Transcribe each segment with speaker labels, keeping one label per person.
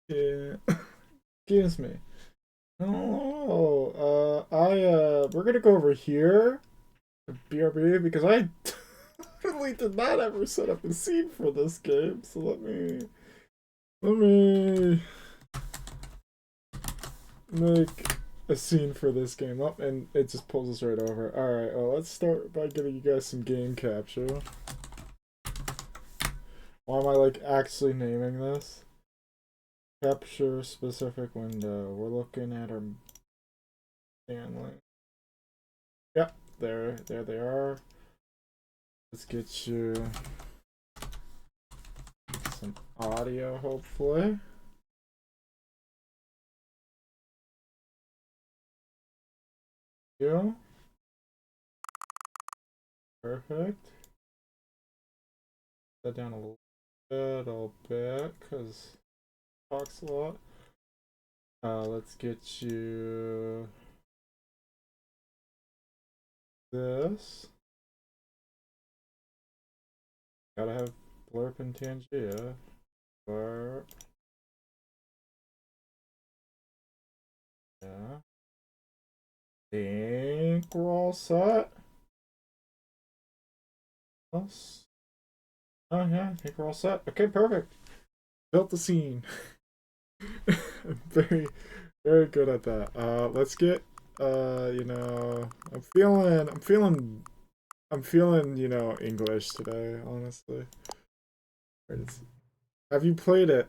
Speaker 1: Yeah. Excuse me. Oh, we're gonna go over here to BRB because I totally did not ever set up a scene for this game. So let me make a scene for this game up, and it just pulls us right over. All right, well, let's start by giving you guys some game capture. Why am I like actually naming this? Capture specific window. We're looking at our Stanley. Yep, there they are. Let's get you some audio, hopefully. Yeah, perfect. That down a little bit, because it talks a lot. Let's get you this. Gotta have blurb and Tangia. Blurb. Yeah. Think we're all set. Us. Oh yeah, I think we're all set. Okay, perfect. Built the scene. Very, very good at that. Let's get you know, I'm feeling, you know, English today, honestly. Have you played it?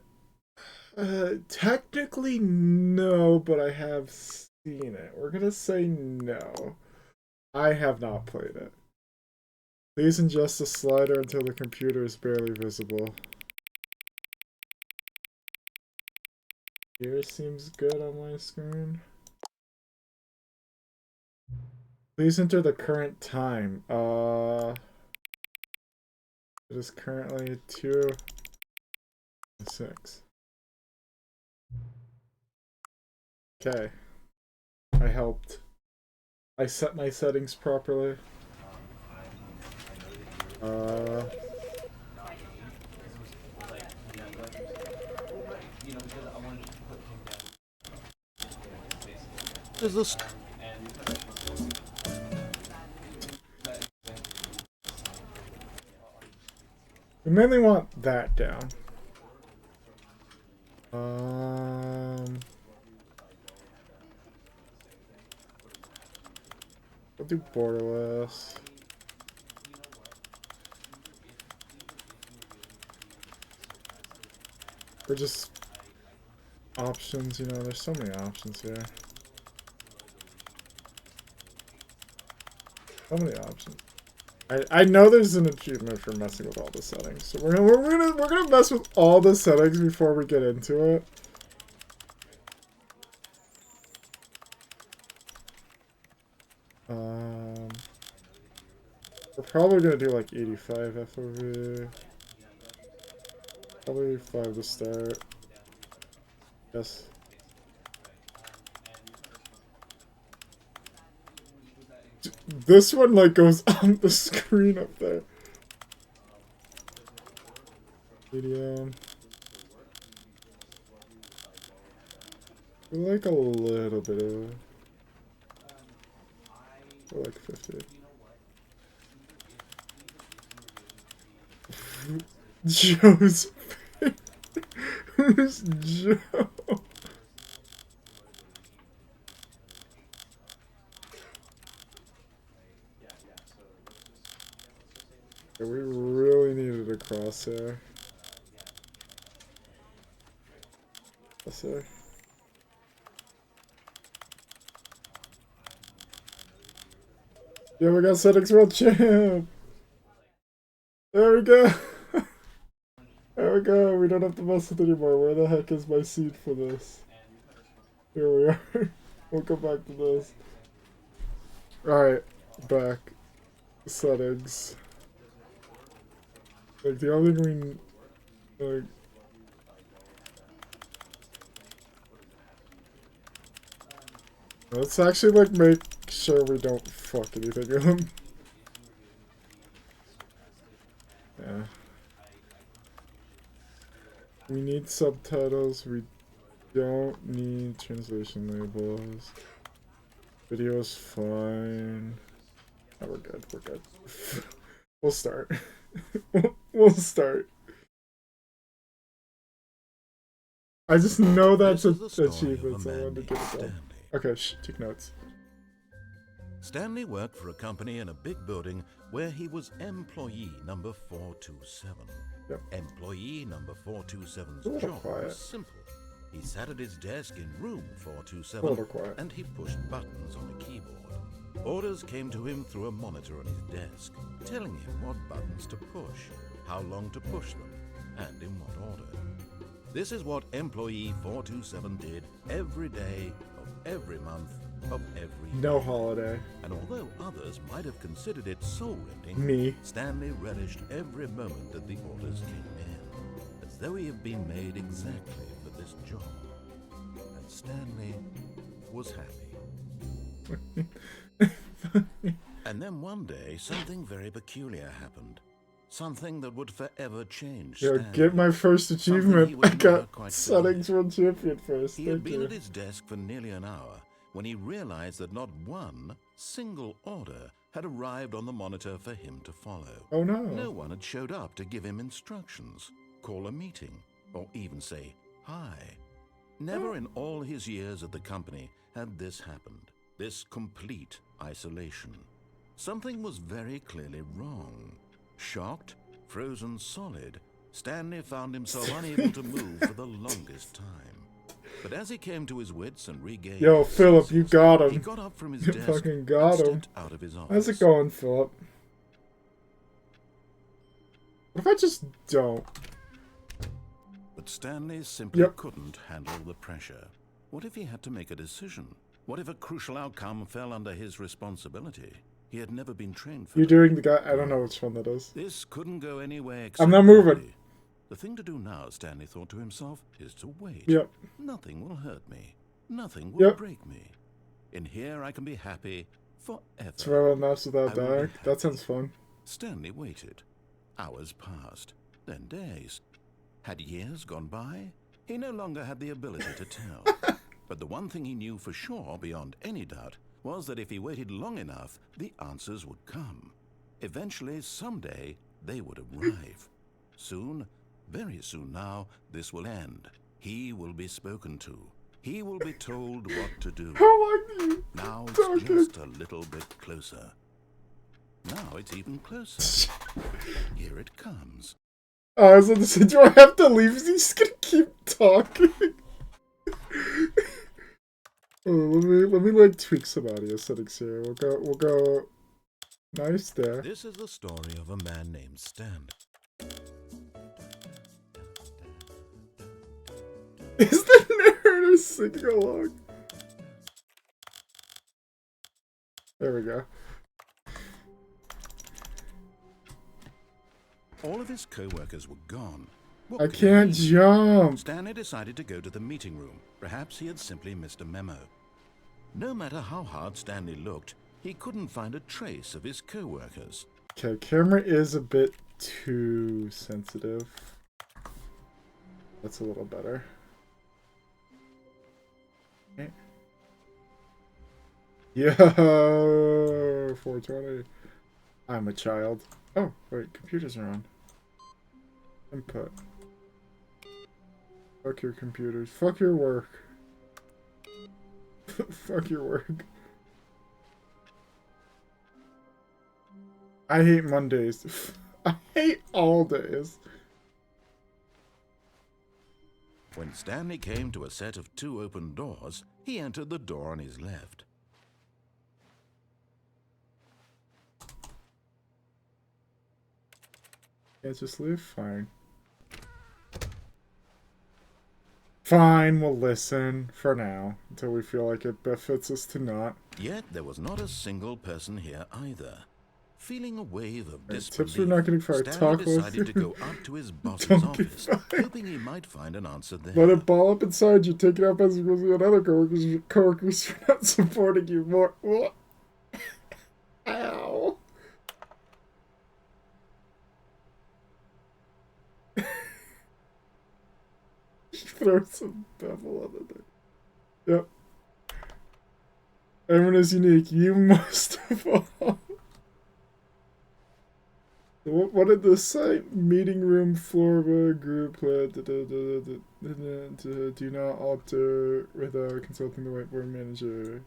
Speaker 1: Technically no, but I have seen it. We're gonna say no. I have not played it. Please adjust the slider until the computer is barely visible. Here seems good on my screen. Please enter the current time. It is currently 2:06. Okay. I helped. I set my settings properly. Uh,
Speaker 2: Is this?
Speaker 1: we mainly want that down. Um, we'll do borderless. Or just options, you know, there's so many options here. So many options. I know there's an achievement for messing with all the settings, so we're gonna mess with all the settings before we get into it. We're probably gonna do like 85 FOV. Probably 5 to start. Yes. This one like goes on the screen up there. Medium. We like a little bit of. We're like 50. Joe's. Who's Joe? Yeah, we really needed a crosshair. Crosshair. Yeah, we got settings world champ. There we go. There we go. We don't have to mess with it anymore. Where the heck is my seed for this? Here we are. We'll go back to this. Alright, back. Settings. Like, the only thing we... Like... Let's actually, like, make sure we don't fuck anything up. Yeah. We need subtitles. We Don't need translation labels. Video's fine. Oh, we're good. We're good. We'll start. We'll start. I just know that's an achievement, so I wanted to get it done. Okay, take notes.
Speaker 2: Stanley worked for a company in a big building where he was employee number 427.
Speaker 1: Yep.
Speaker 2: Employee number 427's job was simple. He sat at his desk in room 427 and he pushed buttons on a keyboard. Orders came to him through a monitor on his desk, telling him what buttons to push, how long to push them, and in what order. This is what employee 427 did every day of every month of every year.
Speaker 1: No holiday.
Speaker 2: And although others might have considered it soul-rending, Stanley relished every moment that the orders came in, as though he had been made exactly for this job. And Stanley was happy. And then one day, something very peculiar happened. Something that would forever change Stanley.
Speaker 1: Get my first achievement. I got settings world champion first.
Speaker 2: He had been at his desk for nearly an hour when he realized that not one single order had arrived on the monitor for him to follow.
Speaker 1: Oh no.
Speaker 2: No one had showed up to give him instructions, call a meeting, or even say hi. Never in all his years at the company had this happened. This complete isolation. Something was very clearly wrong. Shocked, frozen solid, Stanley found himself unable to move for the longest time. But as he came to his wits and regained
Speaker 1: Yo, Philip, you got him.
Speaker 2: He got up from his desk
Speaker 1: fucking got him.
Speaker 2: Out of his office.
Speaker 1: How's it going, Philip? What if I just don't?
Speaker 2: But Stanley simply couldn't handle the pressure. What if he had to make a decision? What if a crucial outcome fell under his responsibility? He had never been trained for
Speaker 1: You're doing the guy. I don't know which one that is.
Speaker 2: This couldn't go anywhere.
Speaker 1: I'm not moving.
Speaker 2: The thing to do now, Stanley thought to himself, is to wait.
Speaker 1: Yep.
Speaker 2: Nothing will hurt me. Nothing will break me. In here, I can be happy forever.
Speaker 1: Survival maps without dying. That sounds fun.
Speaker 2: Stanley waited. Hours passed. Then days. Had years gone by? He no longer had the ability to tell. But the one thing he knew for sure, beyond any doubt, was that if he waited long enough, the answers would come. Eventually, someday, they would arrive. Soon, very soon now, this will end. He will be spoken to. He will be told what to do. Now it's just a little bit closer. Now it's even closer. Here it comes.
Speaker 1: I was going to say, do I have to leave? Is he just gonna keep talking? Let me like tweak some audio settings here. We'll go nice there.
Speaker 2: This is the story of a man named Stanley.
Speaker 1: Is the narrator singing along? There we go.
Speaker 2: All of his co-workers were gone.
Speaker 1: I can't jump.
Speaker 2: Stanley decided to go to the meeting room. Perhaps he had simply missed a memo. No matter how hard Stanley looked, he couldn't find a trace of his co-workers.
Speaker 1: Okay, camera is a bit too sensitive. That's a little better. Okay. Yo, 420. I'm a child. Oh, wait, computers are on. Input. Fuck your computers. Fuck your work. Fuck your work. I hate Mondays. I hate all days.
Speaker 2: When Stanley came to a set of 2 open doors, he entered the door on his left.
Speaker 1: Can't just leave? Fine. Fine, we'll listen for now, until we feel like it befits us to not.
Speaker 2: Yet there was not a single person here either. Feeling a wave of disbelief,
Speaker 1: tips for not getting fired.
Speaker 2: Stanley decided to go up to his boss's office, hoping he might find an answer there.
Speaker 1: Let it ball up inside you, take it out as you and other coworkers for not supporting you more. What? Ow. Throw some bevel on the thing. Yep. Everyone is unique. You must evolve. What did this say? Meeting room floor of a group. Do not alter without consulting the whiteboard manager.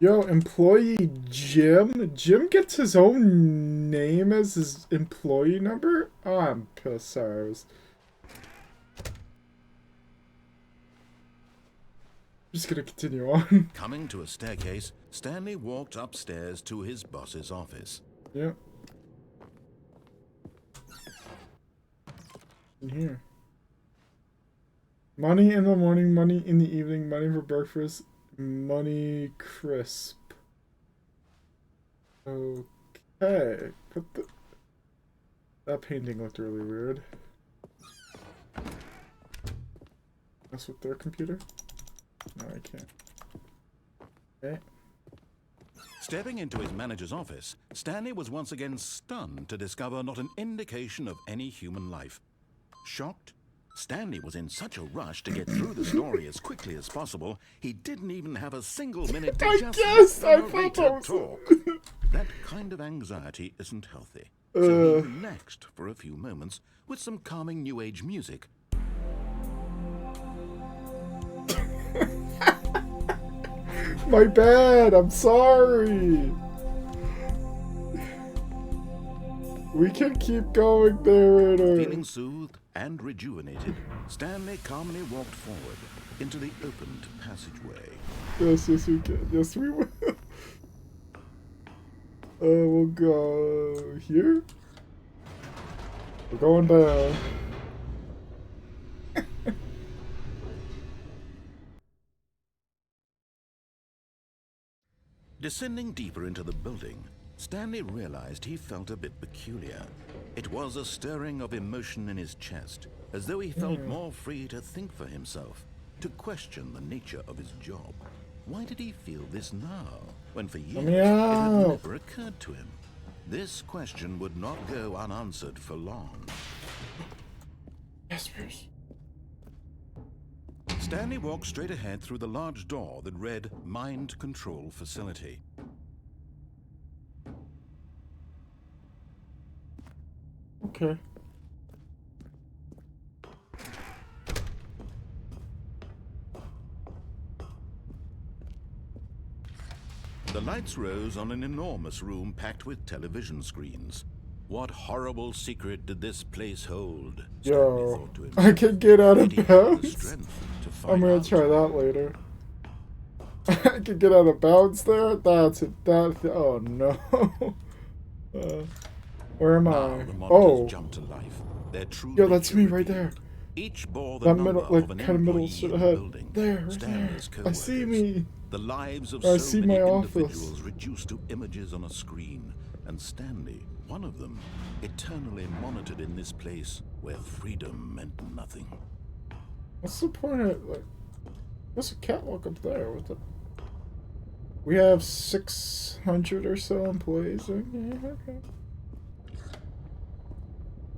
Speaker 1: Yo, employee Jim? Jim gets his own name as his employee number? Oh, I'm pissed. Sorry, I was just gonna continue on.
Speaker 2: Coming to a staircase, Stanley walked upstairs to his boss's office.
Speaker 1: Yeah. In here. Money in the morning, money in the evening, money for breakfast, money crisp. Okay. That painting looked really weird. Mess with their computer? No, I can't. Okay.
Speaker 2: Stepping into his manager's office, Stanley was once again stunned to discover not an indication of any human life. Shocked, Stanley was in such a rush to get through the story as quickly as possible, he didn't even have a single minute to just let the narrator talk. That kind of anxiety isn't healthy. So he relaxed for a few moments with some calming new age music.
Speaker 1: My bad, I'm sorry. We can keep going there.
Speaker 2: Feeling soothed and rejuvenated, Stanley calmly walked forward into the opened passageway.
Speaker 1: Yes, we can. Yes, we will. We'll go here. We're going down.
Speaker 2: Descending deeper into the building, Stanley realized he felt a bit peculiar. It was a stirring of emotion in his chest, as though he felt more free to think for himself, to question the nature of his job. Why did he feel this now, when for years it had never occurred to him? This question would not go unanswered for long.
Speaker 1: Espers.
Speaker 2: Stanley walked straight ahead through the large door that read Mind Control Facility.
Speaker 1: Okay.
Speaker 2: The lights rose on an enormous room packed with television screens. What horrible secret did this place hold?
Speaker 1: Yo, I can get out of bounds. I'm gonna try that later. I can get out of bounds there? That's it. Oh no. Where am I? Oh.
Speaker 2: Jumped to life.
Speaker 1: Yo, that's me right there.
Speaker 2: Each bore the
Speaker 1: that
Speaker 2: number
Speaker 1: middle, like,
Speaker 2: of an
Speaker 1: kind of middle
Speaker 2: employee
Speaker 1: straight
Speaker 2: in the
Speaker 1: ahead.
Speaker 2: building.
Speaker 1: There, right there. I see me.
Speaker 2: The lives of
Speaker 1: I
Speaker 2: so
Speaker 1: see
Speaker 2: many
Speaker 1: my
Speaker 2: individuals
Speaker 1: office.
Speaker 2: reduced to images on a screen, and Stanley, one of them, eternally monitored in this place where freedom meant nothing.
Speaker 1: What's the point of, like, there's a catwalk up there. What the? We have 600 or so employees in here. Okay.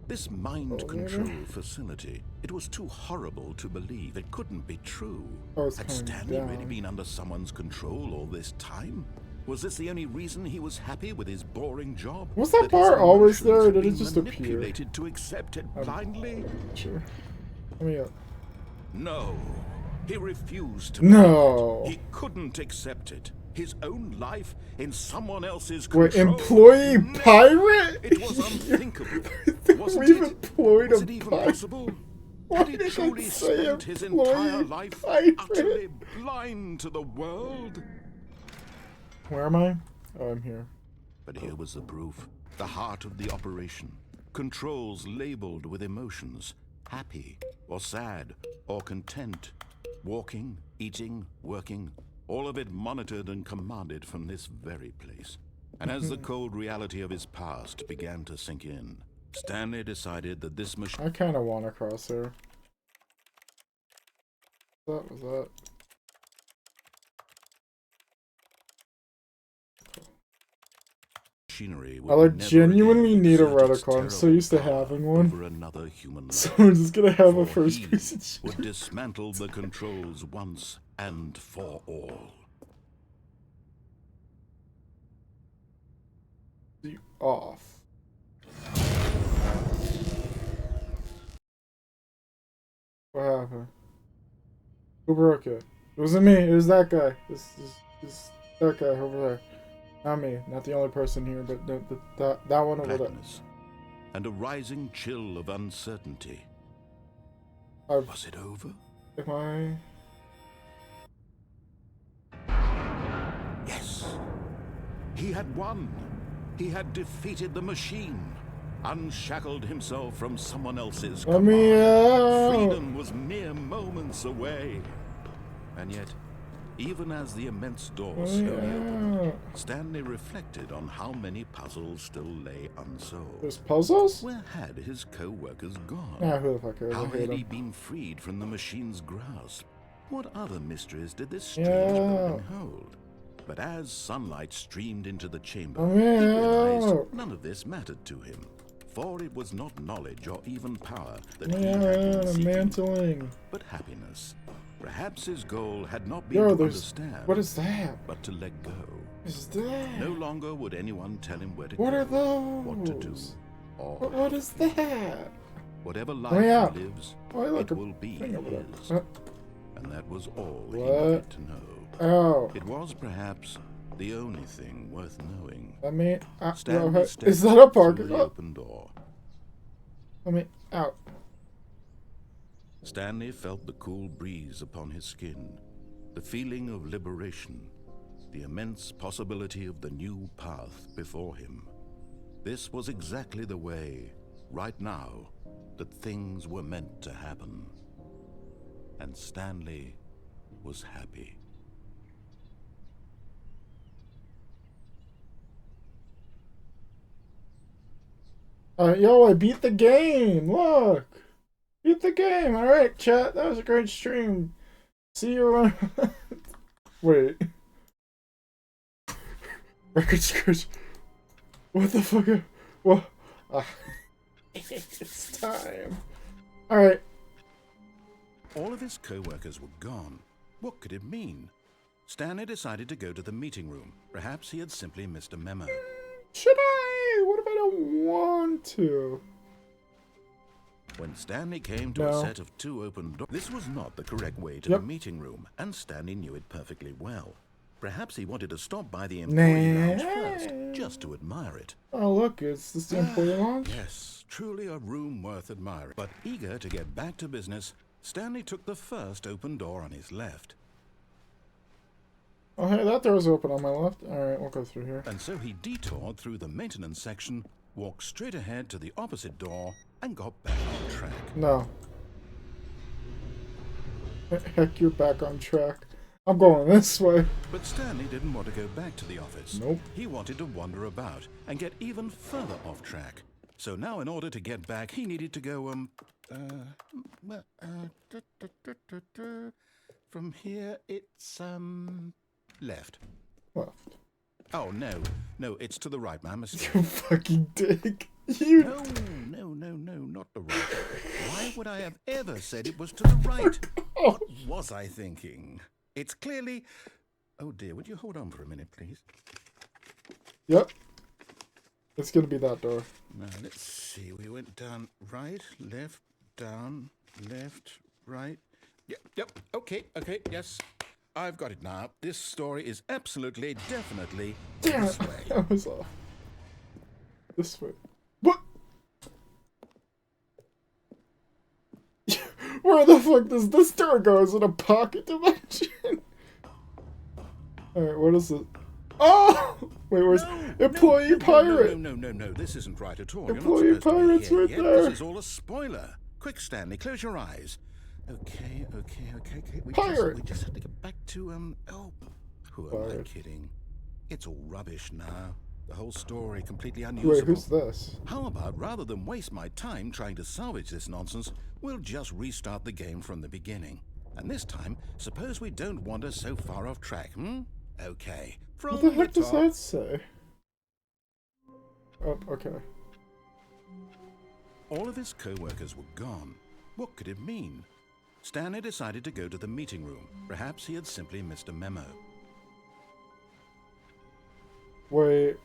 Speaker 2: This mind control facility, it was too horrible to believe. It couldn't be true. Had Stanley really been under someone's control all this time? Was this the only reason he was happy with his boring job?
Speaker 1: Was that bar always there, or did it just appear?
Speaker 2: Manipulated to accept it blindly?
Speaker 1: Sure. Let me up.
Speaker 2: No. He refused to.
Speaker 1: No.
Speaker 2: He couldn't accept it. His own life in someone else's control.
Speaker 1: Wait, employee pirate?
Speaker 2: It was unthinkable. Wasn't
Speaker 1: We've
Speaker 2: it?
Speaker 1: employed
Speaker 2: Was
Speaker 1: a
Speaker 2: it even
Speaker 1: pirate?
Speaker 2: possible?
Speaker 1: Why
Speaker 2: Had he
Speaker 1: did
Speaker 2: truly
Speaker 1: it say
Speaker 2: spent his entire
Speaker 1: employee
Speaker 2: life
Speaker 1: pirate?
Speaker 2: utterly blind to the world?
Speaker 1: Where am I? Oh, I'm here.
Speaker 2: But here was the proof. The heart of the operation. Controls labeled with emotions. Happy, or sad, or content. Walking, eating, working. All of it monitored and commanded from this very place. And as the cold reality of his past began to sink in, Stanley decided that this machine...
Speaker 1: I kind of want to cross there. What was that?
Speaker 2: machinery
Speaker 1: I
Speaker 2: would
Speaker 1: like
Speaker 2: never
Speaker 1: genuinely
Speaker 2: again
Speaker 1: need a
Speaker 2: exert its
Speaker 1: reticle. I'm so
Speaker 2: terrible
Speaker 1: used to
Speaker 2: power
Speaker 1: having one.
Speaker 2: over another human life.
Speaker 1: So we're just gonna have a
Speaker 2: For
Speaker 1: first
Speaker 2: he
Speaker 1: person
Speaker 2: would
Speaker 1: shooter.
Speaker 2: dismantle the controls once and for all.
Speaker 1: Off. What happened? Who broke it? It wasn't me. It was that guy. This that guy over there. Not me. Not the only person here, but that one over there.
Speaker 2: Blackness and a rising chill of uncertainty.
Speaker 1: I've,
Speaker 2: Was it over?
Speaker 1: am
Speaker 2: Yes. He had won. He had defeated the machine, unshackled himself from someone else's
Speaker 1: Let
Speaker 2: command.
Speaker 1: me out.
Speaker 2: Freedom was mere moments away. And yet, even as the immense door slowly opened, Stanley reflected on how many puzzles still lay unsolved.
Speaker 1: There's puzzles?
Speaker 2: Where had his co-workers gone?
Speaker 1: Ah, who the fuck cares?
Speaker 2: How
Speaker 1: I hate
Speaker 2: had he
Speaker 1: him.
Speaker 2: been freed from the machine's grasp? What other mysteries did this strange
Speaker 1: Yeah.
Speaker 2: building hold? But as sunlight streamed into the chamber,
Speaker 1: Oh,
Speaker 2: he
Speaker 1: yeah.
Speaker 2: realized none of this mattered to him, for it was not knowledge or even power that he had been
Speaker 1: Yeah,
Speaker 2: seeking,
Speaker 1: mantling.
Speaker 2: but happiness. Perhaps his goal had not been
Speaker 1: Yo,
Speaker 2: to
Speaker 1: there's.
Speaker 2: understand,
Speaker 1: What is that?
Speaker 2: but to let go.
Speaker 1: What is that?
Speaker 2: No longer would anyone tell him where to
Speaker 1: What
Speaker 2: go,
Speaker 1: are those?
Speaker 2: what to do, or
Speaker 1: What is that?
Speaker 2: whatever
Speaker 1: Oh,
Speaker 2: life
Speaker 1: yeah.
Speaker 2: he lives,
Speaker 1: Oh, look,
Speaker 2: it will be
Speaker 1: thing over there.
Speaker 2: his. And that was all he
Speaker 1: What?
Speaker 2: needed to know.
Speaker 1: Oh.
Speaker 2: It was perhaps the only thing worth knowing.
Speaker 1: Let me.
Speaker 2: Stanley
Speaker 1: Is
Speaker 2: stepped
Speaker 1: that a
Speaker 2: through
Speaker 1: parking
Speaker 2: the
Speaker 1: lot?
Speaker 2: open door.
Speaker 1: Let me out.
Speaker 2: Stanley felt the cool breeze upon his skin, the feeling of liberation, the immense possibility of the new path before him. This was exactly the way, right now, that things were meant to happen. And Stanley was happy.
Speaker 1: Yo, I beat the game. Look. Beat the game. Alright, chat. That was a great stream. See you around. Wait. Record scratch. What the fuck? What? It's time. Alright.
Speaker 2: All of his co-workers were gone. What could it mean? Stanley decided to go to the meeting room. Perhaps he had simply missed a memo.
Speaker 1: Should I? What if I don't want to?
Speaker 2: When Stanley came to a set of two open doors, this was not the correct way to the meeting room, and Stanley knew it perfectly well. Perhaps he wanted to stop by the employee lounge first, just to admire it.
Speaker 1: Oh, look, it's the employee lounge?
Speaker 2: Yes, truly a room worth admiring. But eager to get back to business, Stanley took the first open door on his left.
Speaker 1: Oh, hey, that door's open on my left. Alright, we'll go through here.
Speaker 2: And so he detoured through the maintenance section, walked straight ahead to the opposite door, and got back on track.
Speaker 1: No. Heck, you're back on track. I'm going this way.
Speaker 2: But Stanley didn't want to go back to the office.
Speaker 1: Nope.
Speaker 2: He wanted to wander about and get even further off track. So now in order to get back, he needed to go, from here, it's, left.
Speaker 1: Left.
Speaker 2: Oh, no, it's to the right, my mistake.
Speaker 1: You fucking dick. You.
Speaker 2: No, not the right. Why would I have ever said it was to the right? What was I thinking? It's clearly... Oh dear, would you hold on for a minute, please?
Speaker 1: Yep. It's gonna be that door.
Speaker 2: Now, let's see. We went down right, left, down, left, right. Yep, okay, yes. I've got it now. This story is absolutely, definitely
Speaker 1: Damn
Speaker 2: this
Speaker 1: it.
Speaker 2: way.
Speaker 1: That was off. This way. What? Where the fuck does this door go? Is it a pocket dimension? Alright, what is it? Oh! Wait, where's Employee Pirate?
Speaker 2: No, this isn't right at all.
Speaker 1: Employee
Speaker 2: You're not supposed
Speaker 1: Pirate's
Speaker 2: to be
Speaker 1: right
Speaker 2: here yet.
Speaker 1: there.
Speaker 2: This is all a spoiler. Quick, Stanley, close your eyes. Okay.
Speaker 1: Pirate.
Speaker 2: We just have to get back to, who am I kidding? It's all rubbish now. The whole story completely unusable.
Speaker 1: Wait, who's this?
Speaker 2: How about, rather than waste my time trying to salvage this nonsense, we'll just restart the game from the beginning. And this time, suppose we don't wander so far off track, Okay. From
Speaker 1: What the heck does
Speaker 2: top.
Speaker 1: that say? Oh, okay.
Speaker 2: All of his co-workers were gone. What could it mean? Stanley decided to go to the meeting room. Perhaps he had simply missed a memo.
Speaker 1: Wait.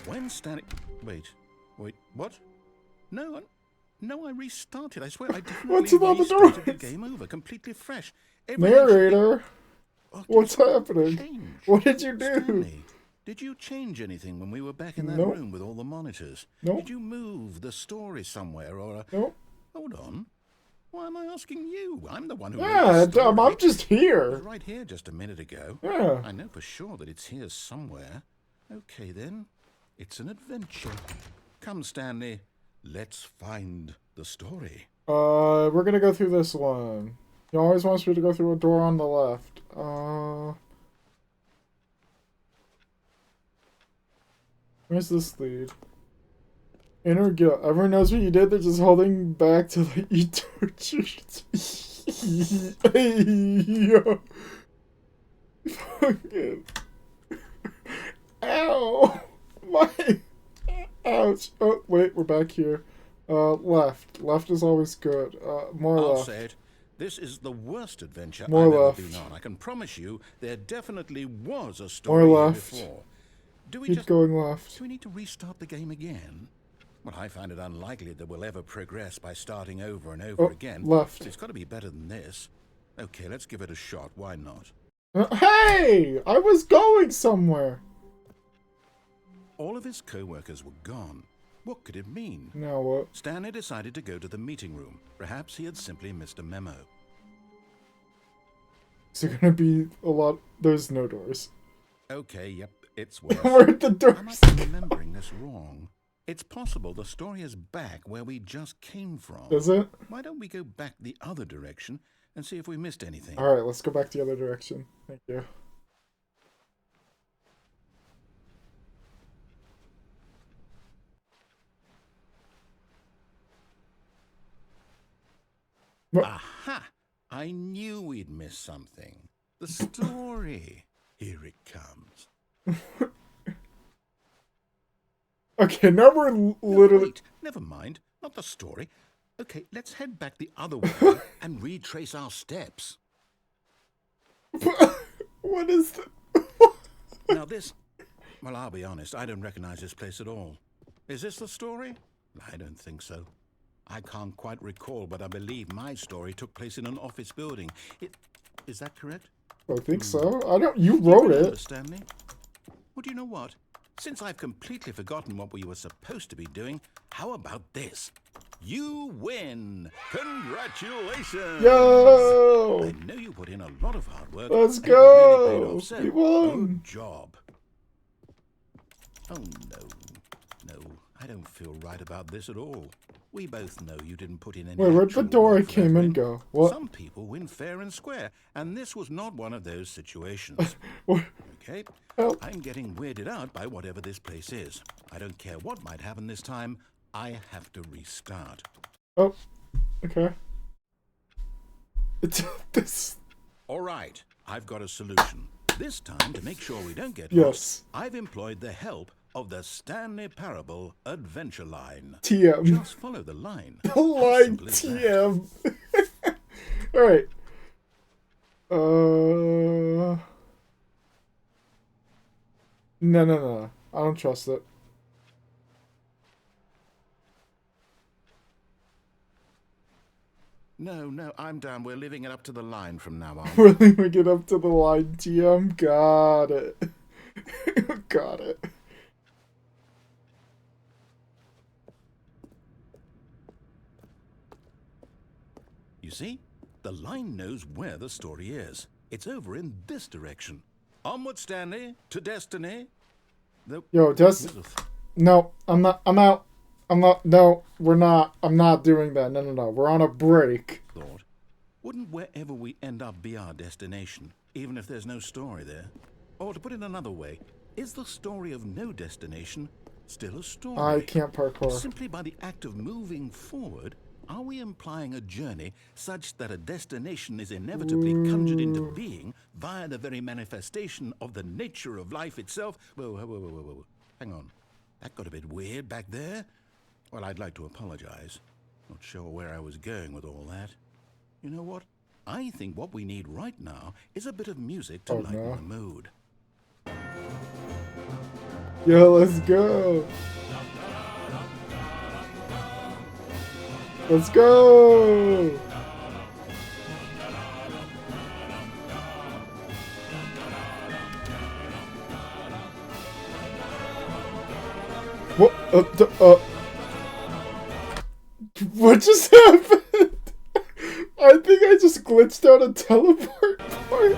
Speaker 2: When Stanley... Wait, what? No, I restarted. I swear I definitely
Speaker 1: What's about the
Speaker 2: restarted the
Speaker 1: doors?
Speaker 2: game over, completely fresh. Everything should be-
Speaker 1: Narrator,
Speaker 2: Oh,
Speaker 1: what's
Speaker 2: did you
Speaker 1: happening?
Speaker 2: change?
Speaker 1: What did you do?
Speaker 2: Stanley, did you change anything when we were back in that
Speaker 1: Nope.
Speaker 2: room with all the monitors?
Speaker 1: Nope.
Speaker 2: Did you move the story somewhere or...
Speaker 1: Nope.
Speaker 2: Hold on. Why am I asking you? I'm the one who
Speaker 1: Yeah,
Speaker 2: wrote the story.
Speaker 1: I'm just
Speaker 2: It was
Speaker 1: here.
Speaker 2: right here just a minute ago.
Speaker 1: Yeah.
Speaker 2: I know for sure that it's here somewhere. Okay, then. It's an adventure. Come, Stanley. Let's find the story.
Speaker 1: We're gonna go through this one. He always wants me to go through a door on the left. Where's this lead? Inner guilt. Everyone knows what you did. They're just holding back to let you tortured. Yo. Fucking. Ow. My. Ouch. Oh, wait. We're back here. Left. Left is always good. More
Speaker 2: I'll
Speaker 1: left.
Speaker 2: say it. This is the worst adventure
Speaker 1: More
Speaker 2: I've ever
Speaker 1: left.
Speaker 2: been on. I can promise you there definitely was a story
Speaker 1: More
Speaker 2: here
Speaker 1: left.
Speaker 2: before. Do we
Speaker 1: Keep
Speaker 2: just...
Speaker 1: going left.
Speaker 2: Do we need to restart the game again? Well, I find it unlikely that we'll ever progress by starting over and over again.
Speaker 1: Left.
Speaker 2: But it's got to be better than this. Okay, let's give it a shot. Why not?
Speaker 1: Hey! I was going somewhere!
Speaker 2: All of his co-workers were gone. What could it mean?
Speaker 1: Now what?
Speaker 2: Stanley decided to go to the meeting room. Perhaps he had simply missed a memo.
Speaker 1: Is there gonna be a lot? There's no doors.
Speaker 2: Okay, yep, it's worse.
Speaker 1: Where'd the
Speaker 2: I
Speaker 1: doors
Speaker 2: might be
Speaker 1: go?
Speaker 2: remembering this wrong. It's possible the story is back where we just came from.
Speaker 1: Is it?
Speaker 2: Why don't we go back the other direction and see if we missed anything?
Speaker 1: Alright, let's go back the other direction. Thank you.
Speaker 2: Aha! I knew we'd miss something. The story. Here it comes.
Speaker 1: Okay, now we're
Speaker 2: No,
Speaker 1: literally...
Speaker 2: wait, never mind. Not the story. Okay, let's head back the other way and retrace our steps.
Speaker 1: What is that?
Speaker 2: Now this... Well, I'll be honest, I don't recognize this place at all. Is this the story? I don't think so. I can't quite recall, but I believe my story took place in an office building. Is that correct?
Speaker 1: I think so. I don't... You wrote
Speaker 2: Remember,
Speaker 1: it.
Speaker 2: Stanley? Well, do you know what? Since I've completely forgotten what we were supposed to be doing, how about this? You win! Congratulations!
Speaker 1: Yo!
Speaker 2: I know you put in a lot of hard work.
Speaker 1: Let's
Speaker 2: and it really paid
Speaker 1: go!
Speaker 2: off, so
Speaker 1: We won!
Speaker 2: good job. Oh, no. No, I don't feel right about this at all. We both know you didn't put in any
Speaker 1: Wait, where'd the
Speaker 2: actual
Speaker 1: door I
Speaker 2: work for
Speaker 1: came
Speaker 2: that
Speaker 1: in
Speaker 2: win.
Speaker 1: go? What?
Speaker 2: Some people win fair and square, and this was not one of those situations.
Speaker 1: What?
Speaker 2: Okay?
Speaker 1: Help.
Speaker 2: I'm getting weirded out by whatever this place is. I don't care what might happen this time. I have to restart.
Speaker 1: Oh. Okay. It's... this...
Speaker 2: All right, I've got a solution. This time, to make sure we don't get
Speaker 1: Yes.
Speaker 2: lost, I've employed the help of the Stanley Parable Adventure Line.
Speaker 1: TM.
Speaker 2: Just follow the line.
Speaker 1: The
Speaker 2: How
Speaker 1: line
Speaker 2: simple is that?
Speaker 1: TM. Alright. No. I don't trust it.
Speaker 2: No, I'm down. We're leaving it up to the line from now on.
Speaker 1: We're leaving it up to the line TM. Got it. Got it.
Speaker 2: You see? The line knows where the story is. It's over in this direction. Onward, Stanley, to destiny.
Speaker 1: Yo, no, I'm not. I'm out. I'm not. No, we're not. I'm not doing that. No. We're on a break.
Speaker 2: Thought, wouldn't wherever we end up be our destination, even if there's no story there? Or to put it another way, is the story of no destination still a story?
Speaker 1: I can't parkour.
Speaker 2: Simply by the act of moving forward, are we implying a journey such that a destination is inevitably conjured into being via the very manifestation of the nature of life itself? Whoa. Hang on. That got a bit weird back there. Well, I'd like to apologize. Not sure where I was going with all that. You know what? I think what we need right now is a bit of music to lighten the mood.
Speaker 1: Yo, let's go. Let's go. What? What just happened? I think I just glitched out a teleport part.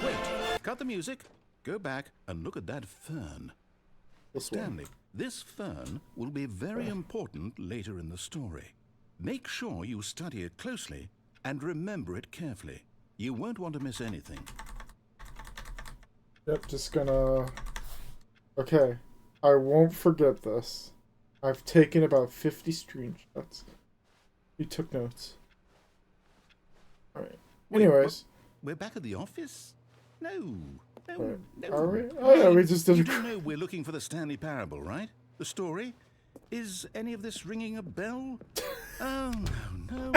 Speaker 2: Wait, cut the music. Go back and look at that fern. Stanley, this fern will be very important later in the story. Make sure you study it closely and remember it carefully. You won't want to miss anything.
Speaker 1: Yep, just gonna... Okay, I won't forget this. I've taken about 50 screenshots. You took notes. Alright. Anyways.
Speaker 2: We're back at the office? No.
Speaker 1: Right. Are we? Oh yeah, we just did
Speaker 2: You do know we're looking for the Stanley Parable, right? The story? Is any of this ringing a bell? Oh, no,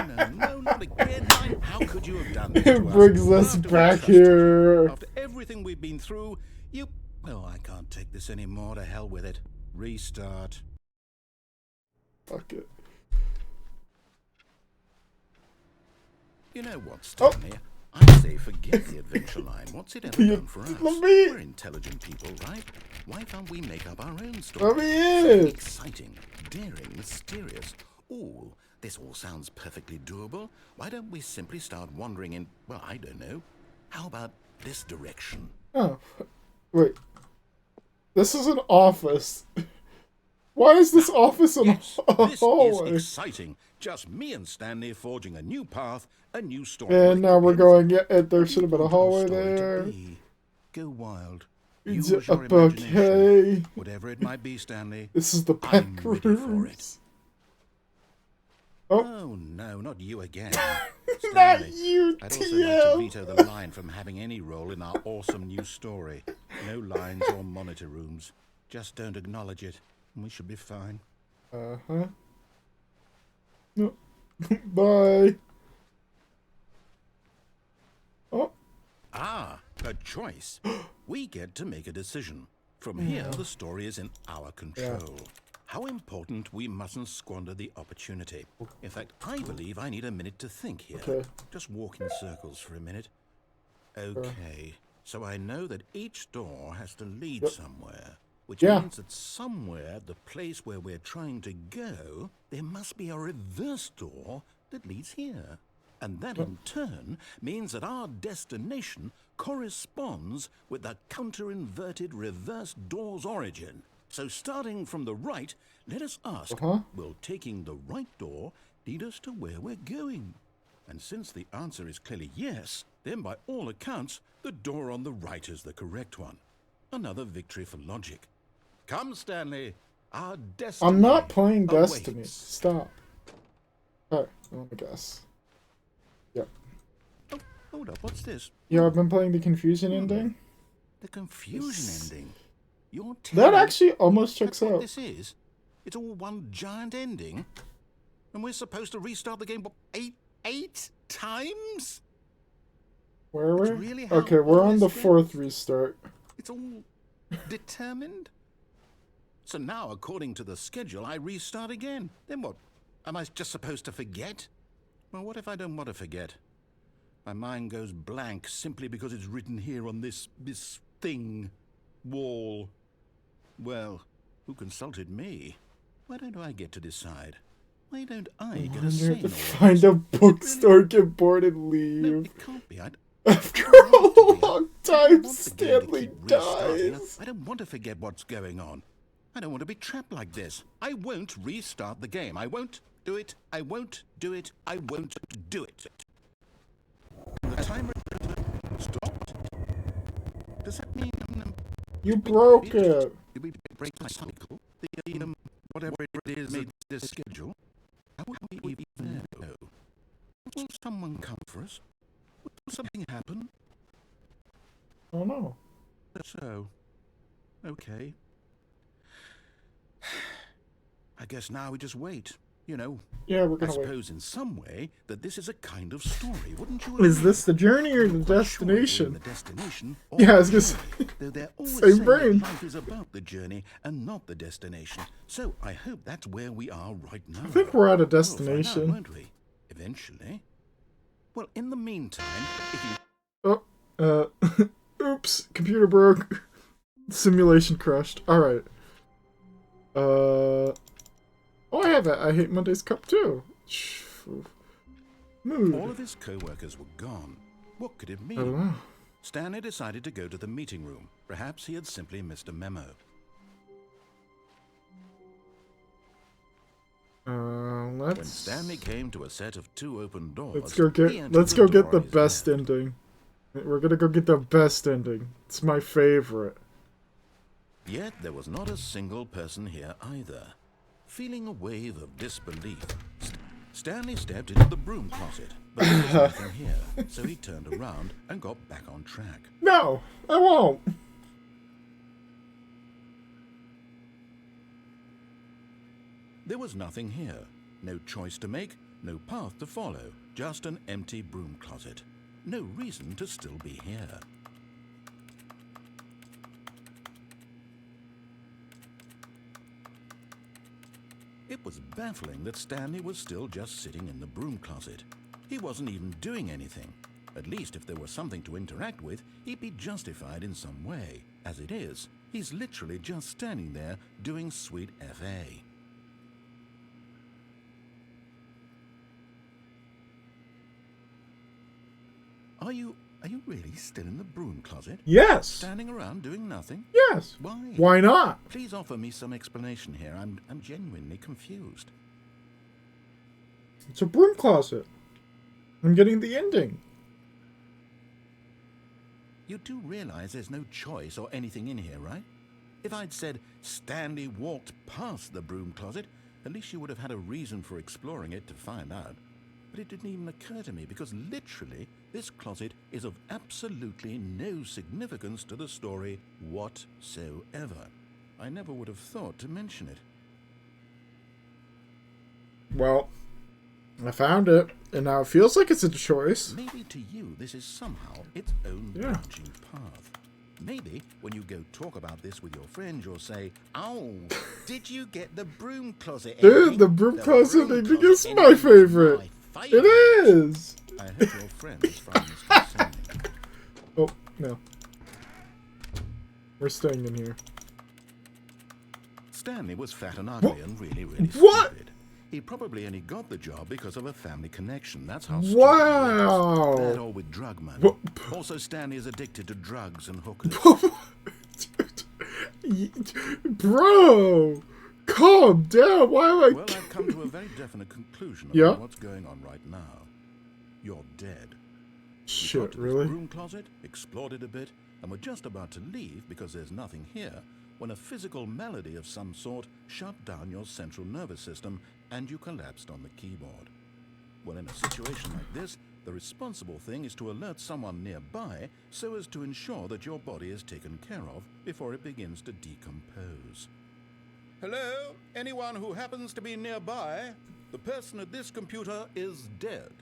Speaker 2: not again. How could you have done this to us?
Speaker 1: It brings us back here.
Speaker 2: After everything we've been through, you... Oh, I can't take this anymore. To hell with it. Restart.
Speaker 1: Fuck it.
Speaker 2: You know what, Stanley? I say forget the adventure line. What's it ever done for us? We're intelligent people, right? Why can't we make up our own story?
Speaker 1: Let me in.
Speaker 2: Exciting, daring, mysterious. Ooh, this all sounds perfectly doable. Why don't we simply start wandering in, well, I don't know. How about this direction?
Speaker 1: Oh, wait. This is an office. Why is this office in a hallway?
Speaker 2: This is exciting. Just me and Stanley forging a new path, a new story.
Speaker 1: And now we're going, there should have been a hallway there.
Speaker 2: Go wild.
Speaker 1: Use your imagination.
Speaker 2: Whatever it might be, Stanley.
Speaker 1: This is the back rooms.
Speaker 2: Oh no, not you again.
Speaker 1: Not you,
Speaker 2: I'd also like to veto the line from having any role in our awesome new story. No lines or monitor rooms. Just don't acknowledge it, and we should be fine.
Speaker 1: Uh-huh. No. Bye. Oh.
Speaker 2: Ah, a choice. We get to make a decision. From here, the story is in our control. How important, we mustn't squander the opportunity. In fact, I believe I need a minute to think here.
Speaker 1: Okay.
Speaker 2: Just walk in circles for a minute. Okay, so I know that each door has to lead somewhere, which means that somewhere, the place where we're trying to go, there must be a reverse door that leads here. And that in turn means that our destination corresponds with the counter-inverted reverse door's origin. So starting from the right, let us ask, will taking the right door lead us to where we're going? And since the answer is clearly yes, then by all accounts, the door on the right is the correct one. Another victory for logic. Come, Stanley, our destiny.
Speaker 1: I'm not playing Destiny.
Speaker 2: awaits.
Speaker 1: Stop. Alright, let me guess. Yep.
Speaker 2: Oh, hold up, what's this?
Speaker 1: Yeah, I've been playing the Confusion ending.
Speaker 2: The Confusion ending. You're
Speaker 1: that actually almost checks
Speaker 2: out.
Speaker 1: out.
Speaker 2: This is? It's all one giant ending? And we're supposed to restart the game eight times?
Speaker 1: Where are we?
Speaker 2: Really
Speaker 1: okay, we're on the 4th restart.
Speaker 2: It's all determined? So now, according to the schedule, I restart again. Then what? Am I just supposed to forget? Well, what if I don't want to forget? My mind goes blank simply because it's written here on this thing. Wall. Well, who consulted me? Why don't I get to decide? Why don't I get a say in all
Speaker 1: find a bookstore, get bored, and leave.
Speaker 2: No, it can't be.
Speaker 1: After a long time, Stanley dies.
Speaker 2: I don't want to forget what's going on. I don't want to be trapped like this. I won't restart the game. I won't do it. I won't do it. I won't do it. The timer stopped. Does that mean
Speaker 1: you broke it?
Speaker 2: Did we break my cycle? The whatever it is made this schedule. How will we even know? Will someone come for us? Will something happen?
Speaker 1: Oh no.
Speaker 2: So, okay. I guess now we just wait. You know,
Speaker 1: Yeah, we're
Speaker 2: I
Speaker 1: gonna wait.
Speaker 2: suppose in some way that this is a kind of story, wouldn't you
Speaker 1: Is
Speaker 2: agree?
Speaker 1: this the journey or the
Speaker 2: I'm quite sure if we're in
Speaker 1: destination?
Speaker 2: the destination or
Speaker 1: Yeah, I
Speaker 2: the
Speaker 1: was gonna
Speaker 2: journey,
Speaker 1: say,
Speaker 2: though they're always
Speaker 1: same
Speaker 2: saying
Speaker 1: brain.
Speaker 2: that life is about the journey and not the destination. So I hope that's where we are right now.
Speaker 1: I think we're at a
Speaker 2: We'll find out,
Speaker 1: destination.
Speaker 2: won't we? Eventually. Well, in the meantime, if you...
Speaker 1: Oh, oops, computer broke. Simulation crashed. Alright. Oh, I have it. I hate Monday's Cup too. Mood.
Speaker 2: all of his co-workers were gone, what could it
Speaker 1: I don't
Speaker 2: mean?
Speaker 1: know.
Speaker 2: Stanley decided to go to the meeting room. Perhaps he had simply missed a memo. When
Speaker 1: Let's
Speaker 2: Stanley came to a set of 2 open doors,
Speaker 1: let's go
Speaker 2: he
Speaker 1: get
Speaker 2: entered the door
Speaker 1: the
Speaker 2: on his
Speaker 1: best
Speaker 2: left.
Speaker 1: ending. We're gonna go get the best ending. It's my favorite.
Speaker 2: Yet there was not a single person here either. Feeling a wave of disbelief, Stanley stepped into the broom closet, but there was nothing here, so he turned around and got back on track.
Speaker 1: No, I won't.
Speaker 2: There was nothing here. No choice to make, no path to follow, just an empty broom closet. No reason to still be here. It was baffling that Stanley was still just sitting in the broom closet. He wasn't even doing anything. At least if there was something to interact with, he'd be justified in some way. As it is, he's literally just standing there doing sweet FA. Are you really still in the broom closet?
Speaker 1: Yes.
Speaker 2: Standing around doing nothing?
Speaker 1: Yes.
Speaker 2: Why?
Speaker 1: Why not?
Speaker 2: Please offer me some explanation here. I'm genuinely confused.
Speaker 1: It's a broom closet. I'm getting the ending.
Speaker 2: You do realize there's no choice or anything in here, right? If I'd said Stanley walked past the broom closet, at least you would have had a reason for exploring it to find out. But it didn't even occur to me because literally this closet is of absolutely no significance to the story whatsoever. I never would have thought to mention it.
Speaker 1: Well, I found it, and now it feels like it's a choice.
Speaker 2: Maybe to you this is somehow its own branching path. Maybe when you go talk about this with your friends, you'll say, "Oh, did you get the broom closet ending?"
Speaker 1: Dude, the broom closet ending is my favorite. It is.
Speaker 2: I hope your friends find this concerning.
Speaker 1: Oh, no. We're staying in here.
Speaker 2: Stanley was fat and ugly and really
Speaker 1: What?
Speaker 2: stupid. He probably only got the job because of a family connection. That's how stupid
Speaker 1: Wow.
Speaker 2: he was. That or with drug money.
Speaker 1: What?
Speaker 2: Also, Stanley is addicted to drugs and hookers.
Speaker 1: Bro, calm down. Why am I...
Speaker 2: Well, I've come to a very definite conclusion
Speaker 1: Yeah?
Speaker 2: about what's going on right now. You're dead. You got
Speaker 1: Shit,
Speaker 2: to
Speaker 1: really?
Speaker 2: this broom closet, explored it a bit, and were just about to leave because there's nothing here, when a physical malady of some sort shut down your central nervous system and you collapsed on the keyboard. Well, in a situation like this, the responsible thing is to alert someone nearby so as to ensure that your body is taken care of before it begins to decompose. Hello? Anyone who happens to be nearby? The person at this computer is dead.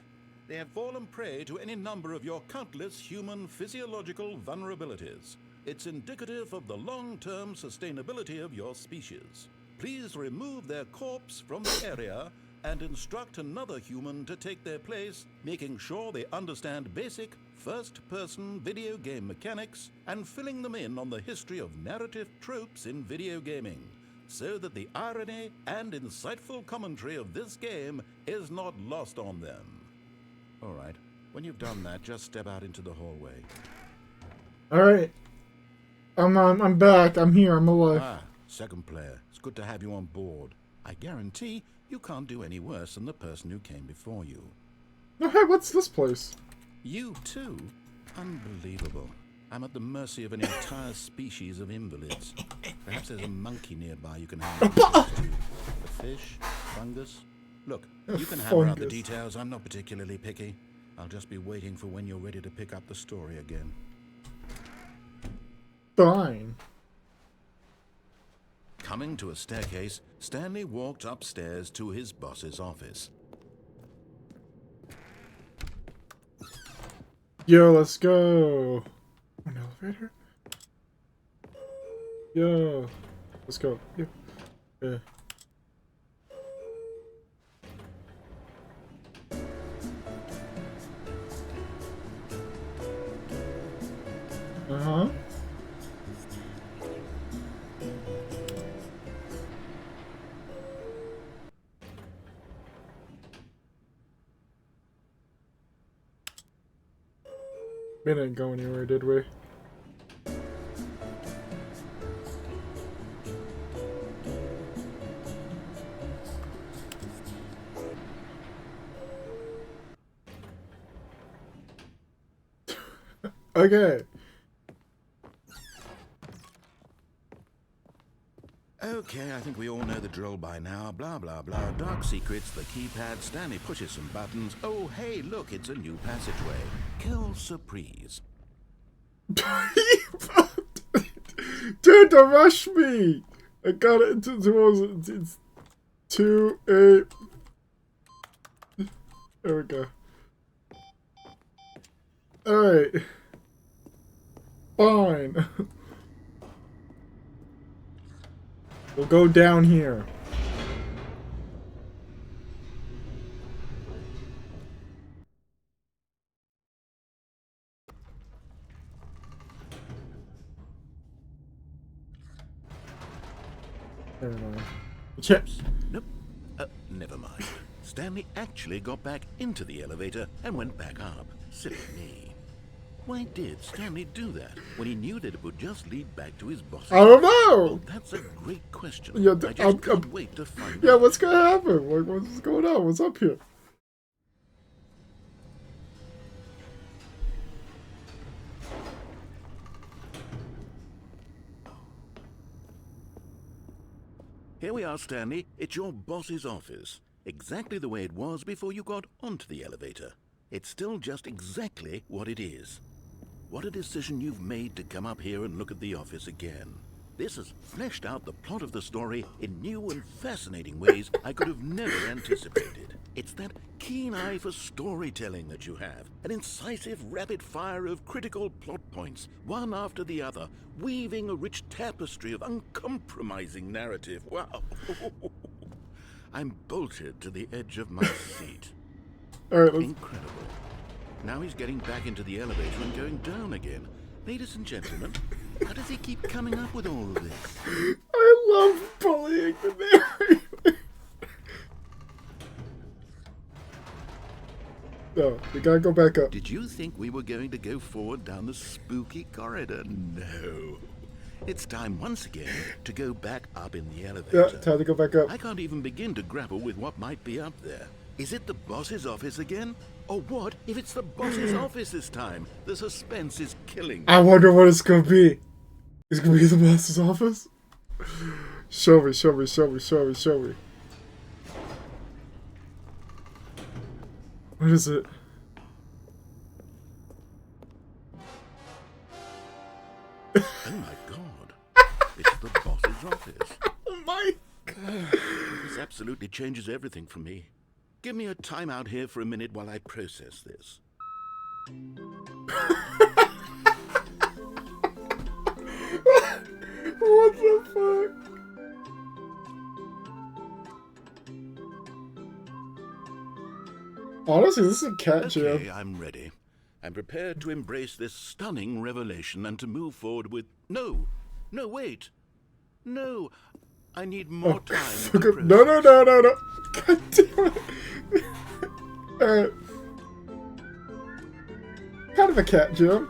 Speaker 2: They have fallen prey to any number of your countless human physiological vulnerabilities. It's indicative of the long-term sustainability of your species. Please remove their corpse from the area and instruct another human to take their place, making sure they understand basic first-person video game mechanics and filling them in on the history of narrative tropes in video gaming, so that the irony and insightful commentary of this game is not lost on them. All right, when you've done that, just step out into the hallway.
Speaker 1: All right. I'm back. I'm here. I'm alive.
Speaker 2: Ah, second player. It's good to have you on board. I guarantee you can't do any worse than the person who came before you.
Speaker 1: Oh, hey, what's this place?
Speaker 2: You too? Unbelievable. I'm at the mercy of an entire species of invalids. Perhaps there's a monkey nearby you can hand access to. A fish? Fungus? Look, you can hammer out the details. I'm not particularly picky. I'll just be waiting for when you're ready to pick up the story again.
Speaker 1: Fine.
Speaker 2: Coming to a staircase, Stanley walked upstairs to his boss's office.
Speaker 1: Yo, let's go. An elevator? Yo. Let's go. Yo. Yeah. Uh-huh. We didn't go anywhere, did we? Okay.
Speaker 2: Okay, I think we all know the drill by now. Blah, blah, blah. Dark secrets, the keypad. Stanley pushes some buttons. Oh, hey, look, it's a new passageway. Quelle surprise.
Speaker 1: Dude, don't rush me! I got it into it's 2-8. There we go. Alright. Fine. We'll go down here. Never mind. Chips.
Speaker 2: Nope. Never mind. Stanley actually got back into the elevator and went back up. Silly me. Why did Stanley do that when he knew that it would just lead back to his boss?
Speaker 1: I don't know.
Speaker 2: Well, that's a great question.
Speaker 1: Yeah,
Speaker 2: I just can't wait to find
Speaker 1: yeah,
Speaker 2: out.
Speaker 1: what's gonna happen? Like, what's going on? What's up here?
Speaker 2: Here we are, Stanley. It's your boss's office. Exactly the way it was before you got onto the elevator. It's still just exactly what it is. What a decision you've made to come up here and look at the office again. This has fleshed out the plot of the story in new and fascinating ways I could have never anticipated. It's that keen eye for storytelling that you have, an incisive rapid fire of critical plot points, one after the other, weaving a rich tapestry of uncompromising narrative. Wow. I'm bolted to the edge of my seat.
Speaker 1: All right,
Speaker 2: Incredible. Now he's getting back into the elevator and going down again. Ladies and gentlemen, how does he keep coming up with all of this?
Speaker 1: I love bullying the narrator. No, we gotta go back up.
Speaker 2: Did you think we were going to go forward down the spooky corridor? No. It's time once again to go back up in the elevator.
Speaker 1: Yeah, time to go back up.
Speaker 2: I can't even begin to grapple with what might be up there. Is it the boss's office again? Or what if it's the boss's office this time? The suspense is killing me.
Speaker 1: I wonder what it's gonna be. It's gonna be the boss's office? Show me, show me, show me, show me, show me. What is it?
Speaker 2: Oh my god. It's the boss's office.
Speaker 1: Oh my god.
Speaker 2: This absolutely changes everything for me. Give me a timeout here for a minute while I process this.
Speaker 1: What the fuck? Honestly, this is a cat jam.
Speaker 2: Okay, I'm ready. I'm prepared to embrace this stunning revelation and to move forward with... No! No, wait! No! I need more time to process.
Speaker 1: No, no, no, no, no! God damn it! Alright. Kind of a cat jam.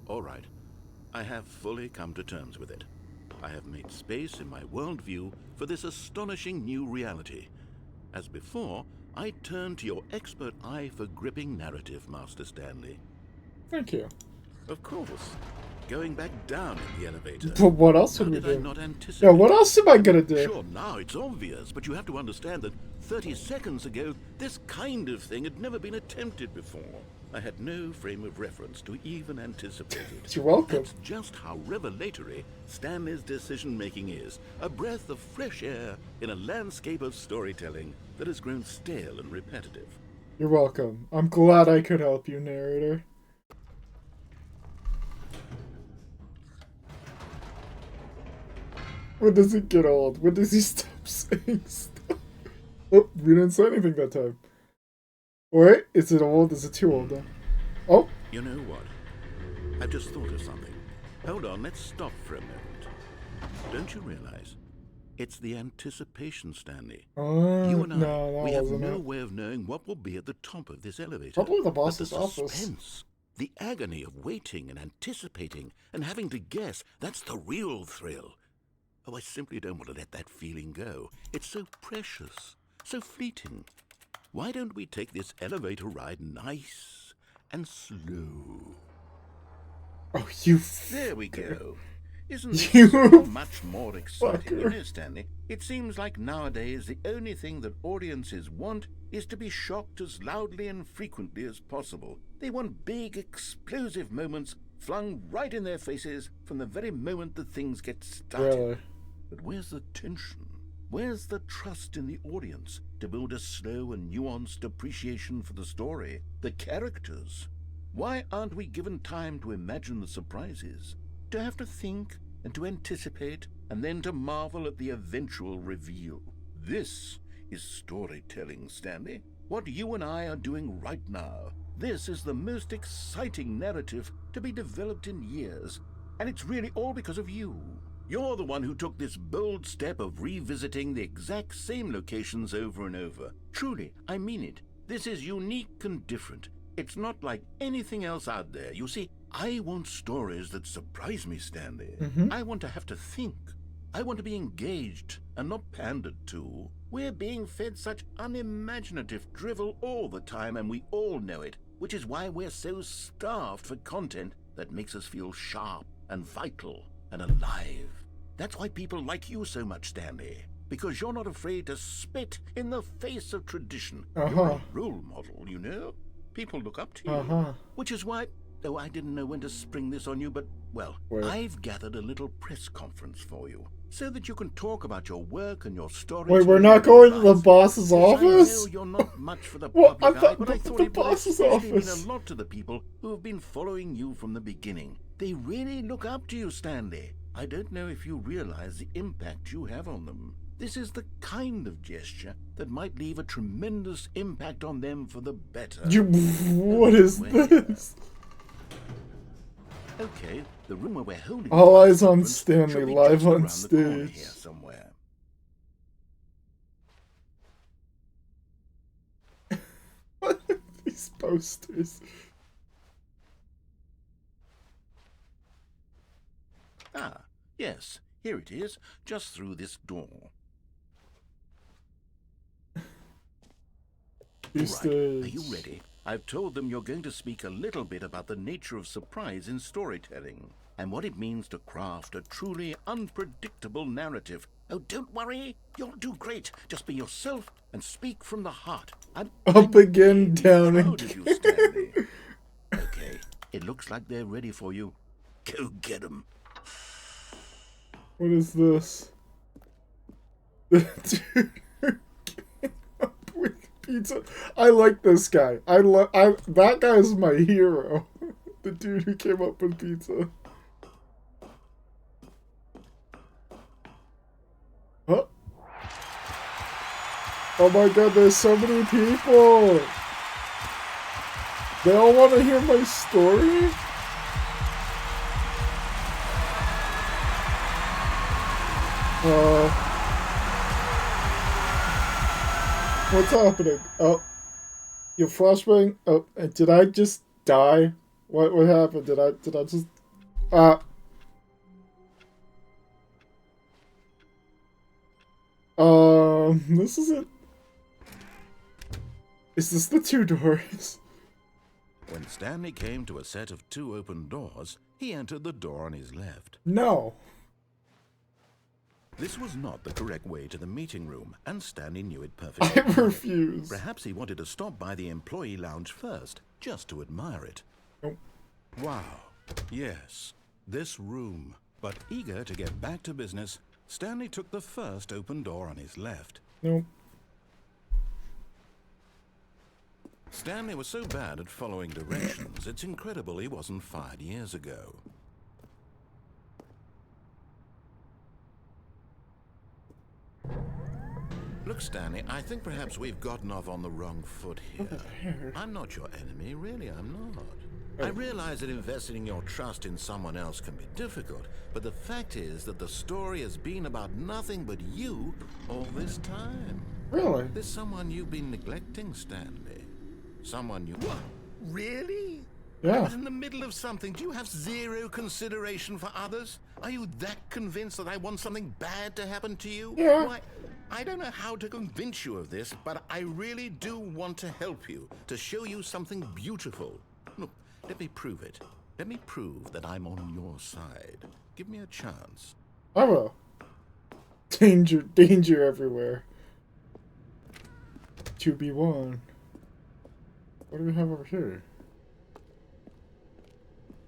Speaker 2: All right. I have fully come to terms with it. I have made space in my worldview for this astonishing new reality. As before, I turn to your expert eye for gripping narrative, Master Stanley.
Speaker 1: Thank you.
Speaker 2: Of course. going back down in the elevator.
Speaker 1: But what else
Speaker 2: How
Speaker 1: would we
Speaker 2: did I
Speaker 1: do?
Speaker 2: not anticipate?
Speaker 1: Yeah, what else am I gonna do?
Speaker 2: Sure, now it's obvious, but you have to understand that 30 seconds ago, this kind of thing had never been attempted before. I had no frame of reference to even anticipate it.
Speaker 1: You're welcome.
Speaker 2: That's just how revelatory Stanley's decision-making is. A breath of fresh air in a landscape of storytelling that has grown stale and repetitive.
Speaker 1: You're welcome. I'm glad I could help you, narrator. When does it get old? When does he stop saying stuff? Oh, we didn't say anything that time. Wait, is it old? Is it too old now? Oh.
Speaker 2: You know what? I've just thought of something. Hold on, let's stop for a moment. Don't you realize? It's the anticipation, Stanley. You and I, we have no way of knowing what will be at the top of this elevator.
Speaker 1: Probably the boss's
Speaker 2: but the suspense,
Speaker 1: office.
Speaker 2: the agony of waiting and anticipating and having to guess, that's the real thrill. Oh, I simply don't want to let that feeling go. It's so precious, so fleeting. Why don't we take this elevator ride nice and slow?
Speaker 1: Oh, you
Speaker 2: There we go. Isn't this
Speaker 1: You
Speaker 2: so much more exciting? You
Speaker 1: fucker.
Speaker 2: know, Stanley, it seems like nowadays the only thing that audiences want is to be shocked as loudly and frequently as possible. They want big, explosive moments flung right in their faces from the very moment that things get started.
Speaker 1: Really?
Speaker 2: But where's the tension? Where's the trust in the audience to build a slow and nuanced appreciation for the story, the characters? Why aren't we given time to imagine the surprises, to have to think and to anticipate, and then to marvel at the eventual reveal? This is storytelling, Stanley. What you and I are doing right now. This is the most exciting narrative to be developed in years, and it's really all because of you. You're the one who took this bold step of revisiting the exact same locations over and over. Truly, I mean it. This is unique and different. It's not like anything else out there. You see, I want stories that surprise me, Stanley. I want to have to think. I want to be engaged and not pandered to. We're being fed such unimaginative drivel all the time, and we all know it, which is why we're so starved for content that makes us feel sharp and vital and alive. That's why people like you so much, Stanley. Because you're not afraid to spit in the face of tradition. You're a role model, you know? People look up to you. Which is why, though I didn't know when to spring this on you, but, well, I've gathered a little press conference for you, so that you can talk about your work and your story.
Speaker 1: Wait, we're not going to the boss's office?
Speaker 2: I know you're not much for the
Speaker 1: Well,
Speaker 2: public
Speaker 1: I
Speaker 2: eye, but I thought
Speaker 1: the
Speaker 2: it would
Speaker 1: boss's
Speaker 2: especially mean
Speaker 1: office.
Speaker 2: a lot to the people who have been following you from the beginning. They really look up to you, Stanley. I don't know if you realize the impact you have on them. This is the kind of gesture that might leave a tremendous impact on them for the better.
Speaker 1: What is this?
Speaker 2: Okay, the room where we're holding
Speaker 1: All
Speaker 2: the
Speaker 1: eyes on
Speaker 2: conference
Speaker 1: Stanley,
Speaker 2: should be
Speaker 1: live
Speaker 2: just
Speaker 1: on
Speaker 2: around the corner
Speaker 1: stage.
Speaker 2: here somewhere.
Speaker 1: What are these posters?
Speaker 2: Ah, yes, here it is, just through this door. Right, are you ready? I've told them you're going to speak a little bit about the nature of surprise in storytelling and what it means to craft a truly unpredictable narrative. Oh, don't worry, you'll do great. Just be yourself and speak from the heart. I'm
Speaker 1: again, down
Speaker 2: proud
Speaker 1: again.
Speaker 2: of you, Stanley. Okay, it looks like they're ready for you. Go get them.
Speaker 1: What is this? The dude who came up with pizza. I like this guy. That guy is my hero. The dude who came up with pizza. Huh? Oh my god, there's so many people. They all want to hear my story? What's happening? Oh, you're flashbang. Oh, did I just die? What happened? Did I just this is it. Is this the two doors?
Speaker 2: When Stanley came to a set of two open doors, he entered the door on his left.
Speaker 1: No.
Speaker 2: This was not the correct way to the meeting room, and Stanley knew it
Speaker 1: I
Speaker 2: perfectly well.
Speaker 1: refuse.
Speaker 2: Perhaps he wanted to stop by the employee lounge first, just to admire it.
Speaker 1: Nope.
Speaker 2: Wow. Yes, this room. But eager to get back to business, Stanley took the first open door on his left.
Speaker 1: Nope.
Speaker 2: Stanley was so bad at following directions, it's incredible he wasn't fired years ago. Look, Stanley, I think perhaps we've gotten off on the wrong foot here. I'm not your enemy, really, I'm not. I realize that investing your trust in someone else can be difficult, but the fact is that the story has been about nothing but you all this time.
Speaker 1: Really?
Speaker 2: There's someone you've been neglecting, Stanley. Someone you... What? Really? I
Speaker 1: Yeah.
Speaker 2: was in the middle of something. Do you have zero consideration for others? Are you that convinced that I want something bad to happen to you?
Speaker 1: Yeah.
Speaker 2: Why, I don't know how to convince you of this, but I really do want to help you, to show you something beautiful. Look, let me prove it. Let me prove that I'm on your side. Give me a chance.
Speaker 1: I will. Danger, danger everywhere. 2B1. What do we have over here?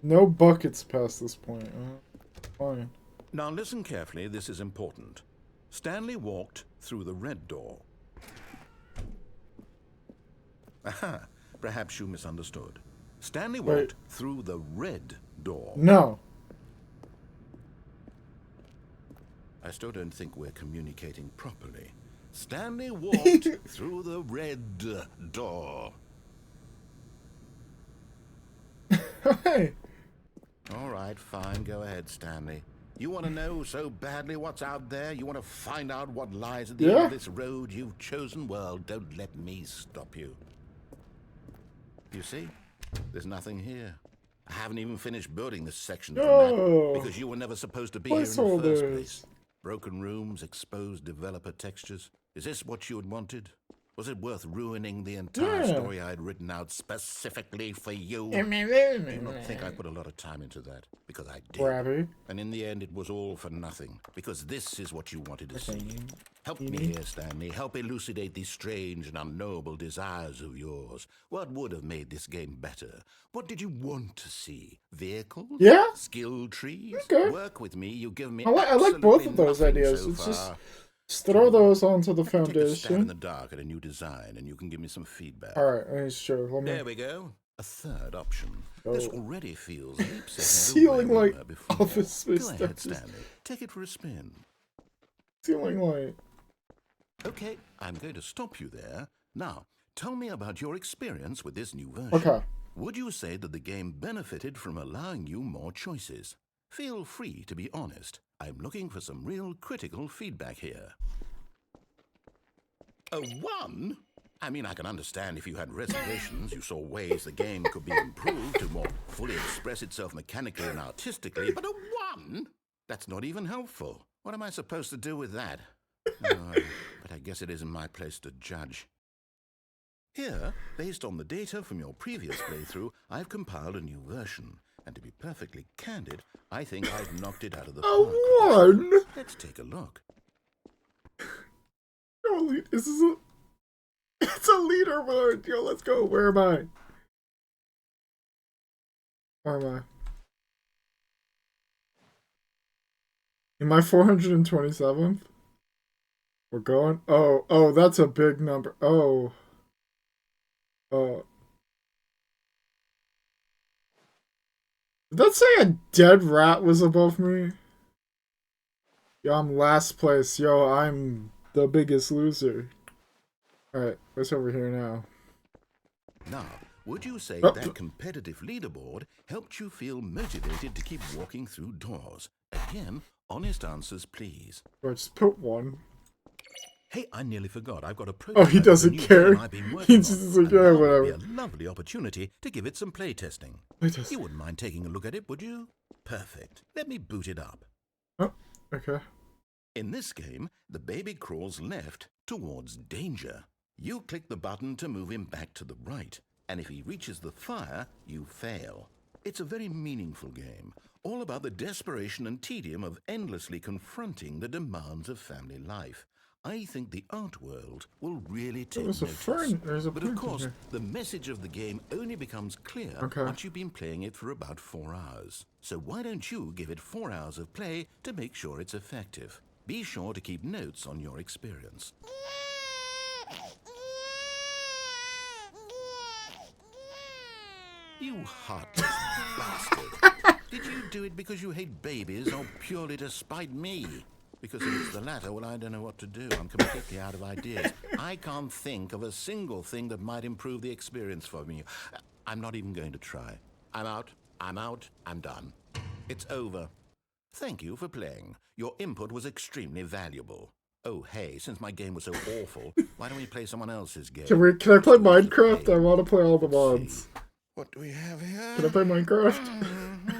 Speaker 1: No buckets past this point. Fine.
Speaker 2: Now listen carefully, this is important. Stanley walked through the red door. Aha, perhaps you misunderstood. Stanley walked through the red door.
Speaker 1: No.
Speaker 2: I still don't think we're communicating properly. Stanley walked through the red door.
Speaker 1: Hey.
Speaker 2: All right, fine. Go ahead, Stanley. You want to know so badly what's out there? You want to find out what lies at the end of this road you've chosen? Well, don't let me stop you. You see? There's nothing here. I haven't even finished building this section of the map because you were never supposed to be here in the first place. Broken rooms, exposed developer textures. Is this what you had wanted? Was it worth ruining the entire story I had written out specifically for you? Do not think I put a lot of time into that, because I did.
Speaker 1: Grabby.
Speaker 2: And in the end, it was all for nothing, because this is what you wanted to see. Help me here, Stanley. Help elucidate these strange and unknowable desires of yours. What would have made this game better? What did you want to see? Vehicles?
Speaker 1: Yeah.
Speaker 2: Skill trees?
Speaker 1: Okay.
Speaker 2: Work with me. You give me
Speaker 1: I like both of those
Speaker 2: nothing
Speaker 1: ideas.
Speaker 2: so
Speaker 1: It's just
Speaker 2: far.
Speaker 1: throw those onto the
Speaker 2: Take a stab in
Speaker 1: foundation.
Speaker 2: the dark at a new design, and you can give me some feedback.
Speaker 1: Alright, sure. Let me.
Speaker 2: There we go. A third option. This already feels leaps ahead of
Speaker 1: Ceiling
Speaker 2: where we
Speaker 1: light
Speaker 2: were before.
Speaker 1: office space
Speaker 2: Go ahead,
Speaker 1: touches.
Speaker 2: Stanley. Take it for a spin.
Speaker 1: Ceiling light.
Speaker 2: Okay, I'm going to stop you there. Now, tell me about your experience with this new version.
Speaker 1: Okay.
Speaker 2: Would you say that the game benefited from allowing you more choices? Feel free to be honest. I'm looking for some real critical feedback here. A 1? I mean, I can understand if you had reservations, you saw ways the game could be improved to more fully express itself mechanically and artistically, but a 1? That's not even helpful. What am I supposed to do with that? But I guess it isn't my place to judge. Here, based on the data from your previous playthrough, I've compiled a new version. And to be perfectly candid, I think I've knocked it out of the park.
Speaker 1: A 1?
Speaker 2: Let's take a look.
Speaker 1: Yo, this is a... It's a leaderboard! Yo, let's go. Where am I? Where am I? Am I 427th? We're going? Oh, that's a big number. Oh. Did that say a dead rat was above me? Yo, I'm last place. Yo, I'm the biggest loser. Alright, what's over here now?
Speaker 2: Now, would you say that competitive leaderboard helped you feel motivated to keep walking through doors? Again, honest answers, please.
Speaker 1: Do I just put 1?
Speaker 2: Hey, I nearly forgot. I've got a prototype.
Speaker 1: Oh, he doesn't care. He just is like, yeah, whatever.
Speaker 2: It would be a lovely opportunity to give it some playtesting. You wouldn't mind taking a look at it, would you? Perfect. Let me boot it up.
Speaker 1: Oh, okay.
Speaker 2: In this game, the baby crawls left towards danger. You click the button to move him back to the right, and if he reaches the fire, you fail. It's a very meaningful game, all about the desperation and tedium of endlessly confronting the demands of family life. I think the art world will really take
Speaker 1: There's a
Speaker 2: notice.
Speaker 1: fern. There's a
Speaker 2: But of
Speaker 1: plant in
Speaker 2: course,
Speaker 1: here.
Speaker 2: the message of the game only becomes clear
Speaker 1: Okay.
Speaker 2: once you've been playing it for about 4 hours. So why don't you give it 4 hours of play to make sure it's effective? Be sure to keep notes on your experience. You heartless bastard. Did you do it because you hate babies or purely to spite me? Because if it's the latter, well, I don't know what to do. I'm completely out of ideas. I can't think of a single thing that might improve the experience for me. I'm not even going to try. I'm out. I'm done. It's over. Thank you for playing. Your input was extremely valuable. Oh, hey, since my game was so awful, why don't we play someone else's game?
Speaker 1: Can I play Minecraft? I want to play all the mods.
Speaker 2: What do we have here?
Speaker 1: Can I play Minecraft?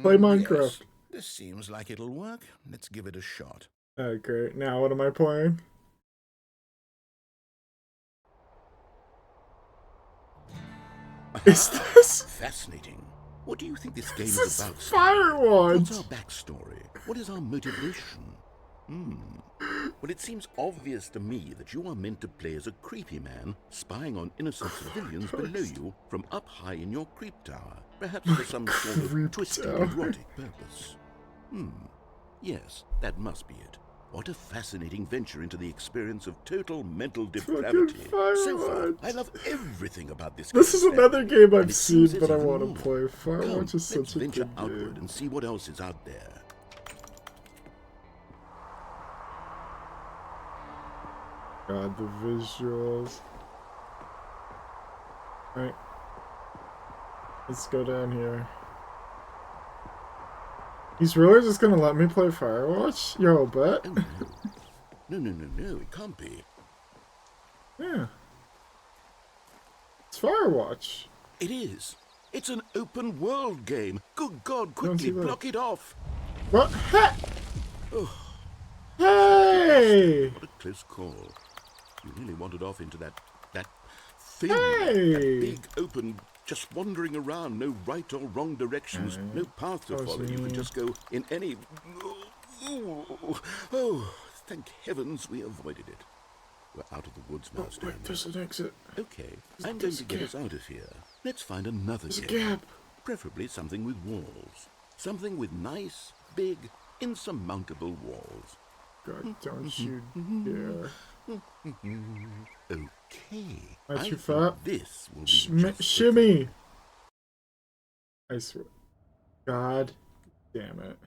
Speaker 1: Play Minecraft.
Speaker 2: Yes, this seems like it'll work. Let's give it a shot.
Speaker 1: Alright, great. Now what am I playing? Is this?
Speaker 2: Fascinating. What do you think this game
Speaker 1: This
Speaker 2: is
Speaker 1: is
Speaker 2: about? What's
Speaker 1: Firewatch.
Speaker 2: our backstory? What is our motivation? Well, it seems obvious to me that you are meant to play as a creepy man spying on innocent civilians below you from up high in your creep tower, perhaps for some sort of twisted erotic purpose. Yes, that must be it. What a fascinating venture into the experience of total mental depravity. So far, I love everything about this game.
Speaker 1: This is another game I've
Speaker 2: And it
Speaker 1: seen,
Speaker 2: seems
Speaker 1: but I
Speaker 2: there's
Speaker 1: want
Speaker 2: even
Speaker 1: to play.
Speaker 2: more.
Speaker 1: Firewatch is
Speaker 2: Let's
Speaker 1: such a
Speaker 2: venture
Speaker 1: good
Speaker 2: outward
Speaker 1: game.
Speaker 2: and see what else is out there.
Speaker 1: God, the visuals. Alright. Let's go down here. He's really just gonna let me play Firewatch? Yo, bet.
Speaker 2: Oh, no. No, it can't be.
Speaker 1: Yeah. It's Firewatch.
Speaker 2: It is. It's an open world game. Good God,
Speaker 1: Don't see
Speaker 2: quickly
Speaker 1: that.
Speaker 2: block it off.
Speaker 1: What?
Speaker 2: Oh,
Speaker 1: Hey!
Speaker 2: what a close call. You really wandered off into that thing.
Speaker 1: Hey!
Speaker 2: That big open, just wandering around, no right or wrong directions, no path to follow. You can just go in any... Oh, thank heavens we avoided it. We're out of the woods now, Stanley.
Speaker 1: Wait, there's an exit.
Speaker 2: Okay, I'm going to get us out of here. Let's find another
Speaker 1: There's a
Speaker 2: game.
Speaker 1: gap.
Speaker 2: Preferably something with walls. Something with nice, big, insurmountable walls.
Speaker 1: God, don't you dare.
Speaker 2: Okay.
Speaker 1: Aren't you
Speaker 2: think
Speaker 1: fat?
Speaker 2: This will be just
Speaker 1: Shimmy! I swear. God damn it.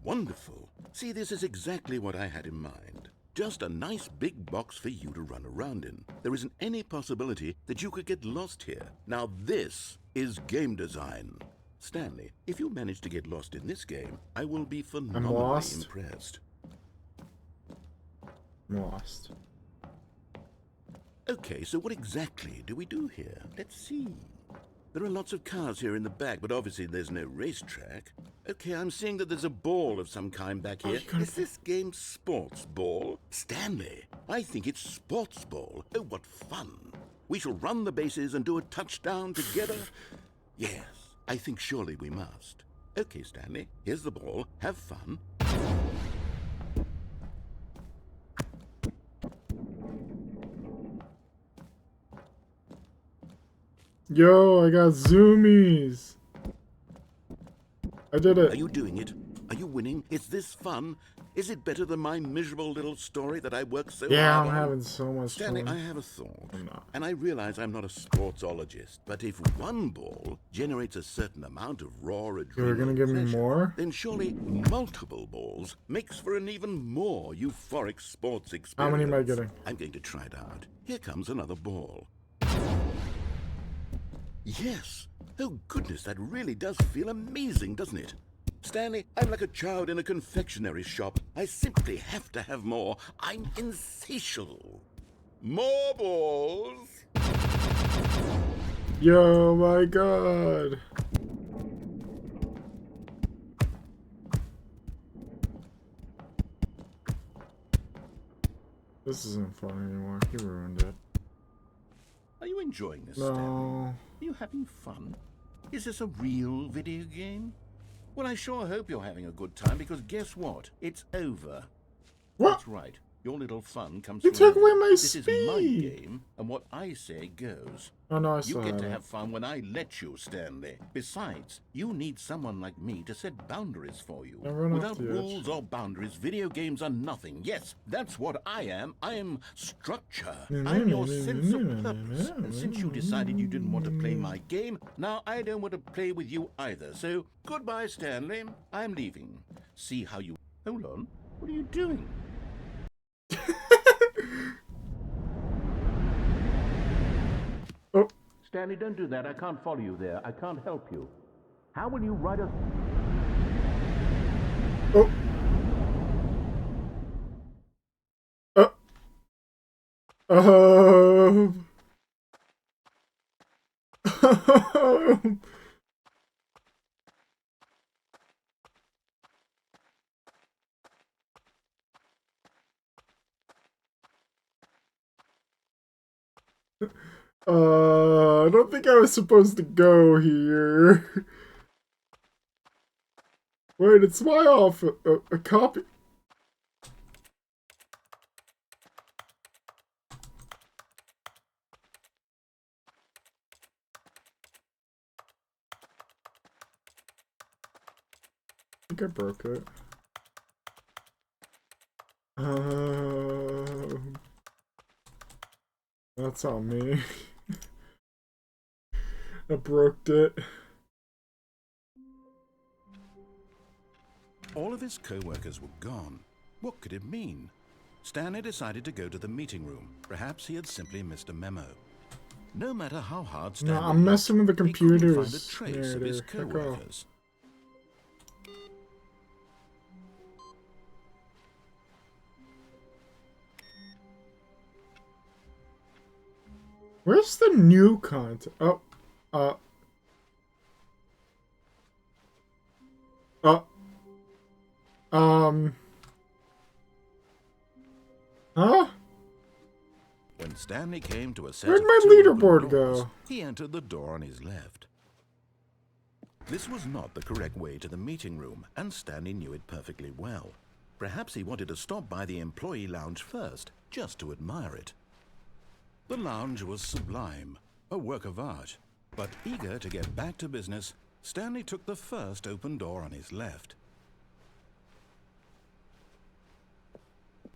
Speaker 2: wonderful. See, this is exactly what I had in mind. Just a nice big box for you to run around in. There isn't any possibility that you could get lost here. Now this is game design. Stanley, if you manage to get lost in this game, I will be phenomenally
Speaker 1: lost?
Speaker 2: impressed.
Speaker 1: I'm lost.
Speaker 2: Okay, so what exactly do we do here? Let's see. There are lots of cars here in the back, but obviously there's no racetrack. Okay, I'm seeing that there's a ball of some kind back here. Is this game sports ball? Stanley, I think it's sports ball. Oh, what fun. We shall run the bases and do a touchdown together. Yes, I think surely we must. Okay, Stanley, here's the ball. Have fun.
Speaker 1: Yo, I got zoomies. I did it.
Speaker 2: Are you doing it? Are you winning? Is this fun? Is it better than my miserable little story that I worked so
Speaker 1: Yeah,
Speaker 2: hard
Speaker 1: I'm
Speaker 2: on?
Speaker 1: having so much
Speaker 2: Stanley,
Speaker 1: fun.
Speaker 2: I have a thought.
Speaker 1: I'm not.
Speaker 2: And I realize I'm not a sportsologist, but if one ball generates a certain amount of raw adrenaline
Speaker 1: You're gonna give me
Speaker 2: pleasure,
Speaker 1: more?
Speaker 2: then surely multiple balls makes for an even more euphoric sports experience.
Speaker 1: How many am I getting?
Speaker 2: I'm going to try it out. Here comes another ball. Yes! Oh goodness, that really does feel amazing, doesn't it? Stanley, I'm like a child in a confectionery shop. I simply have to have more. I'm insatiable. More balls!
Speaker 1: Yo, my God. This isn't fun anymore. You ruined it.
Speaker 2: Are you enjoying this, Stanley?
Speaker 1: No.
Speaker 2: Are you having fun? Is this a real video game? Well, I sure hope you're having a good time, because guess what? It's over.
Speaker 1: What?
Speaker 2: That's right. Your little fun comes
Speaker 1: You
Speaker 2: to
Speaker 1: took
Speaker 2: an
Speaker 1: away
Speaker 2: end.
Speaker 1: my
Speaker 2: This is my
Speaker 1: speed.
Speaker 2: game, and what I say goes.
Speaker 1: Oh no, I
Speaker 2: You
Speaker 1: still
Speaker 2: get to
Speaker 1: have
Speaker 2: have
Speaker 1: it.
Speaker 2: fun when I let you, Stanley. Besides, you need someone like me to set boundaries for you.
Speaker 1: I run off
Speaker 2: Without
Speaker 1: the
Speaker 2: rules
Speaker 1: edge.
Speaker 2: or boundaries, video games are nothing. Yes, that's what I am. I am structure. I'm your sense of purpose. And since you decided you didn't want to play my game, now I don't want to play with you either. So, goodbye, Stanley. I'm leaving. See how you... Hold on. What are you doing?
Speaker 1: Oh.
Speaker 2: Stanley, don't do that. I can't follow you there. I can't help you. How will you write a...
Speaker 1: Oh. Um. I don't think I was supposed to go here. Wait, it's my off a copy. I think I broke it. That's on me. I broke it.
Speaker 2: All of his co-workers were gone. What could it mean? Stanley decided to go to the meeting room. Perhaps he had simply missed a memo. No matter how hard Stanley
Speaker 1: No, I'm messing with the
Speaker 2: looked, he couldn't
Speaker 1: computers.
Speaker 2: find a trace of his co-workers.
Speaker 1: Where's the new content? Oh, uh, huh?
Speaker 2: When Stanley came to a set
Speaker 1: Where'd
Speaker 2: of
Speaker 1: my
Speaker 2: 2
Speaker 1: leaderboard
Speaker 2: open doors,
Speaker 1: go?
Speaker 2: he entered the door on his left. This was not the correct way to the meeting room, and Stanley knew it perfectly well. Perhaps he wanted to stop by the employee lounge first, just to admire it. The lounge was sublime, a work of art. But eager to get back to business, Stanley took the first open door on his left.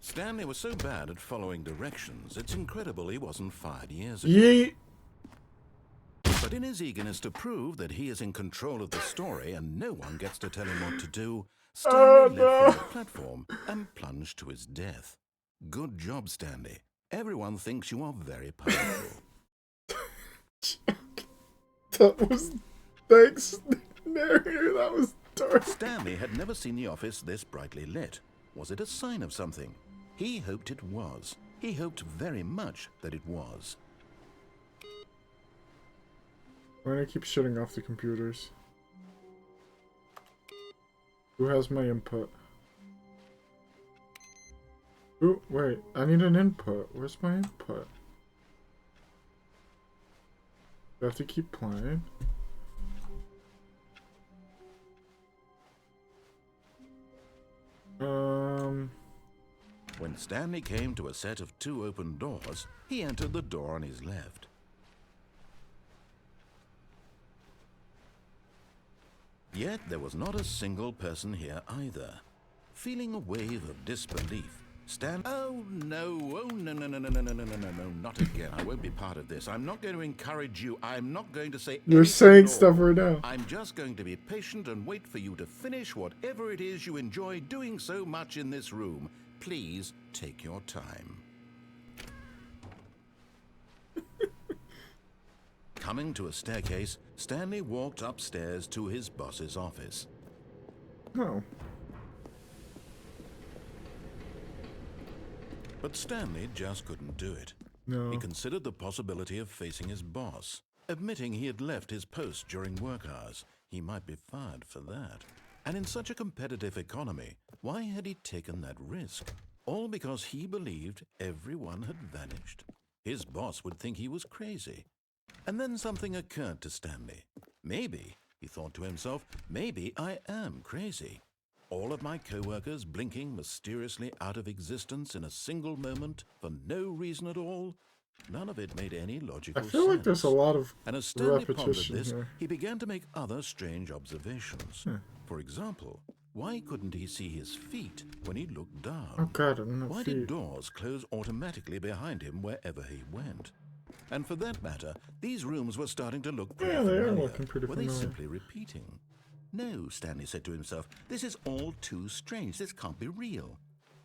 Speaker 2: Stanley was so bad at following directions, it's incredible he wasn't fired years ago.
Speaker 1: Yeet.
Speaker 2: But in his eagerness to prove that he is in control of the story and no one gets to tell him what to do, Stanley leapt from the platform and plunged to his death. Good job, Stanley. Everyone thinks you are very powerful.
Speaker 1: That was... Thanks, narrator. That was dark.
Speaker 2: Stanley had never seen the office this brightly lit. Was it a sign of something? He hoped it was. He hoped very much that it was.
Speaker 1: Why do I keep shutting off the computers? Who has my input? Ooh, wait. I need an input. Where's my input? Do I have to keep playing?
Speaker 2: When Stanley came to a set of 2 open doors, he entered the door on his left. Yet there was not a single person here either. Feeling a wave of disbelief, Oh no, oh no, no, no, no, no, no, no, no, no, no, not again. I won't be part of this. I'm not going to encourage you. I'm not going to say
Speaker 1: You're
Speaker 2: anything
Speaker 1: saying
Speaker 2: at all.
Speaker 1: stuff right now.
Speaker 2: I'm just going to be patient and wait for you to finish whatever it is you enjoy doing so much in this room. Please take your time. Coming to a staircase, Stanley walked upstairs to his boss's office.
Speaker 1: Oh.
Speaker 2: But Stanley just couldn't do it.
Speaker 1: No.
Speaker 2: He considered the possibility of facing his boss. Admitting he had left his post during work hours, he might be fired for that. And in such a competitive economy, why had he taken that risk? All because he believed everyone had vanished. His boss would think he was crazy. And then something occurred to Stanley. Maybe, he thought to himself, maybe I am crazy. All of my co-workers blinking mysteriously out of existence in a single moment for no reason at all. None of it made any logical sense.
Speaker 1: I feel like there's a lot of
Speaker 2: and as Stanley pondered
Speaker 1: repetition
Speaker 2: this,
Speaker 1: here.
Speaker 2: he began to make other strange observations. For example, why couldn't he see his feet when he looked down?
Speaker 1: Oh god, I don't know.
Speaker 2: Why did doors close automatically behind him wherever he went? And for that matter, these rooms were starting to look pretty
Speaker 1: Yeah, they are
Speaker 2: familiar.
Speaker 1: looking pretty
Speaker 2: Were
Speaker 1: familiar.
Speaker 2: they simply repeating? No, Stanley said to himself, this is all too strange. This can't be real.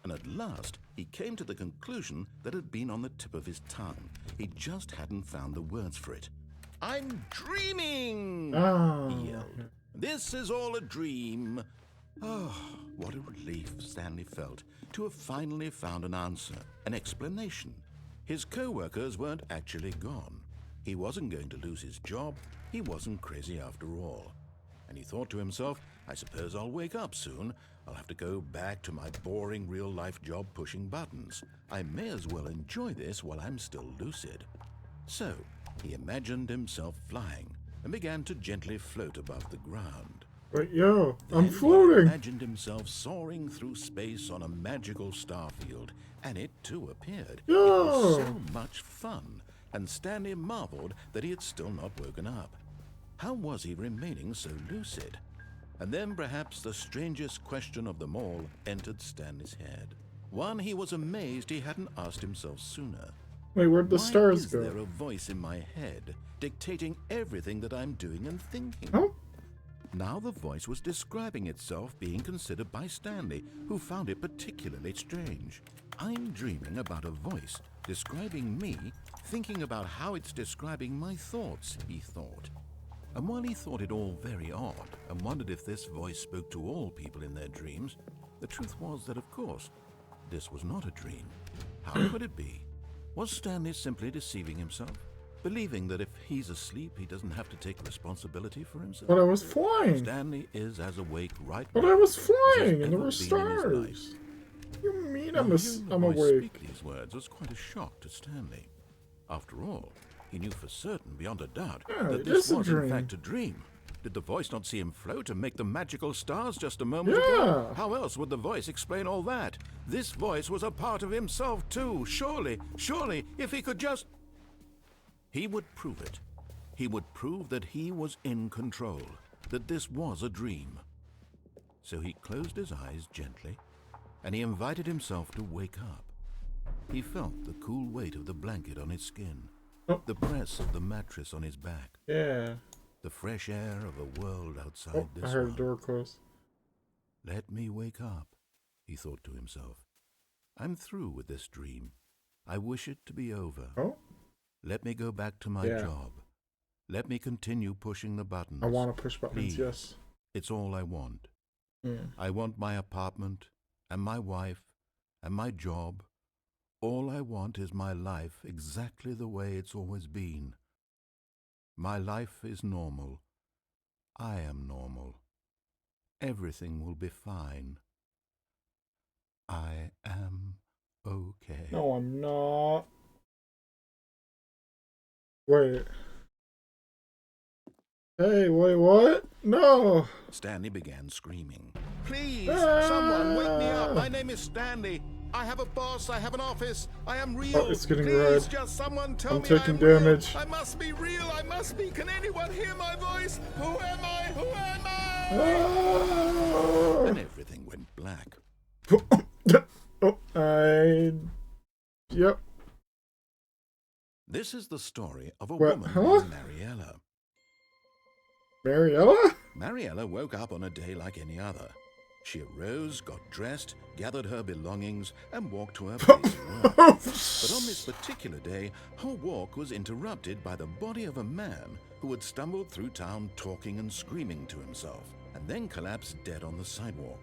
Speaker 2: And at last, he came to the conclusion that had been on the tip of his tongue. He just hadn't found the words for it. I'm dreaming!
Speaker 1: Oh.
Speaker 2: He yelled. This is all a dream. Oh, what a relief Stanley felt to have finally found an answer, an explanation. His co-workers weren't actually gone. He wasn't going to lose his job. He wasn't crazy after all. And he thought to himself, I suppose I'll wake up soon. I'll have to go back to my boring real-life job pushing buttons. I may as well enjoy this while I'm still lucid. So, he imagined himself flying and began to gently float above the ground.
Speaker 1: Wait, yo, I'm
Speaker 2: Then he
Speaker 1: floating!
Speaker 2: imagined himself soaring through space on a magical starfield, and it too appeared. It was so much fun, and Stanley marveled that he had still not woken up. How was he remaining so lucid? And then perhaps the strangest question of them all entered Stanley's head. One he was amazed he hadn't asked himself sooner.
Speaker 1: Wait, where'd the stars
Speaker 2: Why
Speaker 1: go?
Speaker 2: is there a voice in my head dictating everything that I'm doing and thinking?
Speaker 1: Oh,
Speaker 2: Now the voice was describing itself being considered by Stanley, who found it particularly strange. I'm dreaming about a voice describing me, thinking about how it's describing my thoughts, he thought. And while he thought it all very odd and wondered if this voice spoke to all people in their dreams, the truth was that, of course, this was not a dream. How could it be? Was Stanley simply deceiving himself? Believing that if he's asleep, he doesn't have to take responsibility for himself?
Speaker 1: but I was flying!
Speaker 2: Stanley is as awake right
Speaker 1: But
Speaker 2: now
Speaker 1: I was
Speaker 2: as
Speaker 1: flying
Speaker 2: he's
Speaker 1: and there
Speaker 2: ever
Speaker 1: were
Speaker 2: been in his
Speaker 1: stars! You mean
Speaker 2: Now,
Speaker 1: I'm
Speaker 2: hearing the voice
Speaker 1: awake?
Speaker 2: speak these words was quite a shock to Stanley. After all, he knew for certain, beyond a doubt,
Speaker 1: Yeah,
Speaker 2: that
Speaker 1: it
Speaker 2: this
Speaker 1: is a
Speaker 2: was in
Speaker 1: dream.
Speaker 2: fact a dream. Did the voice not see him float and make the magical stars just a moment
Speaker 1: Yeah.
Speaker 2: ago? How else would the voice explain all that? This voice was a part of himself too. Surely, if he could just... He would prove it. He would prove that he was in control, that this was a dream. So he closed his eyes gently, and he invited himself to wake up. He felt the cool weight of the blanket on his skin, the press of the mattress on his back,
Speaker 1: Yeah.
Speaker 2: the fresh air of a world outside
Speaker 1: Oh,
Speaker 2: this
Speaker 1: I heard
Speaker 2: one.
Speaker 1: a door close.
Speaker 2: Let me wake up, he thought to himself. I'm through with this dream. I wish it to be over.
Speaker 1: Oh?
Speaker 2: Let me go back to my
Speaker 1: Yeah.
Speaker 2: job. Let me continue pushing the buttons.
Speaker 1: I want to push buttons,
Speaker 2: Please.
Speaker 1: yes.
Speaker 2: It's all I want.
Speaker 1: Yeah.
Speaker 2: I want my apartment, and my wife, and my job. All I want is my life exactly the way it's always been. My life is normal. I am normal. Everything will be fine. I am okay.
Speaker 1: No, I'm not. Wait. Hey, wait, what? No!
Speaker 2: Stanley began screaming. Please, someone wake me up. My name is Stanley. I have a boss. I have an office. I am real.
Speaker 1: Oh, it's getting
Speaker 2: Please,
Speaker 1: red.
Speaker 2: just someone tell
Speaker 1: I'm
Speaker 2: me
Speaker 1: taking
Speaker 2: I'm real.
Speaker 1: damage.
Speaker 2: I must be real. I must be. Can anyone hear my voice? Who am I? Who am I?
Speaker 1: Ah!
Speaker 2: And everything went black.
Speaker 1: Oh, Yep.
Speaker 2: This is the story of a
Speaker 1: What,
Speaker 2: woman
Speaker 1: huh?
Speaker 2: named Mariella.
Speaker 1: Mariella?
Speaker 2: Mariella woke up on a day like any other. She arose, got dressed, gathered her belongings, and walked to her place of work. But on this particular day, her walk was interrupted by the body of a man who had stumbled through town talking and screaming to himself, and then collapsed dead on the sidewalk.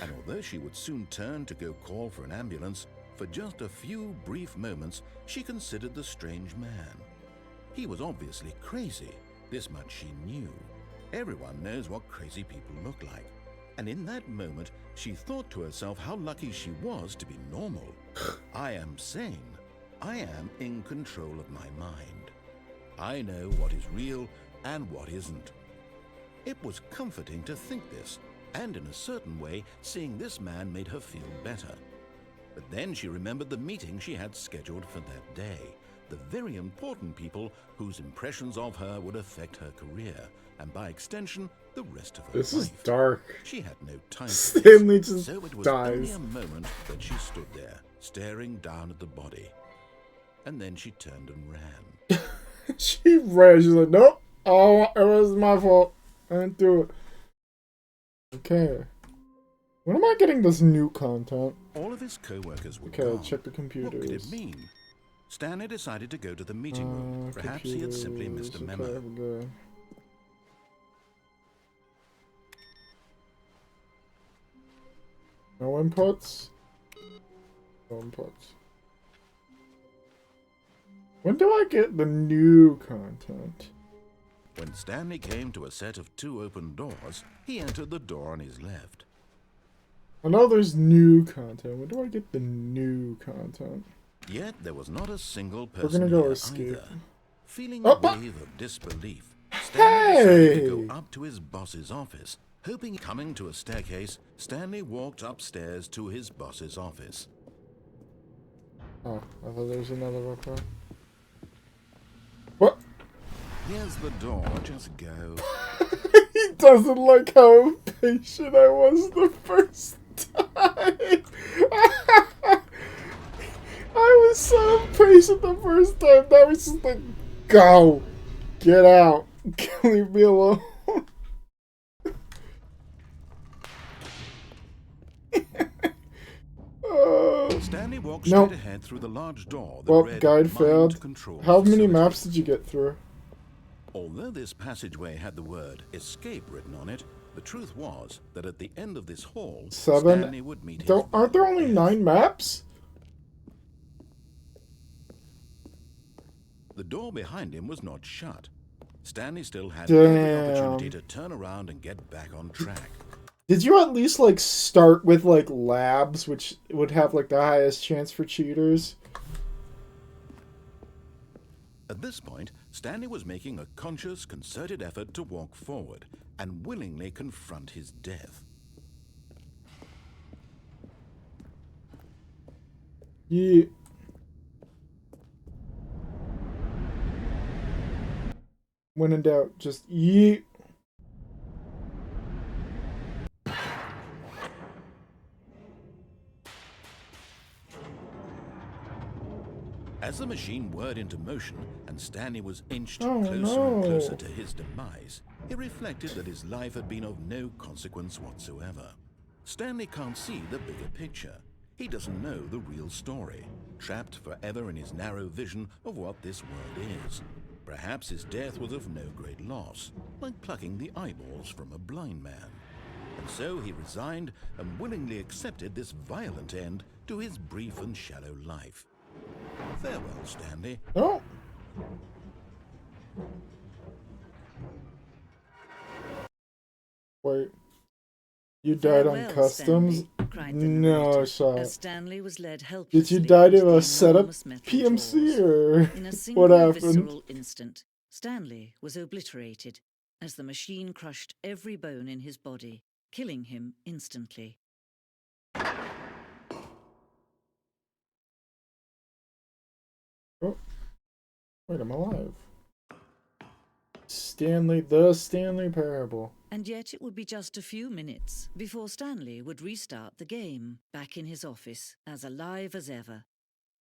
Speaker 2: And although she would soon turn to go call for an ambulance, for just a few brief moments she considered the strange man. He was obviously crazy, this much she knew. Everyone knows what crazy people look like. And in that moment, she thought to herself how lucky she was to be normal. I am sane. I am in control of my mind. I know what is real and what isn't. It was comforting to think this, and in a certain way, seeing this man made her feel better. But then she remembered the meeting she had scheduled for that day, the very important people whose impressions of her would affect her career, and by extension, the rest of her
Speaker 1: This
Speaker 2: life.
Speaker 1: is dark.
Speaker 2: She had no time for
Speaker 1: Stanley
Speaker 2: this,
Speaker 1: just
Speaker 2: so it was only
Speaker 1: dies.
Speaker 2: a moment that she stood there, staring down at the body. And then she turned and ran.
Speaker 1: She ran. She's like, nope. Oh, it was my fault. I didn't do it. Okay. When am I getting this new content?
Speaker 2: All of his co-workers were
Speaker 1: Okay,
Speaker 2: gone.
Speaker 1: check the computers.
Speaker 2: What could it mean? Stanley decided to go to the meeting room. Perhaps he had simply missed a memo.
Speaker 1: Okay. No inputs? No inputs. When do I get the new content?
Speaker 2: When Stanley came to a set of 2 open doors, he entered the door on his left.
Speaker 1: I know there's new content. When do I get the new content?
Speaker 2: Yet there was not a single
Speaker 1: We're
Speaker 2: person
Speaker 1: gonna go
Speaker 2: here
Speaker 1: escape.
Speaker 2: either. Feeling a wave of disbelief, Stanley decided to go up to his boss's office. Hoping coming to a staircase, Stanley walked upstairs to his boss's office.
Speaker 1: Oh, I thought there was another up there. What?
Speaker 2: Here's the door, just go.
Speaker 1: He doesn't like how impatient I was the first time. I was so impatient the first time. Now he's just like, go. Get out. Leave me alone.
Speaker 2: Stanley walked straight ahead through the large door that
Speaker 1: Well,
Speaker 2: read
Speaker 1: guide
Speaker 2: Mind
Speaker 1: failed.
Speaker 2: Control
Speaker 1: How many
Speaker 2: Facility.
Speaker 1: maps did you get through?
Speaker 2: Although this passageway had the word escape written on it, the truth was that at the end of this hall,
Speaker 1: 7.
Speaker 2: Stanley would meet his
Speaker 1: Aren't there only
Speaker 2: death.
Speaker 1: 9 maps?
Speaker 2: The door behind him was not shut. Stanley still had
Speaker 1: Damn.
Speaker 2: every opportunity to turn around and get back on track.
Speaker 1: Did you at least, like, start with, like, labs, which would have, like, the highest chance for cheaters?
Speaker 2: At this point, Stanley was making a conscious, concerted effort to walk forward and willingly confront his death.
Speaker 1: Yeah. When in doubt, just yeet.
Speaker 2: As the machine whirred into motion and Stanley was inched
Speaker 1: Oh,
Speaker 2: closer and closer
Speaker 1: no.
Speaker 2: to his demise, he reflected that his life had been of no consequence whatsoever. Stanley can't see the bigger picture. He doesn't know the real story, trapped forever in his narrow vision of what this world is. Perhaps his death was of no great loss, like plucking the eyeballs from a blind man. And so he resigned and willingly accepted this violent end to his brief and shallow life. Farewell, Stanley.
Speaker 1: Oh. Wait. You died on
Speaker 3: Farewell,
Speaker 1: customs?
Speaker 3: Stanley, cried the
Speaker 1: No
Speaker 3: narrator,
Speaker 1: shot.
Speaker 3: as Stanley was led helplessly
Speaker 1: Did you die to
Speaker 3: into the
Speaker 1: a setup
Speaker 3: enormous metal
Speaker 1: PMC
Speaker 3: jaws.
Speaker 1: or
Speaker 3: In a single
Speaker 1: what happened?
Speaker 3: visceral instant, Stanley was obliterated as the machine crushed every bone in his body, killing him instantly.
Speaker 1: Oh. Wait, I'm alive. The Stanley Parable.
Speaker 3: And yet it would be just a few minutes before Stanley would restart the game, back in his office, as alive as ever.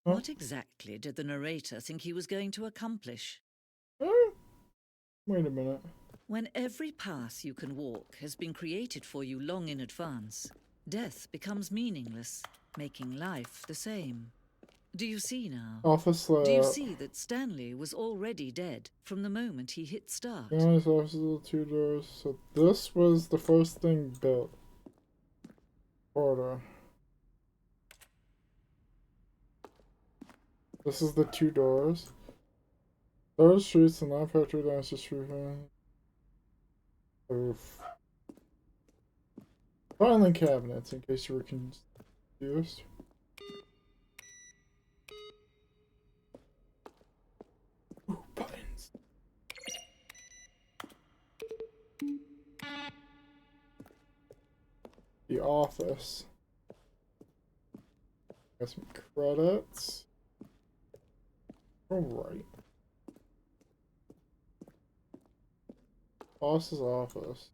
Speaker 1: Huh?
Speaker 3: What exactly did the narrator think he was going to accomplish?
Speaker 1: Wait a minute.
Speaker 3: When every path you can walk has been created for you long in advance, death becomes meaningless, making life the same. Do you see now?
Speaker 1: Office
Speaker 3: Do you
Speaker 1: layout.
Speaker 3: see that Stanley was already dead from the moment he hit start?
Speaker 1: Yes, office the 2 doors. So this was the first thing built. Order. This is the 2 doors. Those streets and not factory down the street. Oof. Filing cabinets, in case you were confused. the office. Got some credits. Alright. Boss's office.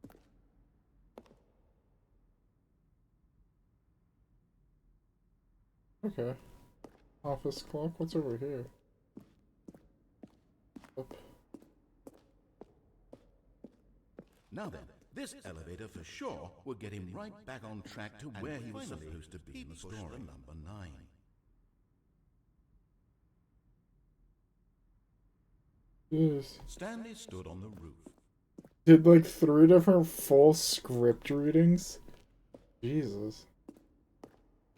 Speaker 1: Okay. Office clock? What's over here? Up.
Speaker 2: Now then, this elevator for sure will get him right back on track to where he was supposed to be in the story. Number 9.
Speaker 1: Jeez.
Speaker 2: Stanley stood on the roof.
Speaker 1: Did like 3 different full script readings? Jesus.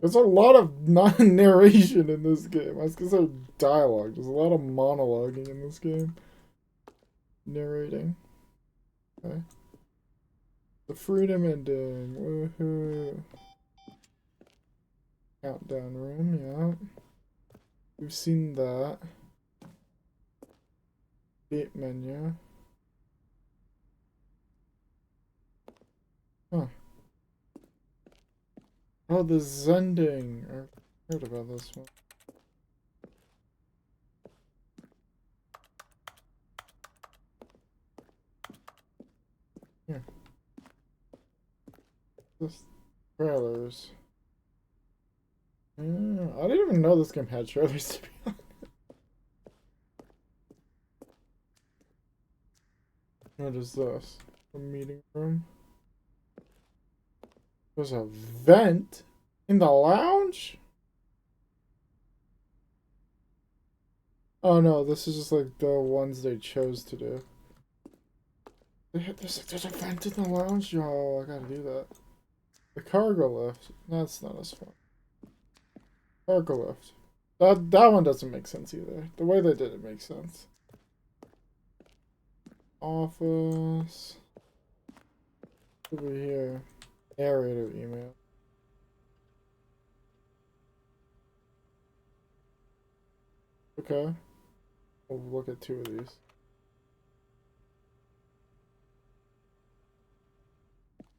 Speaker 1: There's a lot of non-narration in this game. I was gonna say dialogue. There's a lot of monologuing in this game. Narrating. Okay. The freedom ending. Woohoo. Countdown room, yeah. We've seen that. Gate menu. Huh. Oh, the Zending. I heard about this one. Here. This trailers. I didn't even know this game had trailers, to be honest. What is this? A meeting room? There's a vent in the lounge? Oh no, this is just like the ones they chose to do. There's a vent in the lounge? Oh, I gotta do that. The cargo lift. That's not as fun. Cargo lift. That one doesn't make sense either. The way they did it makes sense. Office. Over here. Narrator email. Okay. We'll look at 2 of these.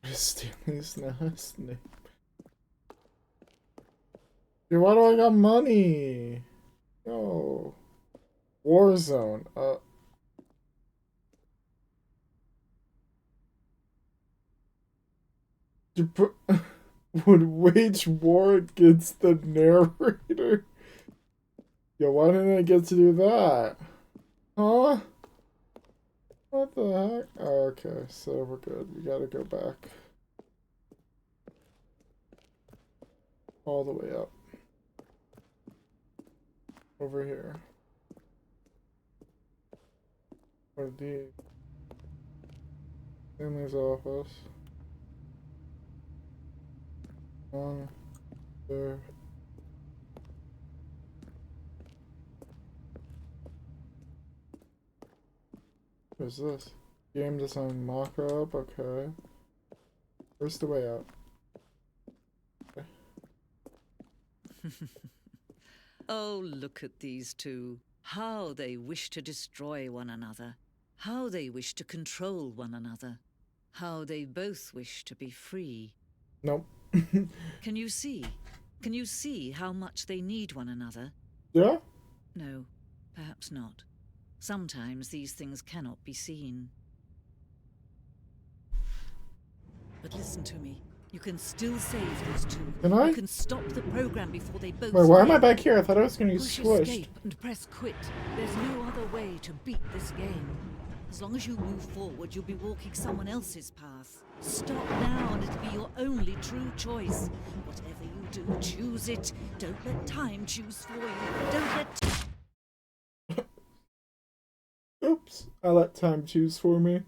Speaker 1: What is Stanley's last name? Dude, why do I got money? No. Warzone. You put would wage war against the narrator. Yo, why didn't I get to do that? Huh? What the heck? Oh, okay, so we're good. We gotta go back. All the way up. Over here. Or the Stanley's office. One, there. What is this? Game design mock-up, okay. Where's the way out? Okay.
Speaker 3: Oh, look at these two. How they wish to destroy one another. How they wish to control one another. How they both wish to be free.
Speaker 1: Nope.
Speaker 3: Can you see? Can you see how much they need one another?
Speaker 1: Yeah?
Speaker 3: No, perhaps not. Sometimes these things cannot be seen. But listen to me. You can still save these two.
Speaker 1: Can I?
Speaker 3: You can stop the program before they both
Speaker 1: Wait, why am I
Speaker 3: fail.
Speaker 1: back here? I thought I was gonna get
Speaker 3: Push
Speaker 1: squished.
Speaker 3: escape and press quit. There's no other way to beat this game. As long as you move forward, you'll be walking someone else's path. Stop now and it'll be your only true choice. Whatever you do, choose it. Don't let time choose for you. Don't let...
Speaker 1: Oops. I let time choose for me.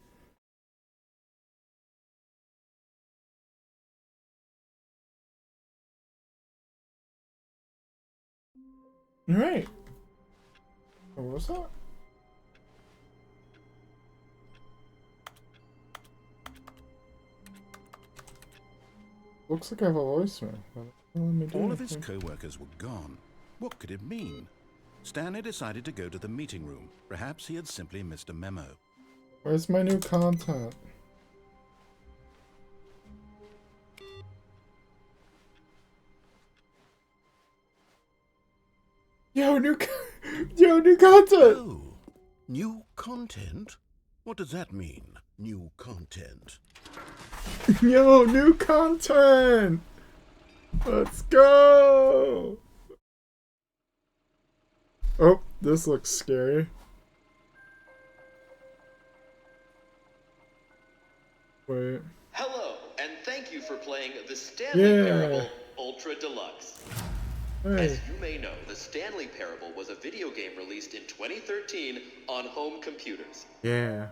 Speaker 1: Alright. What was that? Looks like I have a voicemail.
Speaker 2: All of his co-workers were gone. What could it mean? Stanley decided to go to the meeting room. Perhaps he had simply missed a memo.
Speaker 1: Where's my new content? content!
Speaker 2: Oh, new content? What does that mean, new content?
Speaker 1: Yo, new content! Let's go! Oh, this looks scary. Wait.
Speaker 4: Hello, and thank you for playing the Stanley Parable Ultra Deluxe. As
Speaker 1: Hey.
Speaker 4: you may know, the Stanley Parable was a video game released in 2013 on home computers.
Speaker 1: Yeah.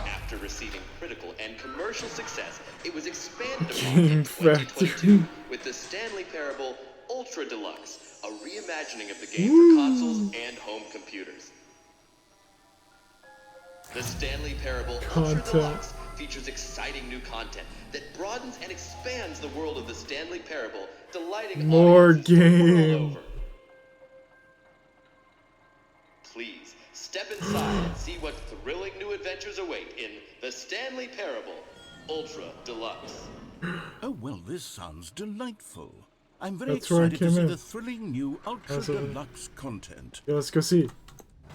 Speaker 4: After receiving critical and commercial success, it was expanded upon
Speaker 1: Game
Speaker 4: in 2022
Speaker 1: Factory.
Speaker 4: with the Stanley Parable Ultra Deluxe, a reimagining of the game for consoles and home computers. The Stanley Parable Ultra
Speaker 1: Content.
Speaker 4: Deluxe features exciting new content that broadens and expands the world of the Stanley Parable, delighting
Speaker 1: More
Speaker 4: audiences the world
Speaker 1: game.
Speaker 4: over. Please step inside and see what thrilling new adventures await in the Stanley Parable Ultra Deluxe.
Speaker 2: Oh, well, this sounds delightful. I'm very
Speaker 1: That's where I
Speaker 2: excited to
Speaker 1: came
Speaker 2: see
Speaker 1: in.
Speaker 2: the thrilling new Ultra
Speaker 1: That's it.
Speaker 2: Deluxe content.
Speaker 1: Yo, let's go see.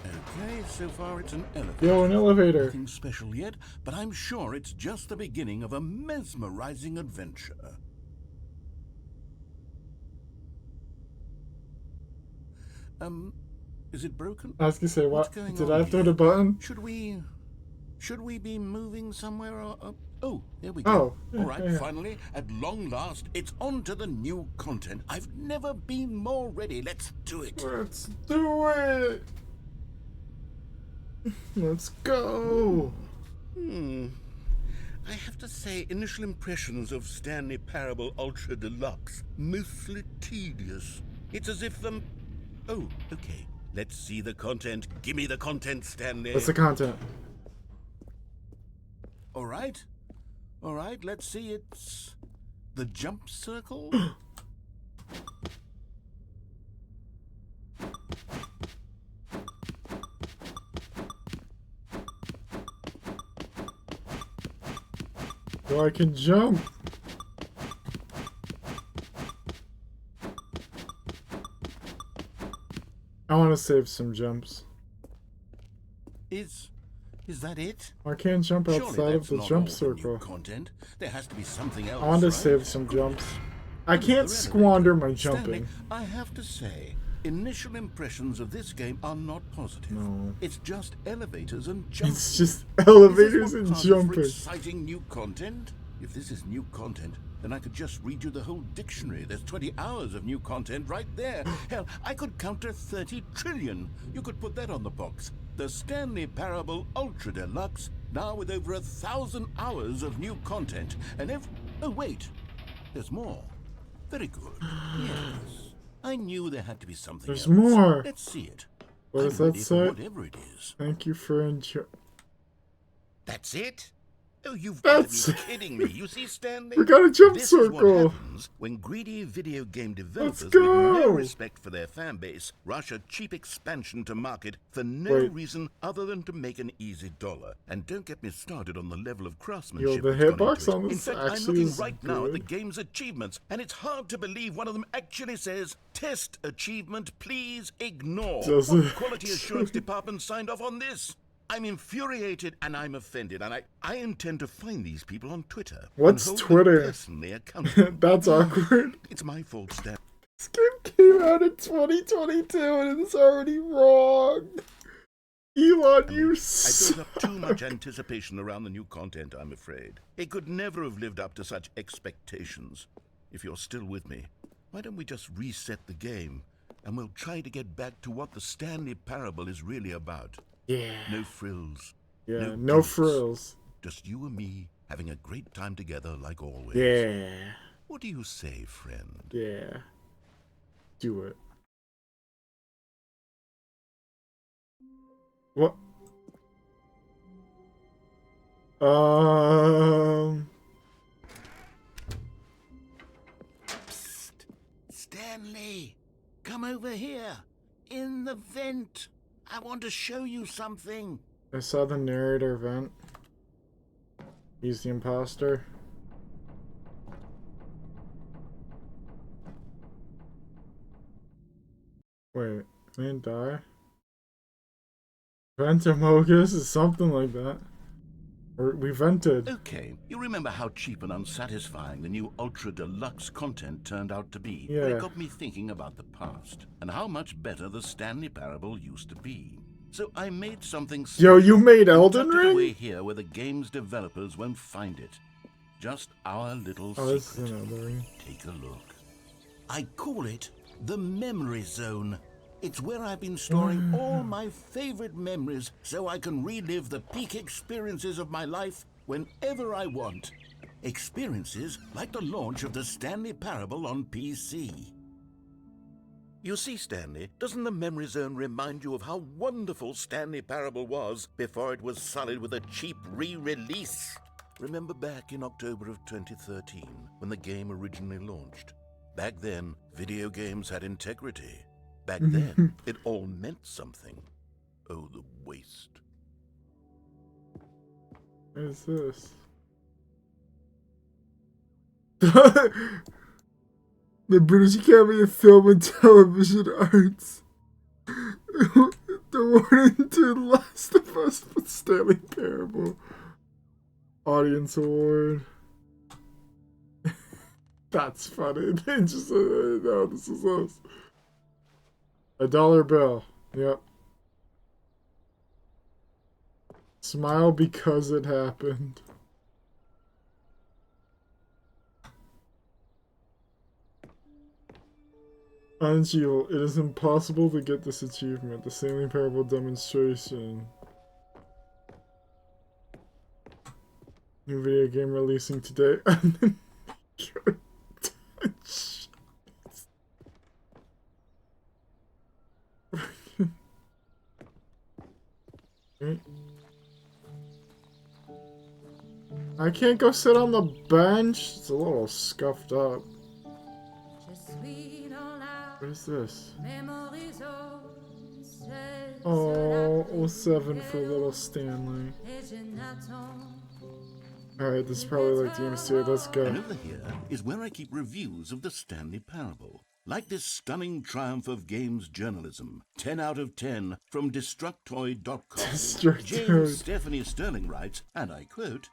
Speaker 2: Okay, so far it's an elevator.
Speaker 1: Yo, an elevator.
Speaker 2: Nothing special yet, but I'm sure it's just the beginning of a mesmerizing adventure. Is it broken?
Speaker 1: I was gonna say,
Speaker 2: What's
Speaker 1: what?
Speaker 2: going
Speaker 1: Did
Speaker 2: on
Speaker 1: I throw
Speaker 2: here?
Speaker 1: the button?
Speaker 2: Should we be moving somewhere? Or, oh, there we
Speaker 1: Oh,
Speaker 2: go. All right,
Speaker 1: yeah.
Speaker 2: finally, at long last, it's on to the new content. I've never been more ready. Let's do it.
Speaker 1: Let's do it! Let's go!
Speaker 2: I have to say, initial impressions of Stanley Parable Ultra Deluxe, mostly tedious. It's as if oh, okay. Let's see the content. Give me the content, Stanley.
Speaker 1: What's the content?
Speaker 2: All right, let's see. It's the jump circle.
Speaker 1: Oh, I can jump! I want to save some jumps.
Speaker 2: Is that it?
Speaker 1: I can't jump
Speaker 2: Surely
Speaker 1: outside of
Speaker 2: that's
Speaker 1: the
Speaker 2: not
Speaker 1: jump
Speaker 2: all the new
Speaker 1: circle.
Speaker 2: content. There has to be something else.
Speaker 1: I want to
Speaker 2: right?
Speaker 1: save some jumps. I
Speaker 2: Another
Speaker 1: can't
Speaker 2: elevator.
Speaker 1: squander my
Speaker 2: Stanley,
Speaker 1: jumping.
Speaker 2: I have to say, initial impressions of this game are not positive.
Speaker 1: No.
Speaker 2: It's just elevators and jumping.
Speaker 1: It's just
Speaker 2: Is
Speaker 1: elevators
Speaker 2: this what
Speaker 1: and
Speaker 2: passes for
Speaker 1: jumping.
Speaker 2: exciting new content? If this is new content, then I could just read you the whole dictionary. There's 20 hours of new content right there. Hell, I could counter 30 trillion. You could put that on the box. The Stanley Parable Ultra Deluxe, now with over 1,000 hours of new content. And oh, wait. There's more. Very good. Yes. I knew there had to be something
Speaker 1: There's
Speaker 2: else.
Speaker 1: more.
Speaker 2: Let's see it.
Speaker 1: What
Speaker 2: I'm
Speaker 1: does that
Speaker 2: ready for
Speaker 1: say?
Speaker 2: whatever it is.
Speaker 1: Thank you for enjoying.
Speaker 2: That's it? Oh, you've
Speaker 1: That's-
Speaker 2: got to be kidding me. You see, Stanley?
Speaker 1: We got a jump
Speaker 2: This is what
Speaker 1: circle.
Speaker 2: happens when greedy video game developers with
Speaker 1: go.
Speaker 2: no respect for their fan base rush a cheap expansion to market for no
Speaker 1: Wait.
Speaker 2: reason other than to make an easy dollar. And don't get me started on the level of
Speaker 1: Yo,
Speaker 2: craftsmanship
Speaker 1: the
Speaker 2: that's gone
Speaker 1: hitbox
Speaker 2: into it.
Speaker 1: on
Speaker 2: In
Speaker 1: this
Speaker 2: fact, I'm
Speaker 1: actually
Speaker 2: looking
Speaker 1: is
Speaker 2: right now at the
Speaker 1: good.
Speaker 2: game's achievements, and it's hard to believe one of them actually says, "Test achievement, please ignore."
Speaker 1: Does
Speaker 2: What
Speaker 1: it
Speaker 2: quality assurance department signed off on this? I'm infuriated and I'm offended, and I intend to find these people on Twitter.
Speaker 1: What's
Speaker 2: and hold
Speaker 1: Twitter?
Speaker 2: Them personally accountable.
Speaker 1: That's awkward.
Speaker 2: It's my fault, Stan.
Speaker 1: This game came out in 2022 and it's already wrong. Elon, you
Speaker 2: I
Speaker 1: suck.
Speaker 2: built up too much anticipation around the new content, I'm afraid. It could never have lived up to such expectations. If you're still with me, why don't we just reset the game, and we'll try to get back to what the Stanley Parable is really about.
Speaker 1: Yeah.
Speaker 2: No frills.
Speaker 1: Yeah, no
Speaker 2: gimmicks.
Speaker 1: frills.
Speaker 2: Just you and me having a great time together like always.
Speaker 1: Yeah.
Speaker 2: What do you say, friend?
Speaker 1: Yeah. Do it. What?
Speaker 2: Psst. Stanley, come over here. In the vent. I want to show you something.
Speaker 1: I saw the narrator vent. He's the imposter. Wait, I didn't die? Ventomogus is something like that. Or we vented.
Speaker 2: Okay, you remember how cheap and unsatisfying the new Ultra Deluxe content turned out to be?
Speaker 1: Yeah.
Speaker 2: But it got me thinking about the past and how much better the Stanley Parable used to be. So I made something
Speaker 1: Yo,
Speaker 2: special
Speaker 1: you made
Speaker 2: and
Speaker 1: Elden
Speaker 2: tucked it away
Speaker 1: Ring?
Speaker 2: here where the game's developers won't find it. Just our little
Speaker 1: Oh, this is
Speaker 2: secret.
Speaker 1: an Elden Ring.
Speaker 2: Take a look. I call it the Memory Zone. It's where I've been storing all my favorite memories so I can relive the peak experiences of my life whenever I want. Experiences like the launch of the Stanley Parable on PC. You see, Stanley, doesn't the Memory Zone remind you of how wonderful Stanley Parable was before it was sullied with a cheap re-release? Remember back in October of 2013 when the game originally launched? Back then, video games had integrity. Back then, it all meant something. Oh, the waste.
Speaker 1: What is this? The British Academy of Film and Television Arts. Awarded to Last of Us with Stanley Parable. Audience Award. That's funny. They just no, this is us. $1 bill. Yep. Smile because it happened. Unachievable. It is impossible to get this achievement. The Stanley Parable demonstration. New video game releasing today. I can't go sit on the bench. It's a little scuffed up. What is this? Oh, 07 for little Stanley. Alright, this is probably like the MC. Let's go.
Speaker 2: And over here is where I keep reviews of the Stanley Parable. Like this stunning triumph of games journalism. 10 out of 10 from Destructoid.com.
Speaker 1: Destructoid.
Speaker 2: James Stephanie Sterling writes, and I quote,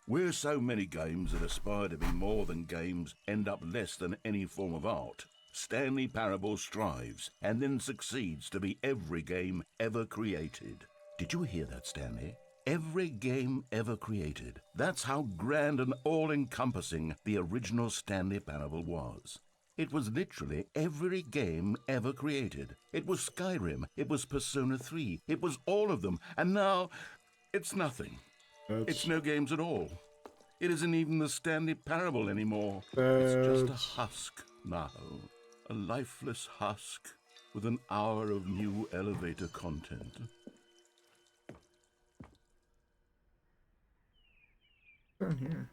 Speaker 2: "Where so many games that aspire to be more than games end up less than any form of art, Stanley Parable strives and then succeeds to be every game ever created." Did you hear that, Stanley? Every game ever created. That's how grand and all-encompassing the original Stanley Parable was. It was literally every game ever created. It was Skyrim, it was Persona 3, it was all of them, and now it's nothing. It's no games at all. It isn't even the Stanley Parable anymore. It's just a husk now. A lifeless husk with an hour of new elevator content.
Speaker 1: Down here.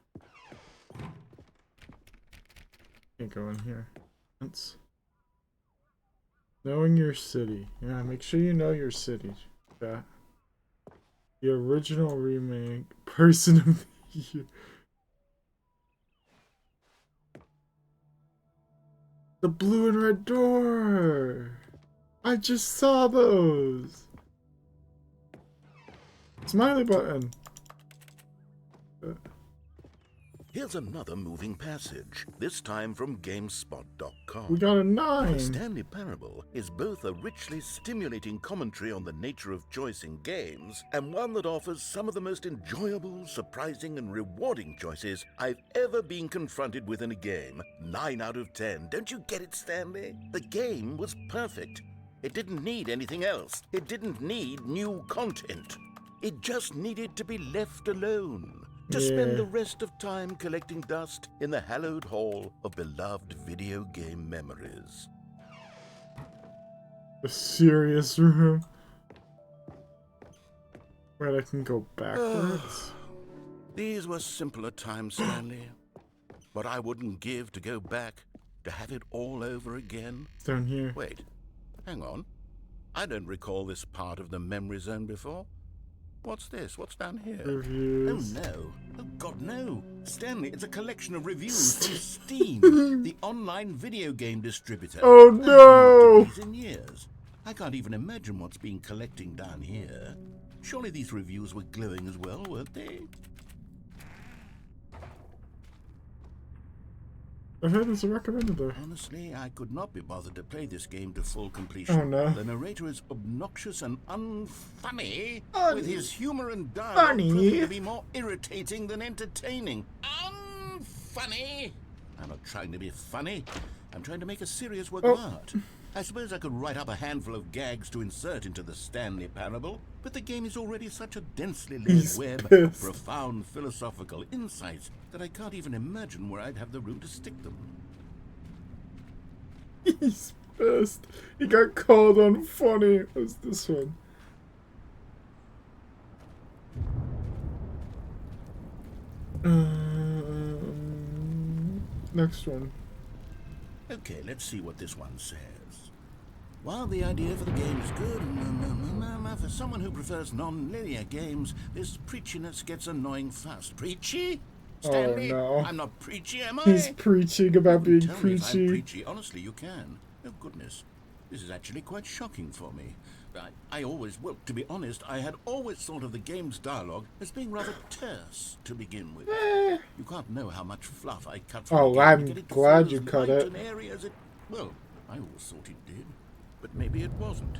Speaker 1: Can't go in here. That's knowing your city. Yeah, make sure you know your city. Yeah. The original remake, Person of the Year. The blue and red door. I just saw those. Smiley button.
Speaker 2: Here's another moving passage, this time from GameSpot.com.
Speaker 1: We got a
Speaker 2: The
Speaker 1: 9.
Speaker 2: Stanley Parable is both a richly stimulating commentary on the nature of choice in games, and one that offers some of the most enjoyable, surprising, and rewarding choices I've ever been confronted with in a game. 9 out of 10. Don't you get it, Stanley? The game was perfect. It didn't need anything else. It didn't need new content. It just needed to be left alone. To spend the rest of time collecting dust in the hallowed hall of beloved video game memories.
Speaker 1: A serious room. Wait, I can go backwards?
Speaker 2: These were simpler times, Stanley. But I wouldn't give to go back to have it all over again.
Speaker 1: It's down here.
Speaker 2: Wait, hang on. I don't recall this part of the memory zone before. What's this? What's down here?
Speaker 1: Reviews.
Speaker 2: Oh no. Oh God, no. Stanley, it's a collection of reviews from Steam, the online video game distributor.
Speaker 1: Oh no!
Speaker 2: These in years. I can't even imagine what's been collecting down here. Surely these reviews were glowing as well, weren't they?
Speaker 1: I've heard there's a recommended there.
Speaker 2: Honestly, I could not be bothered to play this game to full completion.
Speaker 1: Oh no.
Speaker 2: The narrator is obnoxious and unfunny, with his humor and dialogue
Speaker 1: Funny.
Speaker 2: proving to be more irritating than entertaining. Unfunny! I'm not trying to be funny. I'm trying to make a serious work of art. I suppose I could write up a handful of gags to insert into the Stanley Parable, but the game is already such a densely layered web of profound philosophical insights that I can't even imagine where I'd have the room to stick them.
Speaker 1: He's pissed. He got called unfunny. What's this one? Next one.
Speaker 2: Okay, let's see what this one says. While the idea for the game is good, for someone who prefers non-linear games, this preachiness gets annoying fast. Preachy? Stanley?
Speaker 1: Oh no.
Speaker 2: I'm not preachy, am I?
Speaker 1: He's preaching about being
Speaker 2: Tell me if I'm
Speaker 1: preachy.
Speaker 2: preachy. Honestly, you can. Oh, goodness. This is actually quite shocking for me. Well, to be honest, I had always thought of the game's dialogue as being rather terse to begin with. You can't know how much fluff I cut from the game
Speaker 1: I'm
Speaker 2: to get it to
Speaker 1: glad
Speaker 2: feel
Speaker 1: you
Speaker 2: as
Speaker 1: cut
Speaker 2: light
Speaker 1: it.
Speaker 2: an area as it. Well, I always thought it did, but maybe it wasn't.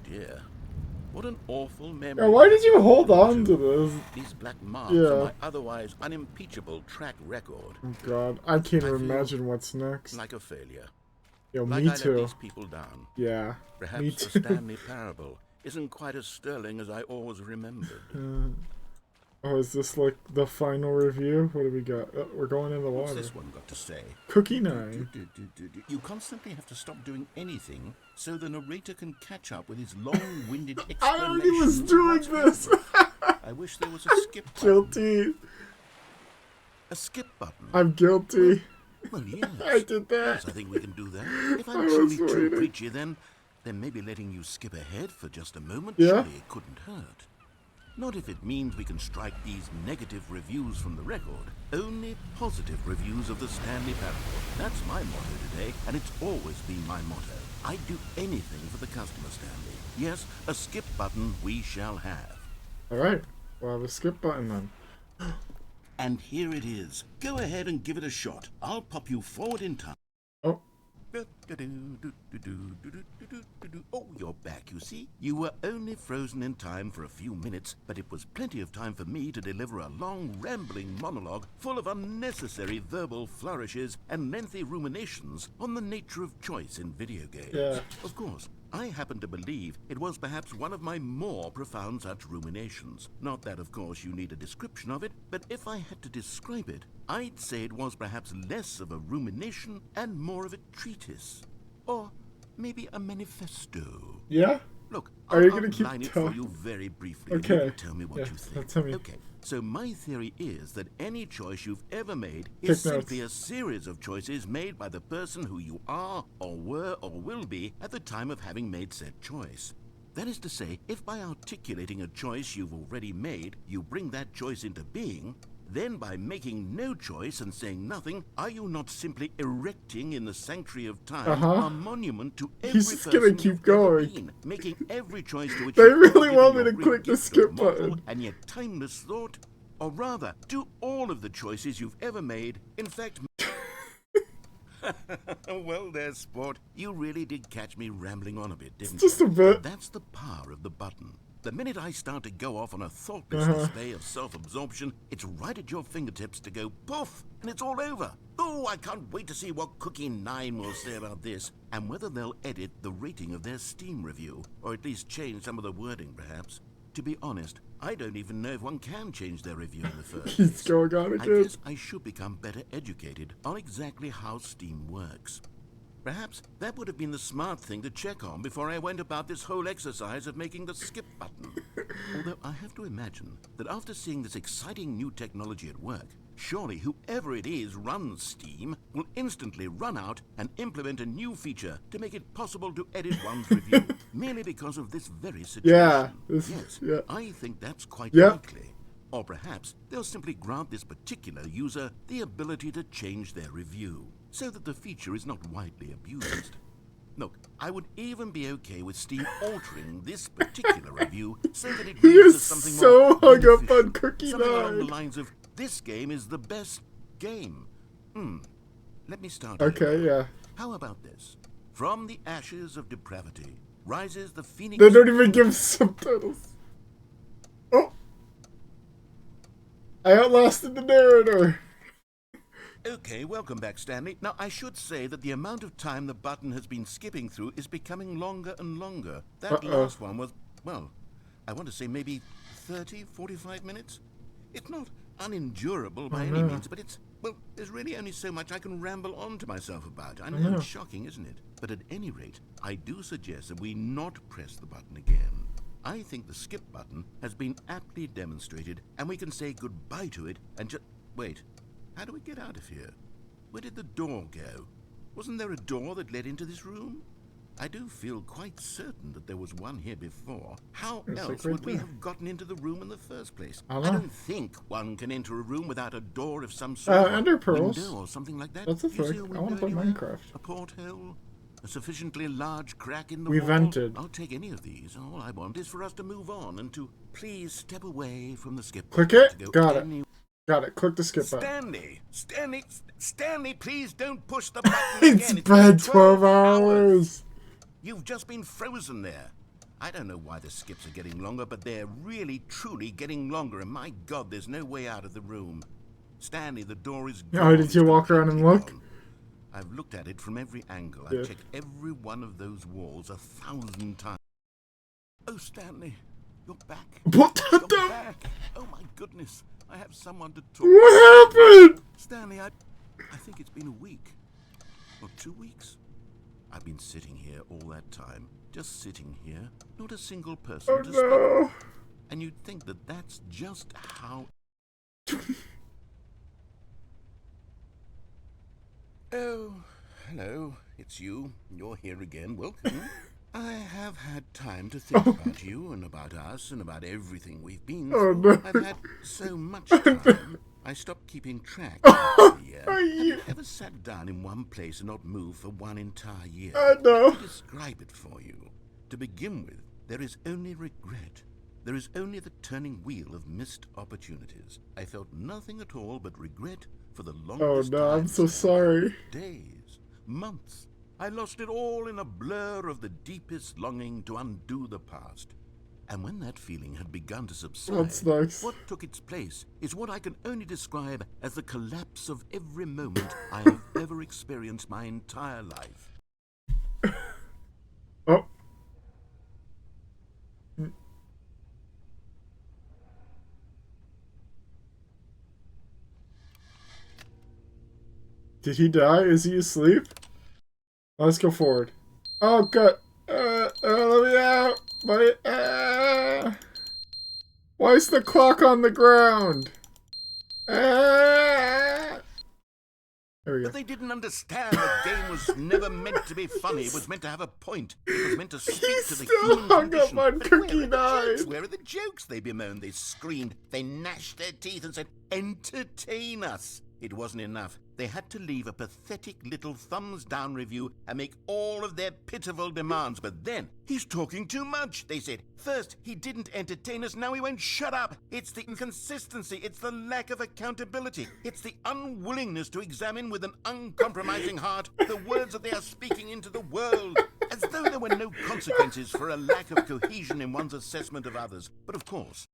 Speaker 2: Dear, what an awful memory.
Speaker 1: Yeah, why did you hold on to this?
Speaker 2: These black marks
Speaker 1: Yeah.
Speaker 2: on my otherwise unimpeachable track record.
Speaker 1: Oh god, I can't
Speaker 2: I feel
Speaker 1: imagine what's next.
Speaker 2: Like a failure.
Speaker 1: Yo,
Speaker 2: Like
Speaker 1: me
Speaker 2: I let
Speaker 1: too.
Speaker 2: these people down.
Speaker 1: Yeah, me
Speaker 2: Perhaps
Speaker 1: too.
Speaker 2: the Stanley Parable isn't quite as sterling as I always remembered.
Speaker 1: Oh, is this like the final review? What do we got? Oh, we're going in the
Speaker 2: What's
Speaker 1: water.
Speaker 2: this one got to say?
Speaker 1: Cookie 9.
Speaker 2: You constantly have to stop doing anything so the narrator can catch up with his long-winded explanation.
Speaker 1: I already was doing this!
Speaker 2: I wish there was a skip button.
Speaker 1: Guilty.
Speaker 2: A skip button.
Speaker 1: I'm guilty.
Speaker 2: Well, yes.
Speaker 1: I did that.
Speaker 2: Yes, I think we can do that. If
Speaker 1: I
Speaker 2: I'm
Speaker 1: was
Speaker 2: truly too
Speaker 1: waiting.
Speaker 2: preachy, then maybe letting you skip ahead for just a moment,
Speaker 1: Yeah.
Speaker 2: surely it couldn't hurt. Not if it means we can strike these negative reviews from the record. Only positive reviews of the Stanley Parable. That's my motto today, and it's always been my motto. I'd do anything for the customer, Stanley. Yes, a skip button we shall have.
Speaker 1: Alright, we'll have a skip button then.
Speaker 2: And here it is. Go ahead and give it a shot. I'll pop you forward in time.
Speaker 1: Oh,
Speaker 2: Oh, you're back, you see? You were only frozen in time for a few minutes, but it was plenty of time for me to deliver a long, rambling monologue full of unnecessary verbal flourishes and lengthy ruminations on the nature of choice in video games.
Speaker 1: Yeah.
Speaker 2: Of course, I happen to believe it was perhaps one of my more profound such ruminations. Not that, of course, you need a description of it, but if I had to describe it, I'd say it was perhaps less of a rumination and more of a treatise. Or maybe a manifesto.
Speaker 1: yeah?
Speaker 2: Look,
Speaker 1: Are you
Speaker 2: I'll
Speaker 1: gonna keep
Speaker 2: outline it for
Speaker 1: talking?
Speaker 2: you very briefly. and
Speaker 1: Okay.
Speaker 2: you can tell me what
Speaker 1: Yeah,
Speaker 2: you think.
Speaker 1: tell me.
Speaker 2: Okay, so my theory is that any choice you've ever made
Speaker 1: Take
Speaker 2: is simply
Speaker 1: notes.
Speaker 2: a series of choices made by the person who you are, or were, or will be at the time of having made said choice. That is to say, if by articulating a choice you've already made, you bring that choice into being, then by making no choice and saying nothing, are you not simply erecting in the sanctuary of time a monument to every
Speaker 1: He's just
Speaker 2: person
Speaker 1: gonna keep
Speaker 2: you've ever
Speaker 1: going.
Speaker 2: been, making every choice to which
Speaker 1: They
Speaker 2: you've ever
Speaker 1: really
Speaker 2: given
Speaker 1: want me
Speaker 2: your
Speaker 1: to
Speaker 2: great
Speaker 1: click the
Speaker 2: gift of
Speaker 1: skip
Speaker 2: mortal
Speaker 1: button.
Speaker 2: and yet timeless thought? Or rather, do all of the choices you've ever made, in fact... Well there, sport. You really did catch me rambling on a bit, didn't
Speaker 1: Just
Speaker 2: you?
Speaker 1: a bit.
Speaker 2: That's the power of the button. The minute I start to go off on a thoughtless display of self-absorption, it's right at your fingertips to go poof, and it's all over. Oh, I can't wait to see what Cookie 9 will say about this, and whether they'll edit the rating of their Steam review, or at least change some of the wording, perhaps. To be honest, I don't even know if one can change their review in the first
Speaker 1: He's
Speaker 2: place.
Speaker 1: going on
Speaker 2: I
Speaker 1: again.
Speaker 2: guess I should become better educated on exactly how Steam works. Perhaps that would have been the smart thing to check on before I went about this whole exercise of making the skip button. Although I have to imagine that after seeing this exciting new technology at work, surely whoever it is runs Steam will instantly run out and implement a new feature to make it possible to edit one's review, merely because of this very situation.
Speaker 1: Yeah,
Speaker 2: Yes, I think that's quite
Speaker 1: Yeah.
Speaker 2: likely. Or perhaps they'll simply grant this particular user the ability to change their review, so that the feature is not widely abused. Look, I would even be okay with Steam altering this particular review so that it
Speaker 1: He
Speaker 2: reads
Speaker 1: is
Speaker 2: as something
Speaker 1: so
Speaker 2: more
Speaker 1: hung up
Speaker 2: beneficial.
Speaker 1: on Cookie
Speaker 2: Something along the
Speaker 1: Nine.
Speaker 2: lines of, this game is the best game. Let me start
Speaker 1: Okay,
Speaker 2: over.
Speaker 1: yeah.
Speaker 2: How about this? From the ashes of depravity rises the phoenix.
Speaker 1: They don't even give subtitles. Oh! I outlasted the narrator.
Speaker 2: Okay, welcome back, Stanley. Now, I should say that the amount of time the button has been skipping through is becoming longer and longer. That last one was, well, I want to say maybe 30, 45 minutes? It's not unendurable by any means, but it's, well, there's really only so much I can ramble on to myself about. I know it's shocking, isn't it? But at any rate, I do suggest that we not press the button again. I think the skip button has been aptly demonstrated, and we can say goodbye to it and just... Wait, how do we get out of here? Where did the door go? Wasn't there a door that led into this room? I do feel quite certain that there was one here before. How else would we have gotten into the room in the first place? I don't think one can enter a room without a door of some sort,
Speaker 1: Ender pearls.
Speaker 2: window or something like that.
Speaker 1: That's a
Speaker 2: Do you see
Speaker 1: thing. I
Speaker 2: window
Speaker 1: want to play
Speaker 2: anywhere?
Speaker 1: Minecraft.
Speaker 2: A porthole? A sufficiently large crack in the
Speaker 1: We
Speaker 2: wall?
Speaker 1: vented.
Speaker 2: I'll take any of these. All I want is for us to move on and to please step away from the skip
Speaker 1: Click
Speaker 2: button
Speaker 1: it.
Speaker 2: to go
Speaker 1: Got it.
Speaker 2: any-
Speaker 1: Got it. Click the skip button.
Speaker 2: Stanley, please don't push the button
Speaker 1: It's
Speaker 2: again.
Speaker 1: been
Speaker 2: been
Speaker 1: 12 hours.
Speaker 2: You've just been frozen there. I don't know why the skips are getting longer, but they're really, truly getting longer, and my God, there's no way out of the room. Stanley, the door is gone.
Speaker 1: Oh, did you walk around and look?
Speaker 2: Gone. I've looked at it from every angle.
Speaker 1: Yeah.
Speaker 2: I've checked every one of those walls 1,000 times. Oh, Stanley, you're back.
Speaker 1: What
Speaker 2: You're
Speaker 1: the?
Speaker 2: back. Oh, my goodness. I have someone to talk to.
Speaker 1: What happened?
Speaker 2: Stanley, I think it's been a week. Or 2 weeks. I've been sitting here all that time. Just sitting here. Not a single person
Speaker 1: Oh
Speaker 2: to speak.
Speaker 1: no.
Speaker 2: And you'd think that that's just how... Oh, hello. It's you. You're here again. Welcome. I have had time to think about you and about us and about everything we've been
Speaker 1: Oh,
Speaker 2: through.
Speaker 1: no.
Speaker 2: I've had so much time. I stopped keeping track of the year. Have you ever sat down in one place and not moved for one entire year?
Speaker 1: I know.
Speaker 2: Let me describe it for you. To begin with, there is only regret. There is only the turning wheel of missed opportunities. I felt nothing at all but regret for the
Speaker 1: Oh
Speaker 2: longest
Speaker 1: no, I'm
Speaker 2: time,
Speaker 1: so
Speaker 2: Stanley.
Speaker 1: sorry.
Speaker 2: Days, months. I lost it all in a blur of the deepest longing to undo the past. And when that feeling had begun to subside,
Speaker 1: That's nice.
Speaker 2: what took its place is what I can only describe as the collapse of every moment I have ever experienced my entire life.
Speaker 1: Oh. Did he die? Is he asleep? Let's go forward. Oh god. Let me out. Why is the clock on the ground? There we go.
Speaker 2: But they didn't understand the game was never meant to be funny. It was meant to have a point. It was meant to speak
Speaker 1: He's
Speaker 2: to the
Speaker 1: still
Speaker 2: human
Speaker 1: hung
Speaker 2: condition.
Speaker 1: up on
Speaker 2: But
Speaker 1: Cookie
Speaker 2: where are the jokes?
Speaker 1: Nine.
Speaker 2: Where are the jokes? They bemoaned, they screamed, they gnashed their teeth and said, entertain us. It wasn't enough. They had to leave a pathetic little thumbs-down review and make all of their pitiful demands. But then, he's talking too much, they said. First, he didn't entertain us, now he won't shut up. It's the inconsistency, it's the lack of accountability, it's the unwillingness to examine with an uncompromising heart the words that they are speaking into the world, as though there were no consequences for a lack of cohesion in one's assessment of others. But of course...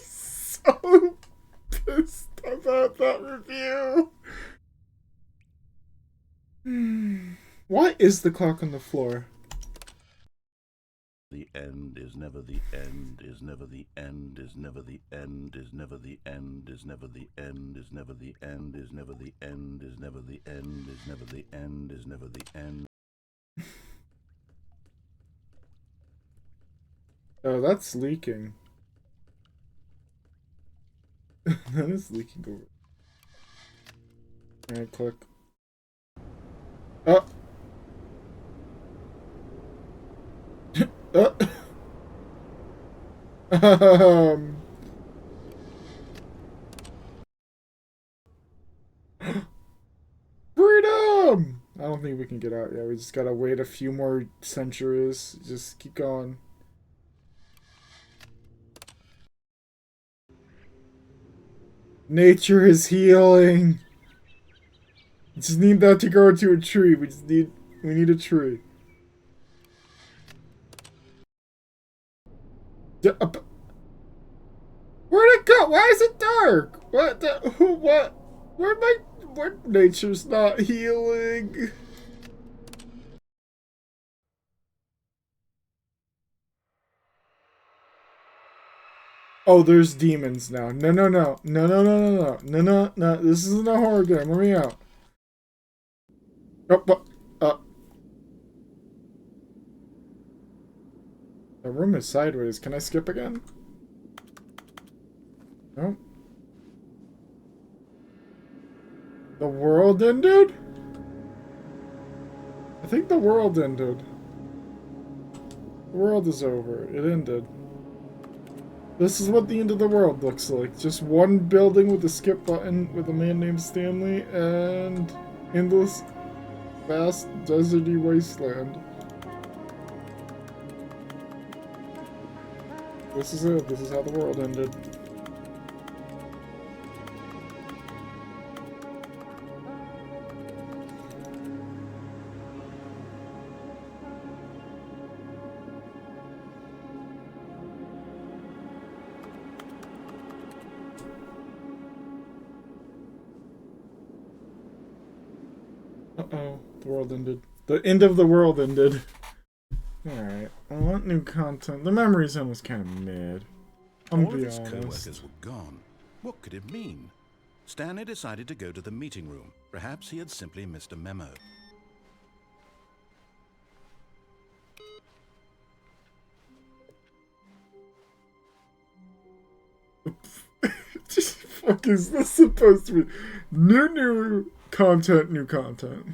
Speaker 1: So pissed about that review. Why is the clock on the floor?
Speaker 2: The end is never the end, is never the end, is never the end, is never the end, is never the end, is never the end, is never the end, is never the end, is never the end, is never the end.
Speaker 1: Oh, that's leaking. That is leaking over. Alright, click. Oh! Freedom! I don't don't think we can get out yet. We just gotta wait a few more centuries. Just keep going. Nature is healing. We just need that to grow into a tree. We need a tree. Where'd it go? Why is it dark? What the, who, what? Where nature's not healing? Oh, there's demons now. No. This isn't a horror game. Let me out. Oh, what? The room is sideways. Can I skip again? No. The world ended? I think the world ended. The world is over. It ended. This is what the end of the world looks like. Just one building with a skip button with a man named Stanley and endless, vast, deserty wasteland. This is it. This is how the world ended. Uh-oh, the world ended. The end of the world ended. Alright, I want new content. The memory zone was kind of mid. I'm
Speaker 2: All
Speaker 1: gonna
Speaker 2: of
Speaker 1: be
Speaker 2: his
Speaker 1: honest.
Speaker 2: co-workers were gone. What could it mean? Stanley decided to go to the meeting room. Perhaps he had simply missed a memo.
Speaker 1: Fuck is this supposed to be? New content, new content.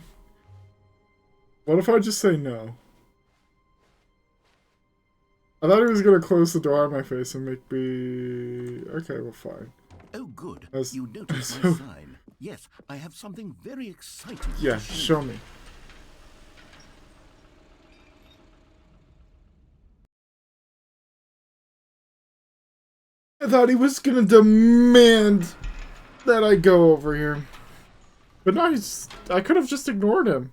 Speaker 1: What if I just say no? I thought he was gonna close the door on my face and make me... Okay, well, fine.
Speaker 2: Oh, good.
Speaker 1: As-
Speaker 2: You noticed my sign. Yes, I have something very exciting.
Speaker 1: Yeah,
Speaker 2: to show
Speaker 1: show
Speaker 2: you.
Speaker 1: me. I thought he was gonna demand that I go over here. But no, I could have just ignored him.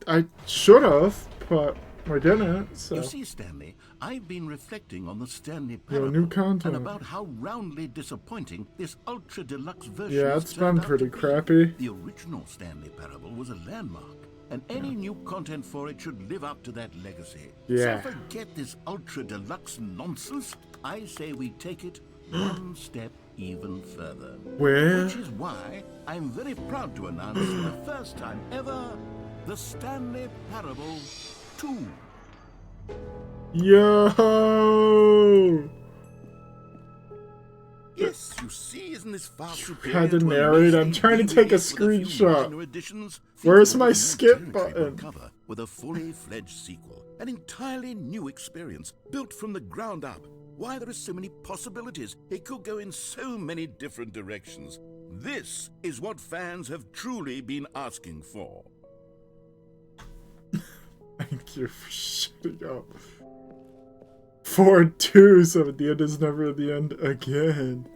Speaker 1: I should have, but I didn't, so...
Speaker 2: You see, Stanley, I've been reflecting on the Stanley
Speaker 1: Yo,
Speaker 2: Parable
Speaker 1: new content.
Speaker 2: and about how roundly disappointing this ultra deluxe version
Speaker 1: Yeah,
Speaker 2: has
Speaker 1: it's
Speaker 2: turned
Speaker 1: been
Speaker 2: out
Speaker 1: pretty
Speaker 2: to be.
Speaker 1: crappy.
Speaker 2: The original Stanley Parable was a landmark, and any new content for it should live up to that legacy.
Speaker 1: Yeah.
Speaker 2: So forget this ultra deluxe nonsense. I say we take it one step even further.
Speaker 1: Where?
Speaker 2: Which is why I'm very proud to announce for the first time ever, the Stanley Parable 2.
Speaker 1: Yo!
Speaker 2: Yes, you see, isn't this far superior
Speaker 1: Had to
Speaker 2: to
Speaker 1: narrate. I'm
Speaker 2: amazing
Speaker 1: trying to take a
Speaker 2: re-release with few
Speaker 1: screenshot.
Speaker 2: minor additions?
Speaker 1: Where's
Speaker 2: Think
Speaker 1: my
Speaker 2: what a new
Speaker 1: skip
Speaker 2: territory will
Speaker 1: button?
Speaker 2: cover with a fully fledged sequel, an entirely new experience built from the ground up. Why, there are so many possibilities. It could go in so many different directions. This is what fans have truly been asking for.
Speaker 1: Thank you for shutting up. 4-2, so the end is never the end again.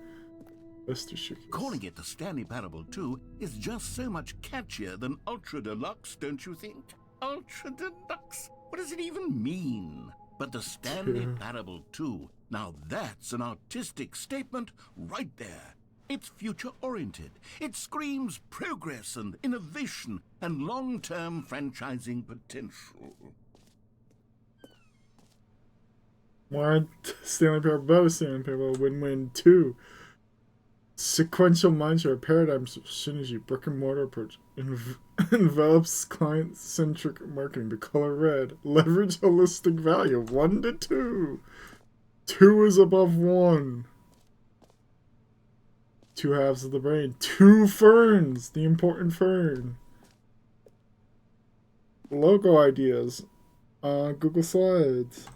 Speaker 1: Mr. Shookies.
Speaker 2: Calling it the Stanley Parable 2 is just so much catchier than Ultra Deluxe, don't you think? Ultra Deluxe? What does it even mean? But the Stanley Parable 2, now that's an artistic statement right there. It's future-oriented. It screams progress and innovation and long-term franchising potential.
Speaker 1: More Stanley Parable, Stanley Parable, win-win 2. Sequential mindshare paradigms of synergy, brick and mortar approach, envelops client-centric marketing, the color red, leverage holistic value, 1 to 2. 2 is above 1. 2 halves of the brain, 2 ferns, the important fern. Logo ideas, Google Slides.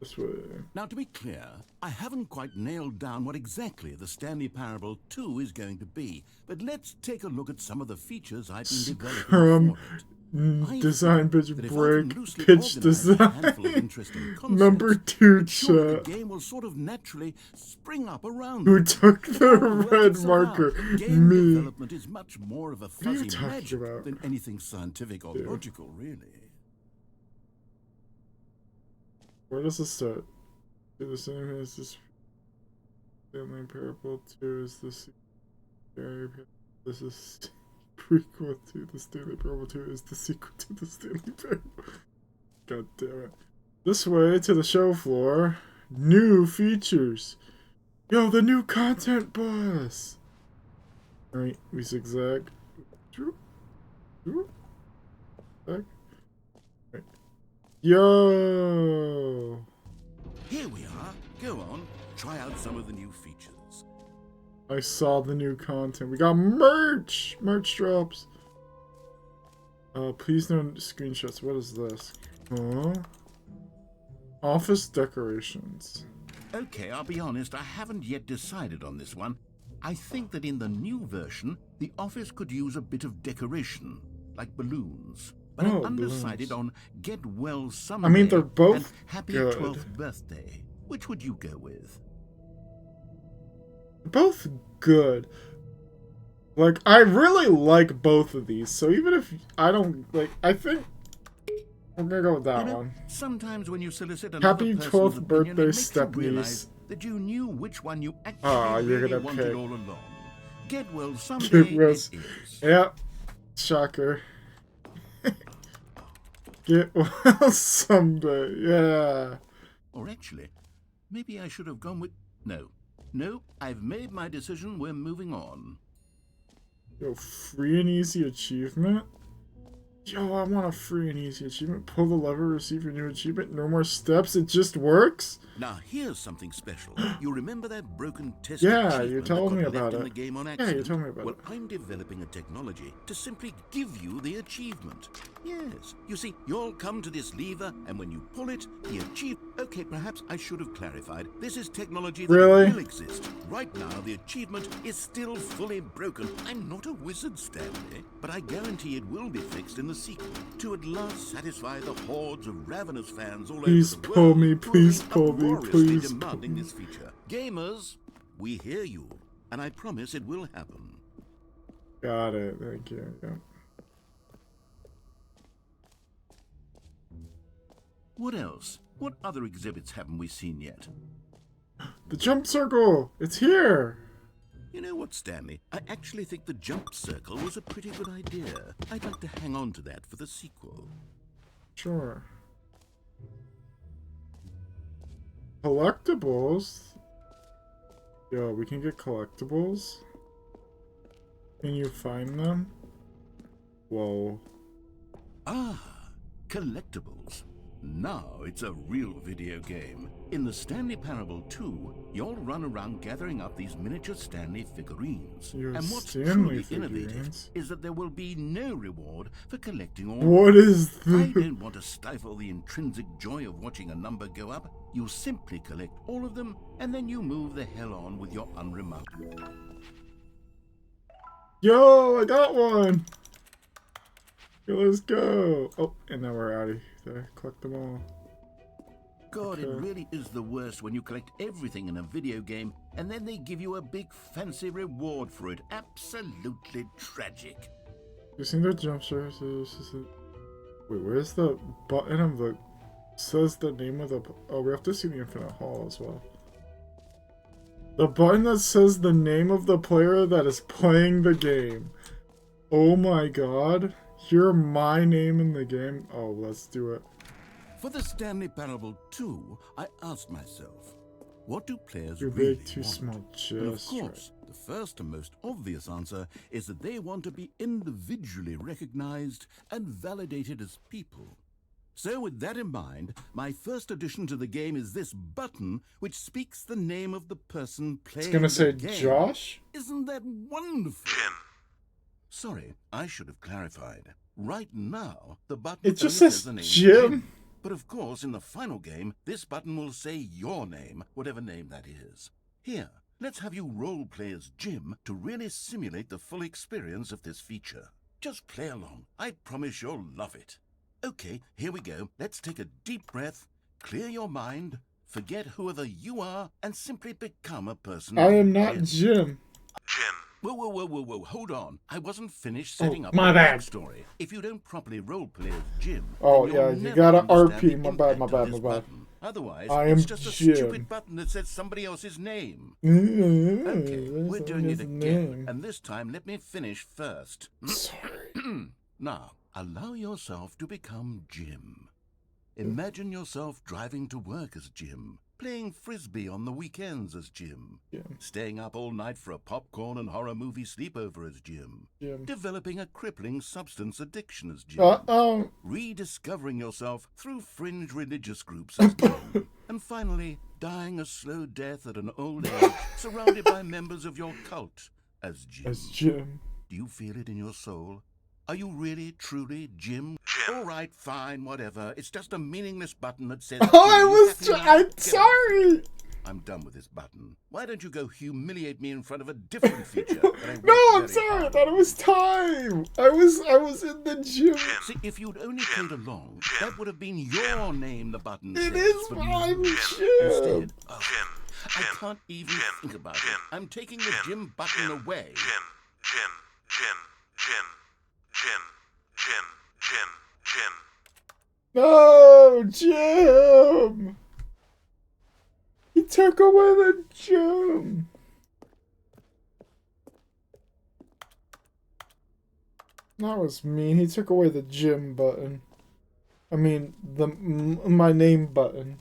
Speaker 1: This way.
Speaker 2: Now, to be clear, I haven't quite nailed down what exactly the Stanley Parable 2 is going to be, but let's take a look at some of the features I've been developing for it.
Speaker 1: Design pitch
Speaker 2: That if I
Speaker 1: break,
Speaker 2: can loosely
Speaker 1: pitch
Speaker 2: organize a handful of
Speaker 1: design.
Speaker 2: interesting concepts,
Speaker 1: Number 2
Speaker 2: it's sure the
Speaker 1: chat.
Speaker 2: game will sort of naturally spring up around
Speaker 1: Who
Speaker 2: them.
Speaker 1: took
Speaker 2: If
Speaker 1: the
Speaker 2: all works
Speaker 1: red
Speaker 2: itself
Speaker 1: marker?
Speaker 2: out, game
Speaker 1: Me.
Speaker 2: development is much more of a
Speaker 1: are you
Speaker 2: fuzzy
Speaker 1: talking
Speaker 2: magic
Speaker 1: about?
Speaker 2: than anything scientific or
Speaker 1: Yeah.
Speaker 2: logical, really.
Speaker 1: Where does it start? Do the same as this Stanley Parable 2 is the sequel. This is prequel to the Stanley Parable 2 is the sequel to the Stanley Parable. God damn it. This way to the show floor. New features. Yo, the new content bus. Alright, we zigzag. Zigzag. Right. Yo!
Speaker 2: Here we are. Go on, try out some of the new features.
Speaker 1: I saw the new content. We got merch! Merch drops. Please no screenshots. What is this? Huh? Office decorations.
Speaker 2: Okay, I'll be honest, I haven't yet decided on this one. I think that in the new version, the office could use a bit of decoration, like balloons. But
Speaker 1: Oh,
Speaker 2: I'm undecided
Speaker 1: balloons.
Speaker 2: on Get Well Someday
Speaker 1: I mean, they're both
Speaker 2: and Happy
Speaker 1: good.
Speaker 2: 12th Birthday. Which would you go with?
Speaker 1: Both good. Like, I really like both of these, so even if I don't, like, I think I'm gonna go with that
Speaker 2: You know,
Speaker 1: one.
Speaker 2: sometimes when you solicit another
Speaker 1: Happy
Speaker 2: person's
Speaker 1: 12th
Speaker 2: opinion,
Speaker 1: birthday,
Speaker 2: it makes you
Speaker 1: step
Speaker 2: realize
Speaker 1: niece.
Speaker 2: that you knew which one you actually
Speaker 1: Aw, you're
Speaker 2: really
Speaker 1: gonna
Speaker 2: wanted
Speaker 1: pick.
Speaker 2: all along. Get Well Someday
Speaker 1: Get Well
Speaker 2: it is.
Speaker 1: Yep. Shocker. Get well someday. Yeah.
Speaker 2: Or actually, maybe I should have gone with... No, I've made my decision. We're moving on.
Speaker 1: Yo, free and easy achievement? Yo, I want a free and easy achievement. Pull the lever, receive your new achievement. No more steps, it just works?
Speaker 2: Now, here's something special. You remember that broken test
Speaker 1: Yeah,
Speaker 2: achievement
Speaker 1: you
Speaker 2: that
Speaker 1: told
Speaker 2: got
Speaker 1: me
Speaker 2: left
Speaker 1: about
Speaker 2: in
Speaker 1: it.
Speaker 2: the game on
Speaker 1: Yeah,
Speaker 2: accident?
Speaker 1: you told me about
Speaker 2: well,
Speaker 1: it.
Speaker 2: I'm developing a technology to simply give you the achievement. Yes. You see, you'll come to this lever, and when you pull it, the achievement... Okay, perhaps I should have clarified. This is technology that
Speaker 1: Really?
Speaker 2: will exist. Right now, the achievement is still fully broken. I'm not a wizard, Stanley, but I guarantee it will be fixed in the sequel to at last satisfy the hordes of ravenous fans all
Speaker 1: Please
Speaker 2: over the
Speaker 1: pull
Speaker 2: world
Speaker 1: me,
Speaker 2: who have
Speaker 1: please
Speaker 2: been
Speaker 1: pull me,
Speaker 2: uproariously
Speaker 1: please pull
Speaker 2: demanding
Speaker 1: me.
Speaker 2: this feature. Gamers, we hear you, and I promise it will happen.
Speaker 1: Got it, thank you. Yep.
Speaker 2: What else? What other exhibits haven't we seen yet?
Speaker 1: The jump circle! It's here!
Speaker 2: You know what, Stanley? I actually think the jump circle was a pretty good idea. I'd like to hang on to that for the sequel.
Speaker 1: Sure. Collectibles? Yo, we can get collectibles? Can you find them? Whoa.
Speaker 2: Ah, collectibles. Now it's a real video game. In the Stanley Parable 2, you'll run around gathering up these miniature Stanley figurines.
Speaker 1: Your
Speaker 2: And what's
Speaker 1: Stanley
Speaker 2: truly innovative
Speaker 1: figurines?
Speaker 2: is that there will be no reward for collecting all.
Speaker 1: What is
Speaker 2: I
Speaker 1: the...
Speaker 2: don't want to stifle the intrinsic joy of watching a number go up. You simply collect all of them, and then you move the hell on with your unremarkable.
Speaker 1: Yo, I got one! Yo, let's go! Oh, and now we're out of there. Collect them all.
Speaker 2: God, it
Speaker 1: Okay.
Speaker 2: really is the worst when you collect everything in a video game, and then they give you a big fancy reward for it. Absolutely tragic.
Speaker 1: You seen the jump share? Wait, where's the button of the... Says the name of the... Oh, we have to see the Infinite Hall as well. The button that says the name of the player that is playing the game. Oh my god. Hear my name in the game? Oh, let's do it.
Speaker 2: For the Stanley Parable 2, I asked myself, what do players
Speaker 1: Too
Speaker 2: really
Speaker 1: big, too
Speaker 2: want?
Speaker 1: small,
Speaker 2: And of
Speaker 1: just
Speaker 2: course, the first and most obvious answer is that they want to be individually recognized and validated as people. So with that in mind, my first addition to the game is this button which speaks the name of the person playing
Speaker 1: It's gonna say
Speaker 2: the game.
Speaker 1: Josh?
Speaker 2: Isn't that wonderful? Jim. Sorry, I should have clarified. Right now, the button
Speaker 1: It just
Speaker 2: only
Speaker 1: says
Speaker 2: the name
Speaker 1: Jim.
Speaker 2: But of course, in the final game, this button will say your name, whatever name that is. Here, let's have you role-play as Jim to really simulate the full experience of this feature. Just play along. I promise you'll love it. Okay, here we go. Let's take a deep breath, clear your mind, forget whoever you are, and simply become a person.
Speaker 1: I am not Jim.
Speaker 5: Jim.
Speaker 2: Whoa, hold on. I wasn't finished setting up
Speaker 1: my
Speaker 2: the
Speaker 1: bad.
Speaker 2: backstory. If you don't properly roleplay as Jim,
Speaker 1: Oh,
Speaker 2: then you'll
Speaker 1: yeah, you
Speaker 2: never
Speaker 1: gotta
Speaker 2: understand
Speaker 1: RP.
Speaker 2: the
Speaker 1: My bad, my
Speaker 2: impact of
Speaker 1: bad,
Speaker 2: this
Speaker 1: my bad.
Speaker 2: button. Otherwise,
Speaker 1: I am
Speaker 2: it's just a
Speaker 1: Jim.
Speaker 2: stupid button that says somebody else's name.
Speaker 1: Okay,
Speaker 2: Okay, we're doing it again, and this time let me finish first.
Speaker 1: Sorry.
Speaker 2: Now, allow yourself to become Jim. Imagine yourself driving to work as Jim, playing frisbee on the weekends as Jim, staying up all night for a popcorn and horror movie sleepover as Jim, developing a crippling substance addiction as Jim, rediscovering yourself through fringe religious groups as Jim, and finally dying a slow death at an old age surrounded by members of your cult as Jim.
Speaker 1: As Jim.
Speaker 2: Do you feel it in your soul? Are you really, truly Jim? All right, fine, whatever. It's just a meaningless button that says...
Speaker 1: I'm sorry!
Speaker 2: I'm done with this button. Why don't you go humiliate me in front of a different feature?
Speaker 1: No, I'm sorry. I thought it was time. I was in the gym.
Speaker 2: See, if you'd only played along, that would have been your name the button
Speaker 1: It
Speaker 2: says,
Speaker 1: is
Speaker 2: but
Speaker 1: I'm Jim.
Speaker 2: instead, I can't even think about it. I'm taking the Jim button away.
Speaker 1: No, Jim. He took away the gym. That was mean. He took away the gym button. I mean, my name button.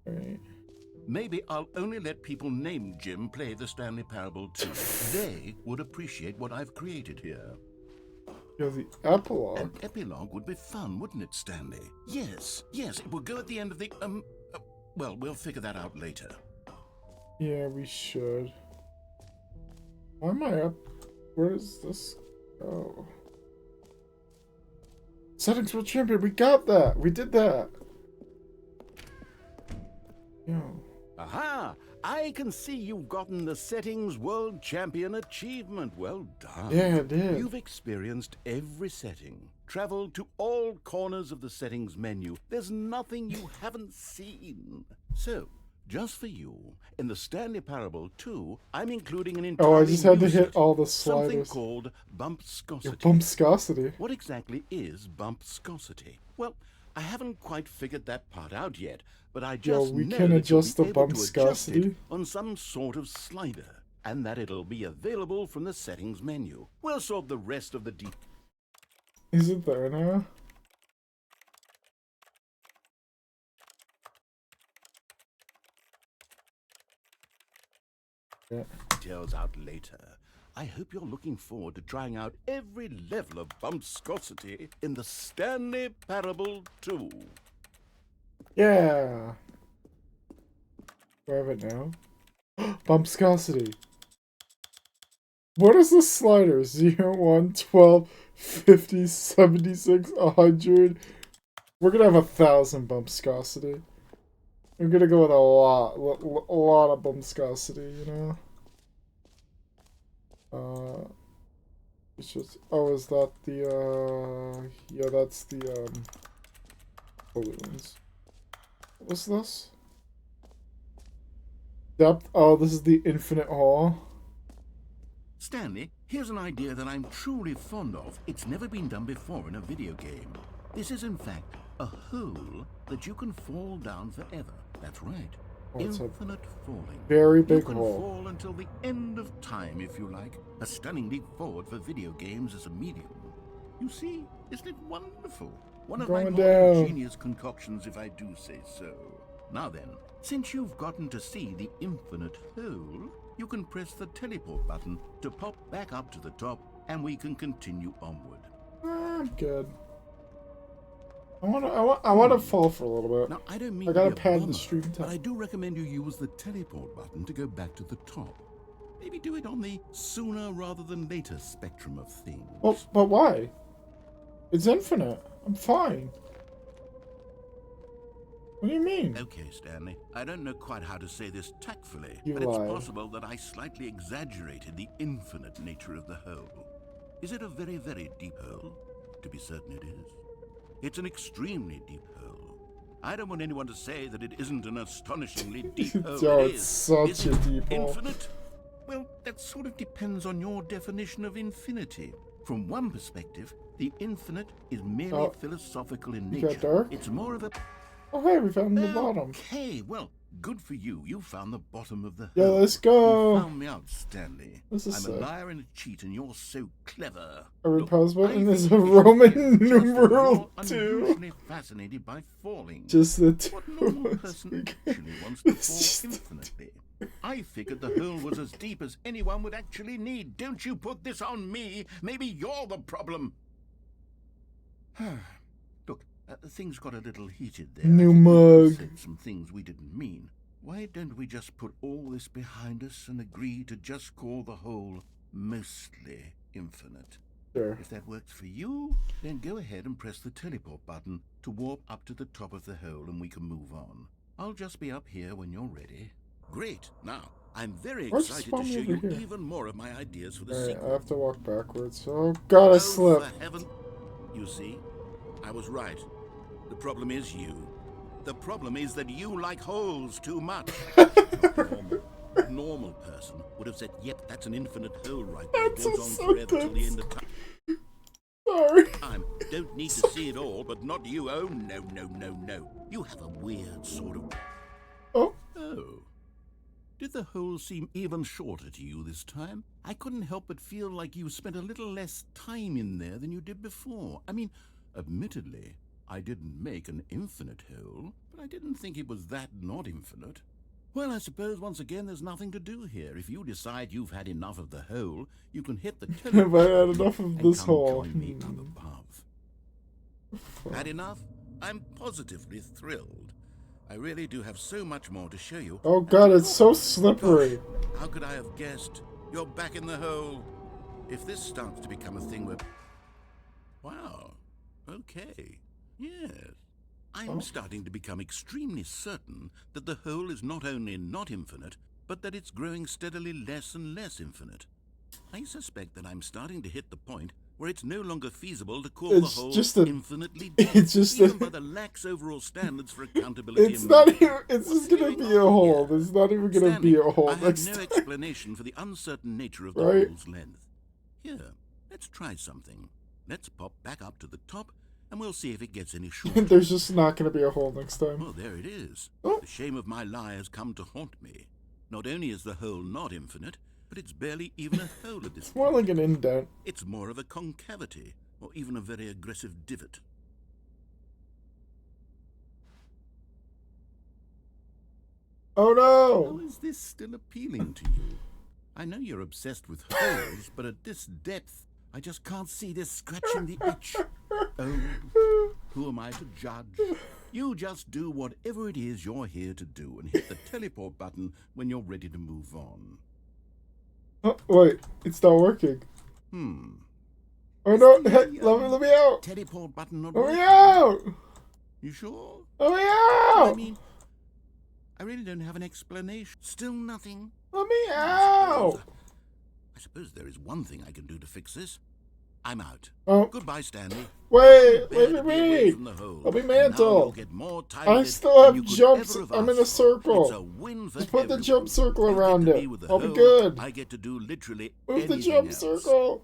Speaker 1: Right.
Speaker 2: Maybe I'll only let people named Jim play the Stanley Parable too. They would appreciate what I've created here.
Speaker 1: Yeah, the epilogue.
Speaker 2: An epilogue would be fun, wouldn't it, Stanley? Yes, it will go at the end of the, well, we'll figure that out later.
Speaker 1: Yeah, we should. Why am I up? Where does this go? Settings World Champion, we got that! We did that! Yo.
Speaker 2: Aha! I can see you've gotten the Settings World Champion achievement. Well done.
Speaker 1: Yeah, I did.
Speaker 2: You've experienced every setting, traveled to all corners of the settings menu. There's nothing you haven't seen. So, just for you, in the Stanley Parable 2, I'm including an entirely
Speaker 1: Oh, I just had to
Speaker 2: new
Speaker 1: hit
Speaker 2: setting,
Speaker 1: all the
Speaker 2: something
Speaker 1: sliders.
Speaker 2: called bumpscosity.
Speaker 1: Your bumpscosity.
Speaker 2: What exactly is bumpscosity? Well, I haven't quite figured that part out yet, but I just
Speaker 1: we
Speaker 2: know
Speaker 1: can
Speaker 2: that
Speaker 1: adjust
Speaker 2: you'll
Speaker 1: the
Speaker 2: be able to adjust it
Speaker 1: bumpscosity.
Speaker 2: on some sort of slider, and that it'll be available from the settings menu. We'll sort the rest of the
Speaker 1: Is it there now? Yeah.
Speaker 2: details out later. I hope you're looking forward to trying out every level of bumpscosity in the Stanley Parable 2.
Speaker 1: Yeah. Do I have it now? Bumpscosity. What is the slider? 0, 1, 12, 50, 76, 100. We're gonna have 1,000 bumpscosity. I'm gonna go with a lot of bumpscosity, you know? It's just, oh, is that the, yeah, that's the, balloons. What's this? Depth, oh, this is the infinite hall.
Speaker 2: Stanley, here's an idea that I'm truly fond of. It's never been done before in a video game. This is, in fact, a hole that you can fall down forever. That's right.
Speaker 1: Oh, it's
Speaker 2: Infinite falling.
Speaker 1: Very big
Speaker 2: you can
Speaker 1: hole.
Speaker 2: fall until the end of time, if you like. A stunning leap forward for video games as a medium. You see, isn't it wonderful? One of my
Speaker 1: Going
Speaker 2: more
Speaker 1: down.
Speaker 2: ingenious concoctions, if I do say so. Now then, since you've gotten to see the infinite hole, you can press the teleport button to pop back up to the top, and we can continue onward.
Speaker 1: I'm good. I wanna fall for a little bit.
Speaker 2: Now, I don't mean
Speaker 1: I gotta
Speaker 2: to be a
Speaker 1: pad the
Speaker 2: bummer,
Speaker 1: stream
Speaker 2: but I
Speaker 1: time.
Speaker 2: do recommend you use the teleport button to go back to the top. Maybe do it on the sooner rather than later spectrum of things.
Speaker 1: Well, but why? It's infinite. I'm fine. What do you mean?
Speaker 2: Okay, Stanley, I don't know quite how to say this tactfully,
Speaker 1: You
Speaker 2: but it's
Speaker 1: lied.
Speaker 2: possible that I slightly exaggerated the infinite nature of the hole. Is it a very, very deep hole? To be certain it is. It's an extremely deep hole. I don't want anyone to say that it isn't an astonishingly deep hole.
Speaker 1: Yo,
Speaker 2: It
Speaker 1: it's
Speaker 2: is.
Speaker 1: such
Speaker 2: Is
Speaker 1: a
Speaker 2: it
Speaker 1: deep hole.
Speaker 2: infinite? Well, that sort of depends on your definition of infinity. From one perspective, the infinite is merely philosophical in
Speaker 1: You got
Speaker 2: nature.
Speaker 1: dark?
Speaker 2: It's more of a...
Speaker 1: Oh, hey, we found the bottom.
Speaker 2: Okay, well, good for you. You found the bottom of the hole.
Speaker 1: Yeah, let's
Speaker 2: You
Speaker 1: go.
Speaker 2: found me out, Stanley.
Speaker 1: This is
Speaker 2: I'm
Speaker 1: sick.
Speaker 2: a liar and a cheat, and you're so clever.
Speaker 1: A
Speaker 2: Look,
Speaker 1: repose
Speaker 2: I
Speaker 1: button is a
Speaker 2: think you should
Speaker 1: Roman
Speaker 2: get just
Speaker 1: numeral
Speaker 2: you're
Speaker 1: 2.
Speaker 2: unusually fascinated by falling.
Speaker 1: Just the two
Speaker 2: What normal
Speaker 1: of us.
Speaker 2: person actually wants to
Speaker 1: It's
Speaker 2: fall
Speaker 1: just-
Speaker 2: infinitely? I figured the hole was as deep as anyone would actually need. Don't you put this on me. Maybe you're the problem. Look, things got a little heated there.
Speaker 1: New
Speaker 2: I think we
Speaker 1: mug.
Speaker 2: said some things we didn't mean. Why don't we just put all this behind us and agree to just call the hole mostly infinite?
Speaker 1: Sure.
Speaker 2: If that works for you, then go ahead and press the teleport button to warp up to the top of the hole and we can move on. I'll just be up here when you're ready. Great. Now, I'm very
Speaker 1: Why'd you
Speaker 2: excited
Speaker 1: spawn
Speaker 2: to
Speaker 1: me
Speaker 2: show
Speaker 1: over
Speaker 2: you
Speaker 1: here?
Speaker 2: even more of my ideas for the
Speaker 1: Alright, I
Speaker 2: sequel.
Speaker 1: have to walk backwards. Oh god, I slipped.
Speaker 2: For heaven. You see, I was right. The problem is you. The problem is that you like holes too much. A normal person would have said, yep, that's an infinite hole right there. It
Speaker 1: That's
Speaker 2: goes
Speaker 1: a
Speaker 2: on forever till the
Speaker 1: sentence.
Speaker 2: end of time.
Speaker 1: Sorry.
Speaker 2: Don't need to see it all, but not you. Oh, no, no, no, no. You have a weird sort of...
Speaker 1: Oh,
Speaker 2: Oh. Did the hole seem even shorter to you this time? I couldn't help but feel like you spent a little less time in there than you did before. I mean, admittedly, I didn't make an infinite hole, but I didn't think it was that not infinite. Well, I suppose once again there's nothing to do here. If you decide you've had enough of the hole, you can hit the
Speaker 1: have I had
Speaker 2: button
Speaker 1: enough of
Speaker 2: and
Speaker 1: this
Speaker 2: come
Speaker 1: hole?
Speaker 2: join me up above. Had enough? I'm positively thrilled. I really do have so much more to show you.
Speaker 1: Oh god, it's so slippery.
Speaker 2: Gosh, how could I have guessed? You're back in the hole. If this starts to become a thing where... Wow. Okay. Yes. I'm starting to become extremely certain that the hole is not only not infinite, but that it's growing steadily less and less infinite. I suspect that I'm starting to hit the point where it's no longer feasible to call
Speaker 1: It's
Speaker 2: the hole
Speaker 1: just a-
Speaker 2: infinitely deep,
Speaker 1: it's just
Speaker 2: even
Speaker 1: a-
Speaker 2: by the lax overall standards for accountability.
Speaker 1: It's
Speaker 2: and
Speaker 1: not
Speaker 2: management.
Speaker 1: even, it's
Speaker 2: What's
Speaker 1: just gonna
Speaker 2: going
Speaker 1: be a
Speaker 2: on
Speaker 1: hole.
Speaker 2: here?
Speaker 1: There's not even gonna
Speaker 2: Stanley,
Speaker 1: be a hole
Speaker 2: I have
Speaker 1: next
Speaker 2: no
Speaker 1: time.
Speaker 2: explanation for the uncertain nature of the
Speaker 1: Right?
Speaker 2: hole's length. Here, let's try something. Let's pop back up to the top, and we'll see if it gets any shorter.
Speaker 1: There's just not gonna be a hole next time.
Speaker 2: Well, there it is.
Speaker 1: Oh.
Speaker 2: The shame of my lie has come to haunt me. Not only is the hole not infinite, but it's barely even a hole at this
Speaker 1: More
Speaker 2: point.
Speaker 1: like an indent.
Speaker 2: It's more of a concavity, or even a very aggressive divot.
Speaker 1: Oh
Speaker 2: How
Speaker 1: no!
Speaker 2: is this still appealing to you? I know you're obsessed with holes, but at this depth, I just can't see this scratching the itch. Oh, who am I to judge? You just do whatever it is you're here to do and hit the teleport button when you're ready to move on.
Speaker 1: Oh, wait, it's not working.
Speaker 2: Hmm.
Speaker 1: Oh no! Hey, let me out!
Speaker 2: Teleport button not
Speaker 1: Let me
Speaker 2: working?
Speaker 1: out!
Speaker 2: You sure?
Speaker 1: Let me
Speaker 2: I
Speaker 1: out!
Speaker 2: mean, I really don't have an explanation. Still nothing?
Speaker 1: Let me out!
Speaker 2: I suppose there is one thing I can do to fix this. I'm out.
Speaker 1: Oh,
Speaker 2: Goodbye, Stanley.
Speaker 1: wait!
Speaker 2: Bear
Speaker 1: Wait
Speaker 2: to
Speaker 1: for
Speaker 2: be away
Speaker 1: me!
Speaker 2: from the hole.
Speaker 1: I'll be
Speaker 2: And now
Speaker 1: mantle.
Speaker 2: you'll get more time
Speaker 1: I
Speaker 2: with it
Speaker 1: still
Speaker 2: than
Speaker 1: have
Speaker 2: you could
Speaker 1: jumps.
Speaker 2: ever have
Speaker 1: I'm in a
Speaker 2: asked for.
Speaker 1: circle.
Speaker 2: It's a win for
Speaker 1: Just put the
Speaker 2: everyone.
Speaker 1: jump circle
Speaker 2: You get
Speaker 1: around
Speaker 2: to be
Speaker 1: it.
Speaker 2: with the
Speaker 1: I'll be
Speaker 2: hole.
Speaker 1: good.
Speaker 2: I get to do literally
Speaker 1: Move the
Speaker 2: anything
Speaker 1: jump
Speaker 2: else.
Speaker 1: circle.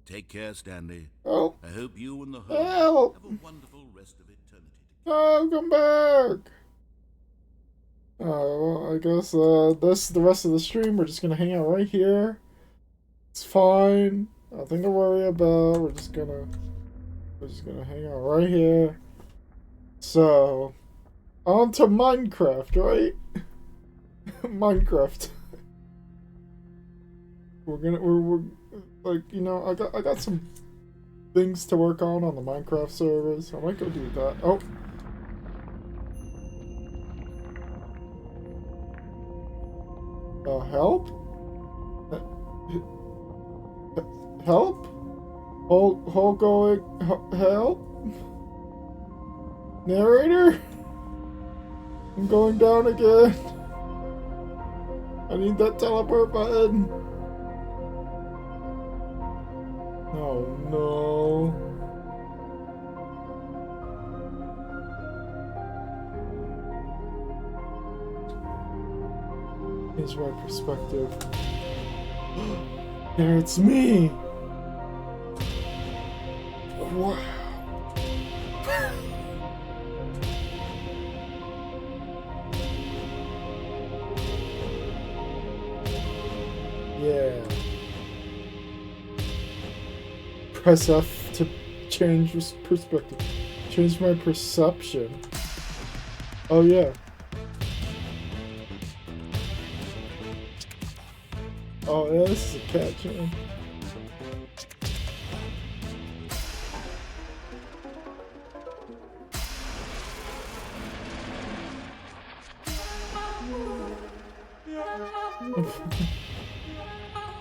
Speaker 2: Take care, Stanley.
Speaker 1: Oh,
Speaker 2: I hope you and the hole
Speaker 1: help!
Speaker 2: have a wonderful rest of eternity.
Speaker 1: Oh, come back! Well, I guess this the rest of the stream. We're just gonna hang out right here. It's fine. Nothing to worry about. We're just gonna hang out right here. So, on to Minecraft, right? Minecraft. We're like, you know, I got some things to work on the Minecraft servers. I might go do that. Oh. Help? Help? Hold going. Help? Narrator? I'm going down again. I need that teleport button. Oh no. Here's my perspective. There, it's me. Wow. Yeah. Press F to change perspective. Change my perception. Oh yeah. Oh yeah, this is a catch, huh?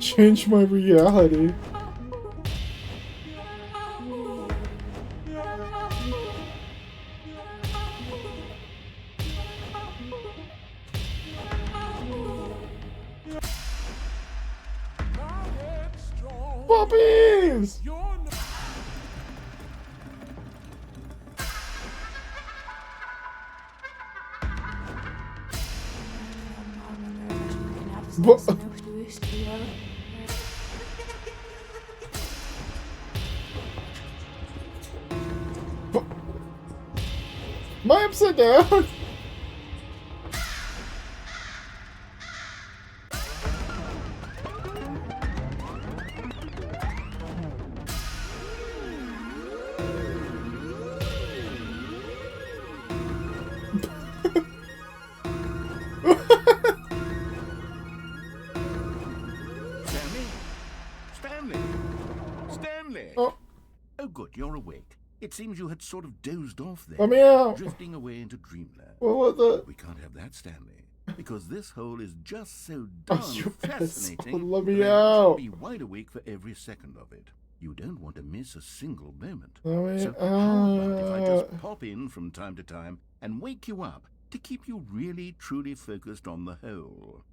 Speaker 1: Change my reality. Puppies! What? Am I upside down?
Speaker 2: Stanley!
Speaker 1: Oh,
Speaker 2: Oh, good, you're awake. It seems you had sort of dozed off there,
Speaker 1: let me out.
Speaker 2: drifting away into dreamland.
Speaker 1: What was it?
Speaker 2: We can't have that, Stanley, because this hole is just so
Speaker 1: Oh,
Speaker 2: darn
Speaker 1: you
Speaker 2: fascinating.
Speaker 1: asshole. Let me
Speaker 2: that I want
Speaker 1: out.
Speaker 2: you to be wide awake for every second of it. You don't want to miss a single moment.
Speaker 1: Let me
Speaker 2: So how about if I
Speaker 1: out.
Speaker 2: just pop in from time to time and wake you up to keep you really, truly focused on the hole?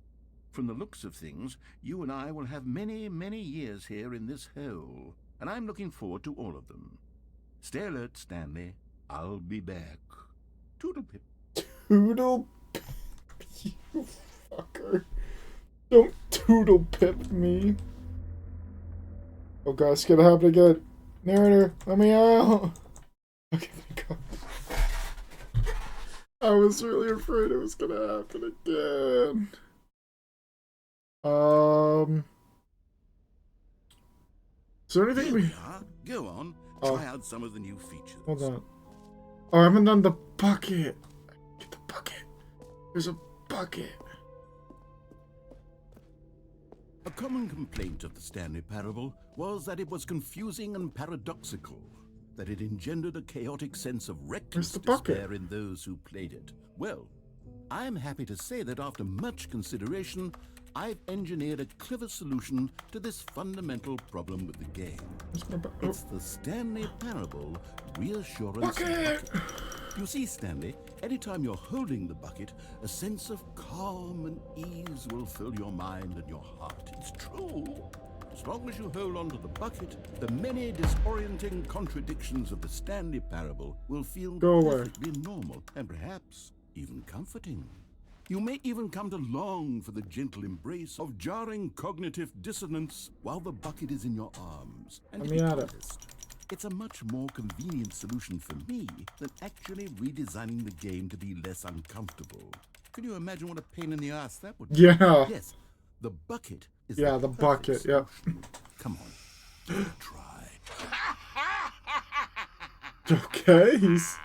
Speaker 2: From the looks of things, you and I will have many, many years here in this hole, and I'm looking forward to all of them. Stay alert, Stanley. I'll be back. Toodle-pip.
Speaker 1: Toodle you fucker. Don't toodle pip me. Oh god, it's gonna happen again. Narrator, let me out. Okay, thank god. I was really afraid it was gonna happen again. Is there anything
Speaker 2: Here we are. Go on.
Speaker 1: Oh.
Speaker 2: Try out some of the new features.
Speaker 1: Hold on. Oh, I haven't done the bucket. Get the bucket. There's a bucket.
Speaker 2: A common complaint of the Stanley Parable was that it was confusing and paradoxical, that it engendered a chaotic sense of reckless
Speaker 1: the bucket?
Speaker 2: despair in those who played it. Well, I'm happy to say that after much consideration, I've engineered a clever solution to this fundamental problem with the game.
Speaker 1: Where's my
Speaker 2: It's the Stanley Parable Reassurance
Speaker 1: Bucket!
Speaker 2: Bucket. You see, Stanley, anytime you're holding the bucket, a sense of calm and ease will fill your mind and your heart. It's true. As long as you hold on to the bucket, the many disorienting contradictions of the Stanley Parable will feel
Speaker 1: Go away.
Speaker 2: perfectly normal and perhaps even comforting. You may even come to long for the gentle embrace of jarring cognitive dissonance while the bucket is in your arms. And
Speaker 1: Let
Speaker 2: to
Speaker 1: me
Speaker 2: be
Speaker 1: at it.
Speaker 2: honest, it's a much more convenient solution for me than actually redesigning the game to be less uncomfortable. Can you imagine what a pain in the ass that would be?
Speaker 1: Yeah.
Speaker 2: Yes, the bucket is
Speaker 1: Yeah, the
Speaker 2: perfect
Speaker 1: bucket, yeah.
Speaker 2: solution. Come on, give it a try.
Speaker 1: Okay, he's...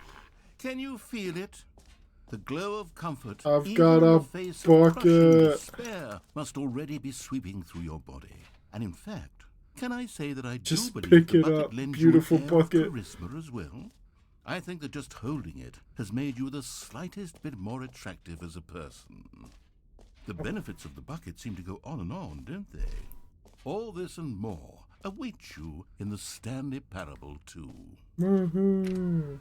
Speaker 2: Can you feel it? The glow of comfort,
Speaker 1: I've
Speaker 2: even
Speaker 1: got
Speaker 2: in
Speaker 1: a
Speaker 2: the face of crushing
Speaker 1: bucket.
Speaker 2: despair, must already be sweeping through your body. And in fact, can I say that I
Speaker 1: Just
Speaker 2: do believe
Speaker 1: pick
Speaker 2: the
Speaker 1: it
Speaker 2: bucket
Speaker 1: up,
Speaker 2: lends
Speaker 1: beautiful
Speaker 2: you an air of
Speaker 1: bucket.
Speaker 2: charisma as well? I think that just holding it has made you the slightest bit more attractive as a person. The benefits of the bucket seem to go on, don't they? All this and more await you in the Stanley Parable 2.
Speaker 1: Woohoo.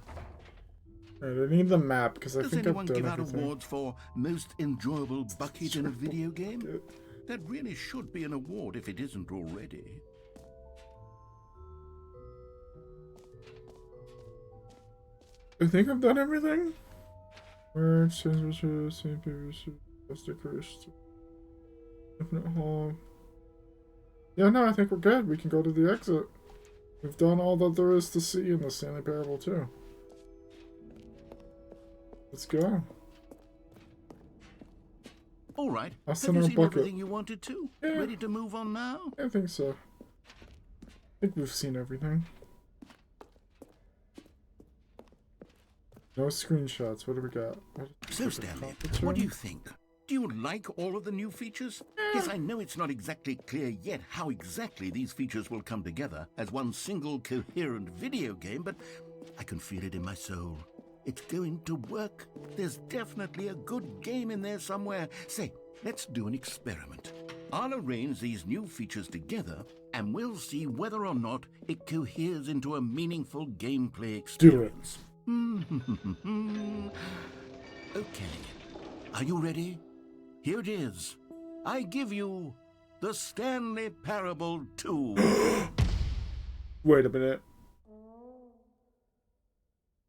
Speaker 1: Alright, I need the map because I
Speaker 2: Does
Speaker 1: think I've
Speaker 2: anyone
Speaker 1: done
Speaker 2: give out
Speaker 1: everything.
Speaker 2: awards for most enjoyable bucket in a video game? That really should be an award if it isn't already.
Speaker 1: I think I've done everything. Merge, same decoration. Infinite hall. Yeah, no, I think we're good. We can go to the exit. We've done all that there is to see in the Stanley Parable too. Let's go.
Speaker 2: All right.
Speaker 1: That's
Speaker 2: Have
Speaker 1: in
Speaker 2: you
Speaker 1: our
Speaker 2: seen
Speaker 1: bucket.
Speaker 2: everything you wanted to?
Speaker 1: Yeah.
Speaker 2: Ready to move on now?
Speaker 1: I think so. I think we've seen everything. No screenshots. What do we got?
Speaker 2: So, Stanley, what do you think? Do you like all of the new features? Yes, I know it's not exactly clear yet how exactly these features will come together as one single coherent video game, but I can feel it in my soul. It's going to work. There's definitely a good game in there somewhere. Say, let's do an experiment. I'll arrange these new features together, and we'll see whether or not it coheres into a meaningful gameplay experience. Okay. Are you ready? Here it is. I give you the Stanley Parable 2.
Speaker 1: Wait a minute.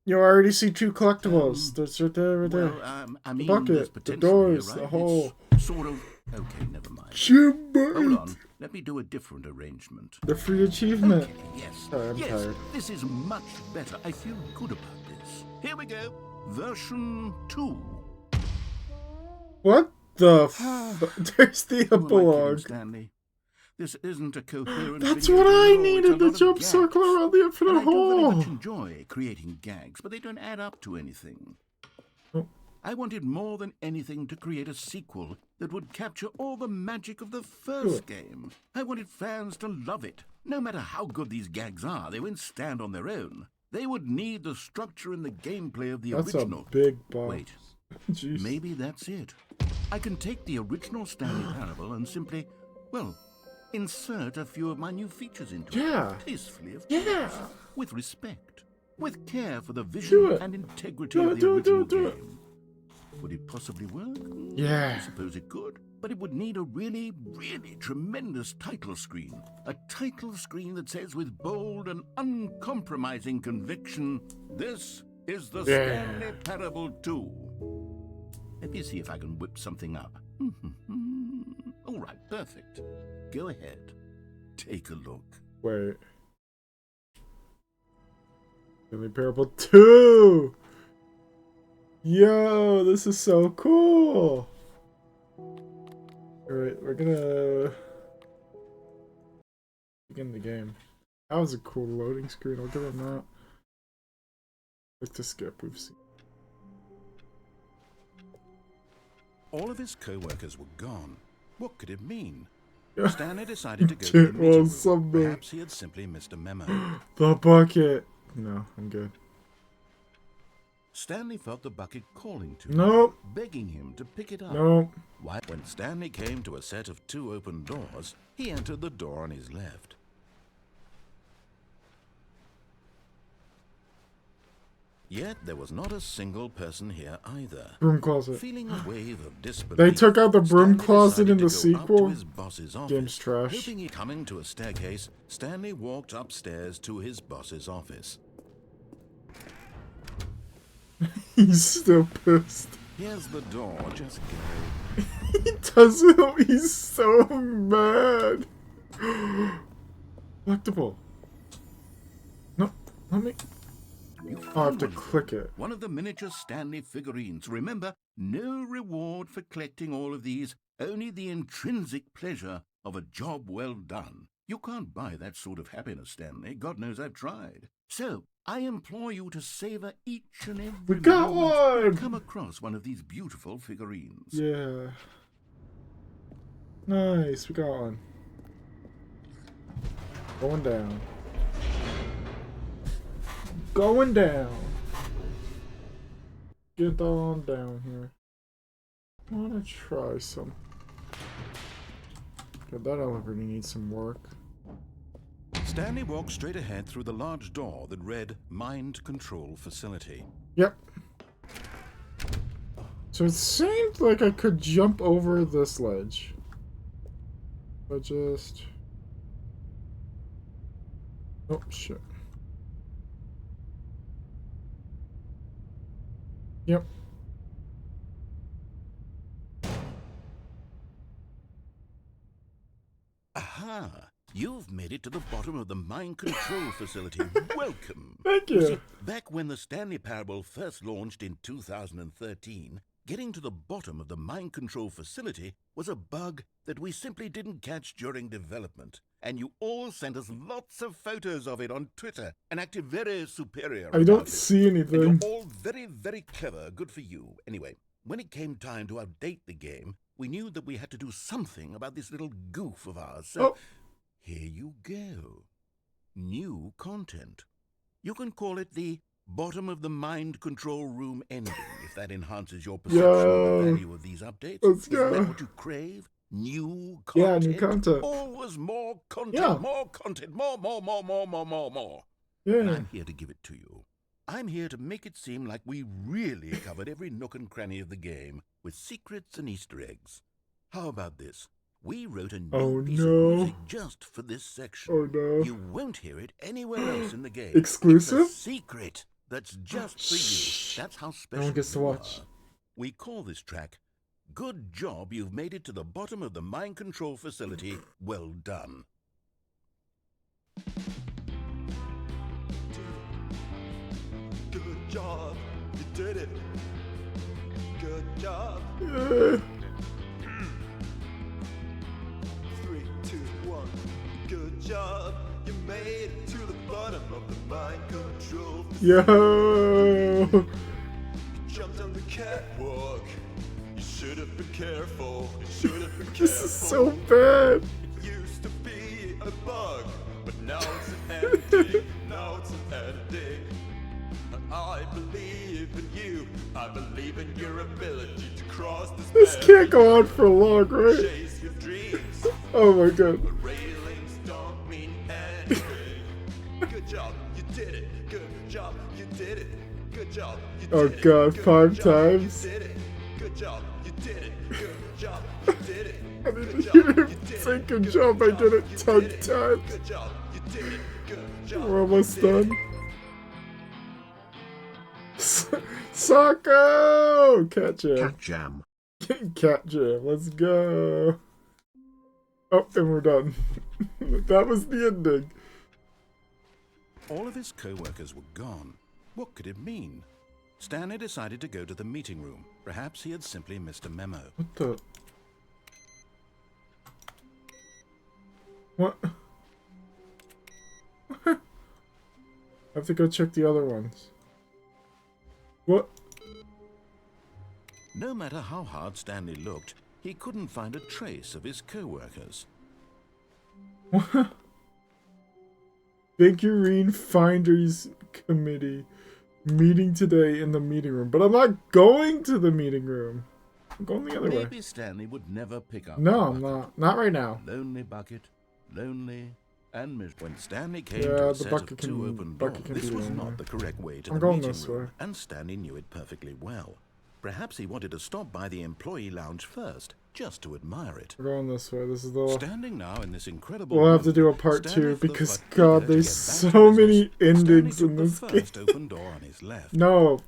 Speaker 1: You already see two collectibles. That's right there, right there.
Speaker 2: Well, I mean,
Speaker 1: bucket,
Speaker 2: there's
Speaker 1: the
Speaker 2: potential
Speaker 1: doors,
Speaker 2: here,
Speaker 1: the
Speaker 2: right?
Speaker 1: hole.
Speaker 2: It's sort of... Okay, never mind.
Speaker 1: Jimbo!
Speaker 2: Hold on. Let me do a different arrangement.
Speaker 1: The free achievement.
Speaker 2: Okay, yes.
Speaker 1: Sorry, I'm
Speaker 2: yes,
Speaker 1: tired.
Speaker 2: this is much better. I feel good about this. Here we go. Version 2.
Speaker 1: What the f... There's the
Speaker 2: Who am I kidding,
Speaker 1: epilogue.
Speaker 2: Stanley? This isn't a coherent
Speaker 1: That's
Speaker 2: video
Speaker 1: what
Speaker 2: game
Speaker 1: I
Speaker 2: at all. It's a
Speaker 1: needed, the
Speaker 2: lot of
Speaker 1: jump
Speaker 2: gags.
Speaker 1: circle around the
Speaker 2: And
Speaker 1: infinite
Speaker 2: I do very
Speaker 1: hole.
Speaker 2: much enjoy creating gags, but they don't add up to anything.
Speaker 1: Oh.
Speaker 2: I wanted more than anything to create a sequel that would capture all the magic of the first game. I wanted fans to love it. No matter how good these gags are, they won't stand on their own. They would need the structure and the gameplay of the
Speaker 1: That's
Speaker 2: original.
Speaker 1: a big boss.
Speaker 2: Wait,
Speaker 1: Jeez.
Speaker 2: maybe that's it. I can take the original Stanley Parable and simply, well, insert a few of my new features into
Speaker 1: Yeah.
Speaker 2: it. Tastefully, of
Speaker 1: Yeah.
Speaker 2: course. With respect. With care for the
Speaker 1: Do
Speaker 2: vision
Speaker 1: it.
Speaker 2: and integrity
Speaker 1: Do
Speaker 2: of
Speaker 1: it,
Speaker 2: the
Speaker 1: do it,
Speaker 2: original
Speaker 1: do it.
Speaker 2: game. Would it possibly work?
Speaker 1: Yeah.
Speaker 2: I suppose it could. But it would need a really, really tremendous title screen. A title screen that says with bold and uncompromising conviction, this is the
Speaker 1: Yeah.
Speaker 2: Stanley Parable 2. Let me see if I can whip something up. All right, perfect. Go ahead. Take a look.
Speaker 1: Wait. Stanley Parable 2! Yo, this is so cool! Alright, we're gonna begin the game. That was a cool loading screen, I'll give him that. Like to skip, we've seen.
Speaker 2: All of his co-workers were gone. What could it mean?
Speaker 1: Yeah.
Speaker 2: Stanley decided to go to
Speaker 1: It
Speaker 2: the meeting room.
Speaker 1: was something.
Speaker 2: Perhaps he had simply missed a memo.
Speaker 1: The bucket! No, I'm good.
Speaker 2: Stanley felt the bucket calling to him,
Speaker 1: Nope.
Speaker 2: begging him to pick it up.
Speaker 1: Nope.
Speaker 2: When Stanley came to a set of 2 open doors, he entered the door on his left. Yet there was not a single person here either.
Speaker 1: Broom closet.
Speaker 2: Feeling a wave of disbelief,
Speaker 1: They took out the broom
Speaker 2: Stanley
Speaker 1: closet in
Speaker 2: decided
Speaker 1: the
Speaker 2: to go up
Speaker 1: sequel?
Speaker 2: to his boss's office.
Speaker 1: Game's trash.
Speaker 2: Hoping he coming to a staircase, Stanley walked upstairs to his boss's office.
Speaker 1: He's still pissed.
Speaker 2: Here's the door, just go.
Speaker 1: He doesn't. He's so mad. Collectible. No, let me.
Speaker 2: You
Speaker 1: Oh, I have to
Speaker 2: found one.
Speaker 1: click it.
Speaker 2: One of the miniature Stanley figurines. Remember, no reward for collecting all of these, only the intrinsic pleasure of a job well done. You can't buy that sort of happiness, Stanley. God knows I've tried. So, I implore you to savor each and every
Speaker 1: We got
Speaker 2: moment you
Speaker 1: one!
Speaker 2: come across one of these beautiful figurines.
Speaker 1: Yeah. Nice, we got one. Going down. Going down. Get on down here. I wanna try some. God, that elevator needs some work.
Speaker 2: Stanley walked straight ahead through the large door that read Mind Control Facility.
Speaker 1: Yep. So it seemed like I could jump over this ledge. But just... Oh, shit. Yep.
Speaker 2: Aha! You've made it to the bottom of the mind control facility. Welcome!
Speaker 1: Thank
Speaker 2: You see,
Speaker 1: you.
Speaker 2: back when the Stanley Parable first launched in 2013, getting to the bottom of the mind control facility was a bug that we simply didn't catch during development. And you all sent us lots of photos of it on Twitter and acted very superior
Speaker 1: I
Speaker 2: about
Speaker 1: don't
Speaker 2: it.
Speaker 1: see
Speaker 2: And
Speaker 1: anything.
Speaker 2: you're all very, very clever. Good for you. Anyway, when it came time to update the game, we knew that we had to do something about this little goof of ours. So
Speaker 1: Oh.
Speaker 2: here you go. New content. You can call it the bottom of the mind control room ending, if that enhances your perception of the value of these updates.
Speaker 1: Let's
Speaker 2: Isn't
Speaker 1: go.
Speaker 2: that what you crave? New
Speaker 1: Yeah,
Speaker 2: content?
Speaker 1: new content.
Speaker 2: Always more content,
Speaker 1: Yeah.
Speaker 2: more content, more. And
Speaker 1: Yeah.
Speaker 2: I'm here to give it to you. I'm here to make it seem like we really covered every nook and cranny of the game, with secrets and Easter eggs. How about this? We wrote a new piece of music just for this section.
Speaker 1: Oh no.
Speaker 2: You won't hear it anywhere else in the game.
Speaker 1: Exclusive?
Speaker 2: It's a secret that's just for you. That's how special
Speaker 1: No one gets to
Speaker 2: you
Speaker 1: watch.
Speaker 2: are. We call this track, Good Job You've Made It to the Bottom of the Mind Control Facility. Well done.
Speaker 5: Good job, you did it. Good job.
Speaker 1: Yeah.
Speaker 5: 3, 2, 1. Good job, you made it to the bottom of the mind control.
Speaker 1: Yo.
Speaker 5: You jumped on the catwalk. You should have been careful. You should have been careful.
Speaker 1: This is so bad.
Speaker 5: It used to be a bug, but now it's an ending. Now it's an ending. I believe in you. I believe in your ability to cross
Speaker 1: This can't go on for long, right?
Speaker 5: chase your dreams.
Speaker 1: Oh my god.
Speaker 5: But railings don't mean anything. Good job, you did it. Good job, you did it. Good job, you did
Speaker 1: Oh
Speaker 5: it.
Speaker 1: god,
Speaker 5: Good
Speaker 1: 5
Speaker 5: job,
Speaker 1: times.
Speaker 5: You did it. Good job, you did it. Good job, you did it.
Speaker 1: I didn't
Speaker 5: Good job,
Speaker 1: hear him
Speaker 5: you did
Speaker 1: say
Speaker 5: it.
Speaker 1: good job, I did it
Speaker 5: you
Speaker 1: 10
Speaker 5: did it.
Speaker 1: times.
Speaker 5: Good job, you did it. Good job.
Speaker 1: We're almost
Speaker 5: you did
Speaker 1: done.
Speaker 5: it.
Speaker 1: Socko! Cat jam.
Speaker 6: Cat jam.
Speaker 1: Cat jam. Let's go. Oh, and we're done. That was the ending.
Speaker 2: All of his co-workers were gone. What could it mean? Stanley decided to go to the meeting room. Perhaps he had simply missed a memo.
Speaker 1: What the? What? I have to go check the other ones. What?
Speaker 2: No matter how hard Stanley looked, he couldn't find a trace of his co-workers.
Speaker 1: Figurine Finders Committee meeting today in the meeting room. But I'm not going to the meeting room. I'm going the other way.
Speaker 2: Maybe Stanley would never pick up
Speaker 1: No,
Speaker 2: the
Speaker 1: I'm
Speaker 2: bucket.
Speaker 1: not. Not right now.
Speaker 2: Lonely bucket, lonely and miserable. When Stanley came
Speaker 1: Yeah,
Speaker 2: to a
Speaker 1: the
Speaker 2: set
Speaker 1: bucket
Speaker 2: of
Speaker 1: can-
Speaker 2: two open
Speaker 1: bucket
Speaker 2: doors,
Speaker 1: can
Speaker 2: this
Speaker 1: be
Speaker 2: was
Speaker 1: lonely.
Speaker 2: not the correct way to
Speaker 1: I'm
Speaker 2: the
Speaker 1: going
Speaker 2: meeting
Speaker 1: this
Speaker 2: room,
Speaker 1: way.
Speaker 2: and Stanley knew it perfectly well. Perhaps he wanted to stop by the employee lounge first, just to admire it.
Speaker 1: We're going this way. This is the...
Speaker 2: Standing now in this incredible
Speaker 1: We'll have to
Speaker 2: room,
Speaker 1: do a part
Speaker 2: Stanley
Speaker 1: 2
Speaker 2: felt
Speaker 1: because,
Speaker 2: like
Speaker 1: God,
Speaker 2: eager to
Speaker 1: there's
Speaker 2: get back to
Speaker 1: so
Speaker 2: business.
Speaker 1: many endings
Speaker 2: Stanley
Speaker 1: in
Speaker 2: took
Speaker 1: this
Speaker 2: the
Speaker 1: game.
Speaker 2: first open door on his left.
Speaker 1: No.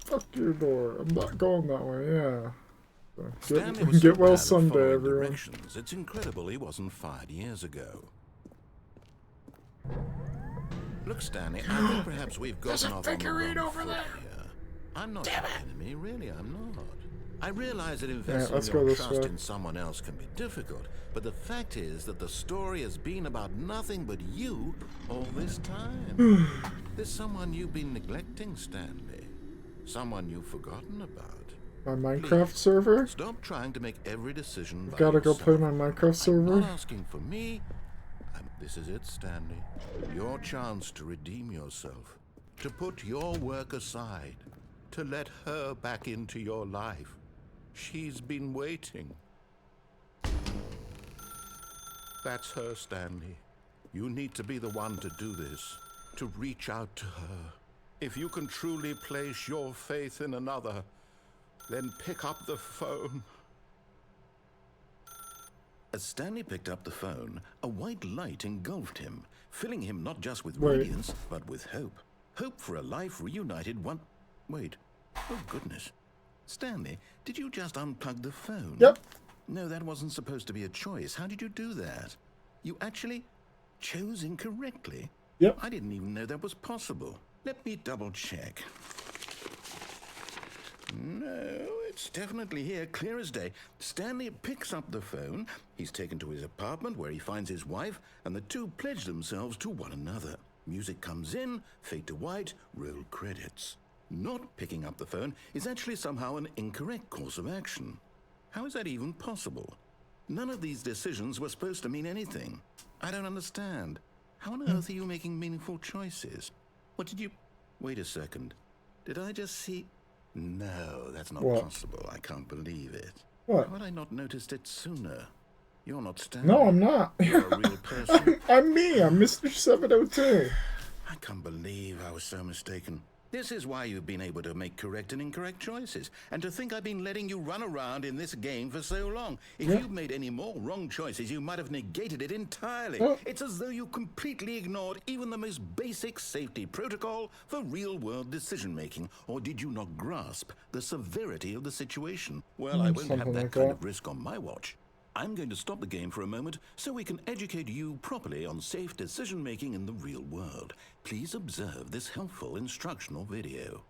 Speaker 1: Fuck your door. I'm not going that way, yeah. So,
Speaker 2: Stanley was so
Speaker 1: get well
Speaker 2: bad at
Speaker 1: Sunday,
Speaker 2: following
Speaker 1: everyone.
Speaker 2: directions. It's incredible he wasn't fired years ago. Look, Stanley, I think perhaps we've gotten off on the wrong foot here. I'm not your enemy, really, I'm not. I realize that investing
Speaker 1: let's go
Speaker 2: your
Speaker 1: this
Speaker 2: trust
Speaker 1: way.
Speaker 2: in someone else can be difficult, but the fact is that the story has been about nothing but you all this time. There's someone you've been neglecting, Stanley. Someone you've forgotten about.
Speaker 1: My Minecraft server?
Speaker 2: Stop trying to make every decision by
Speaker 1: Gotta go
Speaker 2: yourself.
Speaker 1: play my Minecraft
Speaker 2: I'm
Speaker 1: server?
Speaker 2: not asking for me. This is it, Stanley. Your chance to redeem yourself. To put your work aside. To let her back into your life. She's been waiting. That's her, Stanley. You need to be the one to do this. To reach out to her. If you can truly place your faith in another, Then pick up the phone. As Stanley picked up the phone, a white light engulfed him, filling him not just with
Speaker 1: Wait.
Speaker 2: radiance, but with hope. Hope for a life reunited one... Wait. Oh, goodness. Stanley, did you just unplug the phone?
Speaker 1: Yep.
Speaker 2: No, that wasn't supposed to be a choice. How did you do that? You actually chose incorrectly?
Speaker 1: Yep.
Speaker 2: I didn't even know that was possible. Let me double check. No, it's definitely here, clear as day. Stanley picks up the phone. He's taken to his apartment where he finds his wife, and the two pledge themselves to one another. Music comes in, fade to white, roll credits. Not picking up the phone is actually somehow an incorrect course of action. How is that even possible? None of these decisions were supposed to mean anything. I don't understand. How on earth are you making meaningful choices? What did you... Wait a second. Did I just see... No, that's not
Speaker 1: What?
Speaker 2: possible. I can't believe it.
Speaker 1: What?
Speaker 2: How had I not noticed it sooner? You're not Stanley.
Speaker 1: No, I'm not.
Speaker 2: You're a real person.
Speaker 1: I'm me. I'm Mr. 702.
Speaker 2: I can't believe I was so mistaken. This is why you've been able to make correct and incorrect choices. And to think I've been letting you run around in this game for so long. If
Speaker 1: Yeah.
Speaker 2: you'd made any more wrong choices, you might have negated it entirely.
Speaker 1: Yeah.
Speaker 2: It's as though you completely ignored even the most basic safety protocol for real-world decision-making. Or did you not grasp the severity of the situation? Well, I won't have
Speaker 1: Something
Speaker 2: that
Speaker 1: like
Speaker 2: kind
Speaker 1: that.
Speaker 2: of risk on my watch. I'm going to stop the game for a moment so we can educate you properly on safe decision-making in the real world. Please observe this helpful instructional video.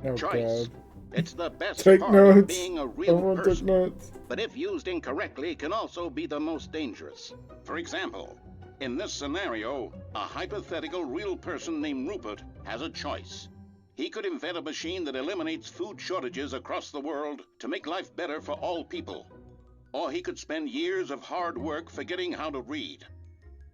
Speaker 1: Oh,
Speaker 6: Choice.
Speaker 1: God.
Speaker 6: It's the best
Speaker 1: Take
Speaker 6: part of
Speaker 1: notes.
Speaker 6: being a real
Speaker 1: Everyone take
Speaker 6: person,
Speaker 1: notes.
Speaker 6: but if used incorrectly, can also be the most dangerous. For example, in this scenario, a hypothetical real person named Rupert has a choice. He could invent a machine that eliminates food shortages across the world to make life better for all people. Or he could spend years of hard work forgetting how to read.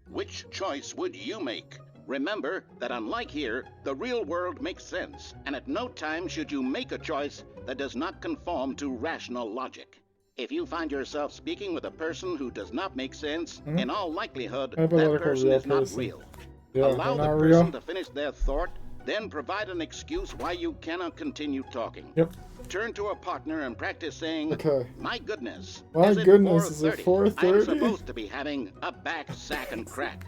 Speaker 6: Which choice would you make? Remember that unlike here, the real world makes sense, and at no time should you make a choice that does not conform to rational logic. If you find yourself speaking with a person who does not make sense, in all likelihood, that
Speaker 1: Hypothetical
Speaker 6: person
Speaker 1: real
Speaker 6: is not
Speaker 1: person.
Speaker 6: real.
Speaker 1: Yeah,
Speaker 6: Allow
Speaker 1: they're
Speaker 6: the
Speaker 1: not
Speaker 6: person
Speaker 1: real.
Speaker 6: to finish their thought, then provide an excuse why you cannot continue talking.
Speaker 1: Yep.
Speaker 6: Turn to a partner and practice saying,
Speaker 1: Okay.
Speaker 6: "My goodness,
Speaker 1: My
Speaker 6: is it
Speaker 1: goodness, is it
Speaker 6: 4:30? I'm
Speaker 1: 4:30?
Speaker 6: supposed to be having a back, sack, and crack."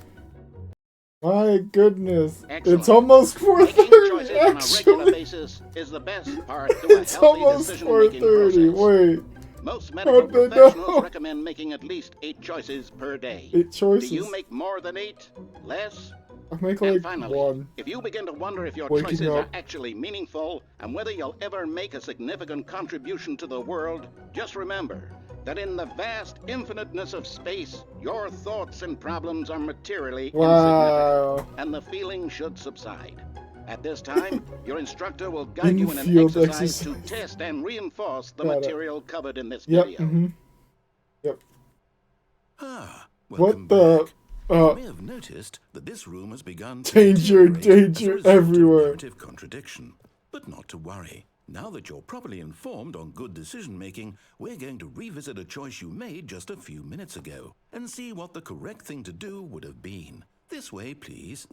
Speaker 1: My goodness.
Speaker 6: Excellent.
Speaker 1: It's almost
Speaker 6: Making
Speaker 1: 4:30,
Speaker 6: choices on a regular
Speaker 1: actually.
Speaker 6: basis is the best part to a
Speaker 1: It's
Speaker 6: healthy
Speaker 1: almost
Speaker 6: decision-making
Speaker 1: 4:30.
Speaker 6: process.
Speaker 1: Wait.
Speaker 6: Most medical
Speaker 1: How'd they
Speaker 6: professionals
Speaker 1: know?
Speaker 6: recommend making at least 8 choices per day.
Speaker 1: 8 choices.
Speaker 6: Do you make more than 8? Less?
Speaker 1: I make
Speaker 6: And
Speaker 1: like
Speaker 6: finally,
Speaker 1: 1.
Speaker 6: if you begin to wonder if your
Speaker 1: Waking
Speaker 6: choices are
Speaker 1: up.
Speaker 6: actually meaningful and whether you'll ever make a significant contribution to the world, just remember that in the vast infiniteness of space, your thoughts and problems are materially
Speaker 1: Wow.
Speaker 6: insignificant, and the feeling should subside. At this time, your instructor will guide you in an
Speaker 1: In-field
Speaker 6: exercise to
Speaker 1: exercise.
Speaker 6: test and reinforce the
Speaker 1: Got it.
Speaker 6: material covered in this
Speaker 1: Yep.
Speaker 6: video.
Speaker 1: Yep.
Speaker 2: Ah,
Speaker 1: What
Speaker 2: welcome
Speaker 1: the?
Speaker 2: back. You may have noticed that this room has begun to
Speaker 1: Danger,
Speaker 2: deteriorate
Speaker 1: danger
Speaker 2: as a result of
Speaker 1: everywhere.
Speaker 2: narrative contradiction. But not to worry. Now that you're properly informed on good decision-making, we're going to revisit a choice you made just a few minutes ago and see what the correct thing to do would have been. This way, please.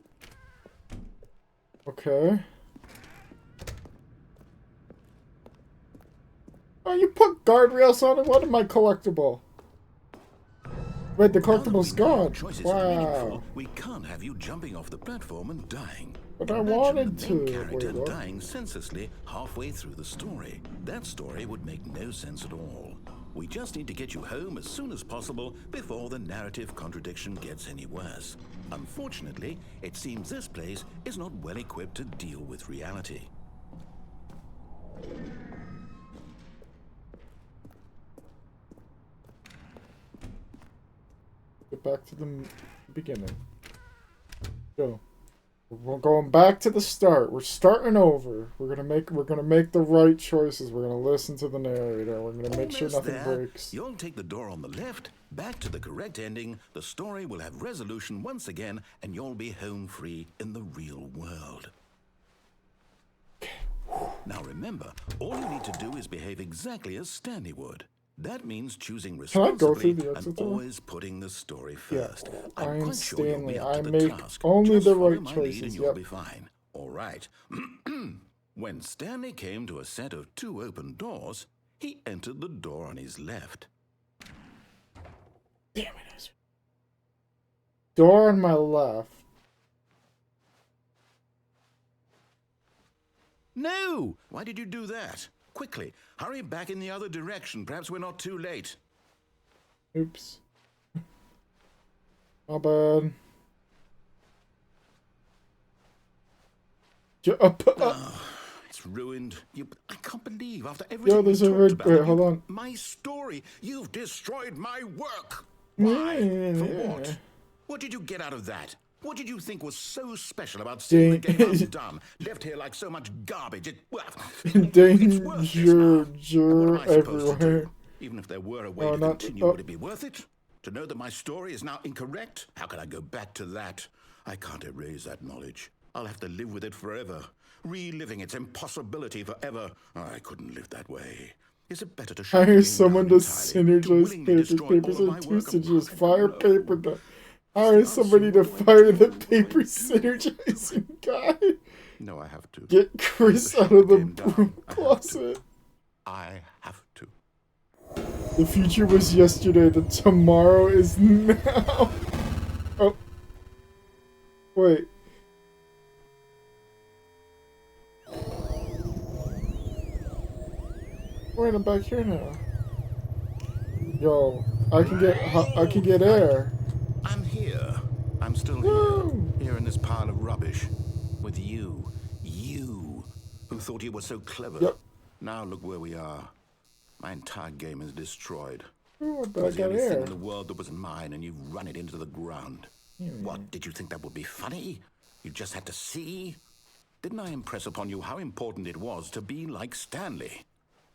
Speaker 1: Okay. Oh, you put guardrails on it? What am I collectible? Wait, the
Speaker 2: Now that
Speaker 1: collectible's
Speaker 2: we know your
Speaker 1: gone.
Speaker 2: choices are meaningful,
Speaker 1: Wow.
Speaker 2: we can't have you jumping off the platform and dying.
Speaker 1: But I
Speaker 2: Imagine
Speaker 1: wanted
Speaker 2: the main
Speaker 1: to.
Speaker 2: character
Speaker 1: Wait, what?
Speaker 2: dying senselessly halfway through the story. That story would make no sense at all. We just need to get you home as soon as possible before the narrative contradiction gets any worse. Unfortunately, it seems this place is not well equipped to deal with reality.
Speaker 1: Get back to the beginning. Go. We're going back to the start. We're starting over. We're gonna make the right choices. We're gonna listen to the narrator. We're gonna make sure
Speaker 2: Almost
Speaker 1: nothing
Speaker 2: there.
Speaker 1: breaks.
Speaker 2: You'll take the door on the left, back to the correct ending, the story will have resolution once again, and you'll be home free in the real world. Now remember, all you need to do is behave exactly as Stanley would. That means choosing
Speaker 1: Can I go through
Speaker 2: responsibly
Speaker 1: the
Speaker 2: and
Speaker 1: exit door?
Speaker 2: always putting the story
Speaker 1: Yeah.
Speaker 2: first.
Speaker 1: I am
Speaker 2: quite sure you'll
Speaker 1: Stanley.
Speaker 2: be up
Speaker 1: I
Speaker 2: to the
Speaker 1: make
Speaker 2: task.
Speaker 1: only
Speaker 2: Just
Speaker 1: the
Speaker 2: follow
Speaker 1: right
Speaker 2: my lead
Speaker 1: choices,
Speaker 2: and you'll
Speaker 1: yep.
Speaker 2: be fine. All right. When Stanley came to a set of 2 open doors, he entered the door on his left.
Speaker 1: Damn it. Door on my left.
Speaker 2: No! Why did you do that? Quickly, hurry back in the other direction. Perhaps we're not too late.
Speaker 1: Oops. My bad.
Speaker 2: It's ruined. I can't believe after everything
Speaker 1: Yo,
Speaker 2: we
Speaker 1: there's a
Speaker 2: talked
Speaker 1: red.
Speaker 2: about,
Speaker 1: Wait, hold on.
Speaker 2: my story, you've destroyed my work. Why? For what? What did you get out of that? What did you think was so special about seeing the game undone, left here like so much garbage? It's worthless now.
Speaker 1: Danger
Speaker 2: And what am I supposed to
Speaker 1: everywhere.
Speaker 2: do? Even if there were a way to continue, would it be worth it? To know that my story is now incorrect? How can I go back to that? I can't erase that knowledge. I'll have to live with it forever, reliving its impossibility forever. I couldn't live that way. Is it better to shut the
Speaker 1: Hire
Speaker 2: game
Speaker 1: someone
Speaker 2: down
Speaker 1: to
Speaker 2: entirely,
Speaker 1: synergize
Speaker 2: willingly
Speaker 1: papers.
Speaker 2: destroy
Speaker 1: Papers
Speaker 2: all of my
Speaker 1: are two
Speaker 2: work?
Speaker 1: synergies.
Speaker 2: I
Speaker 1: Fire
Speaker 2: don't know.
Speaker 1: paper guy. Hire somebody to fire the paper synergizing guy.
Speaker 2: No, I have to.
Speaker 1: Get Chris out of the broom closet.
Speaker 2: I have to.
Speaker 1: The future was yesterday. The tomorrow is now. Oh. Wait. Wait, I'm back here now. Yo, I can get air.
Speaker 2: I'm here. I'm still
Speaker 1: Woo!
Speaker 2: here in this pile of rubbish. With you, who thought you were so clever.
Speaker 1: Yep.
Speaker 2: Now look where we are. My entire game is destroyed.
Speaker 1: Oh,
Speaker 2: It
Speaker 1: but I
Speaker 2: was the
Speaker 1: got
Speaker 2: only thing
Speaker 1: air.
Speaker 2: in the world that was mine, and you've run it into the ground. What, did you think that would be funny? You just had to see? Didn't I impress upon you how important it was to be like Stanley?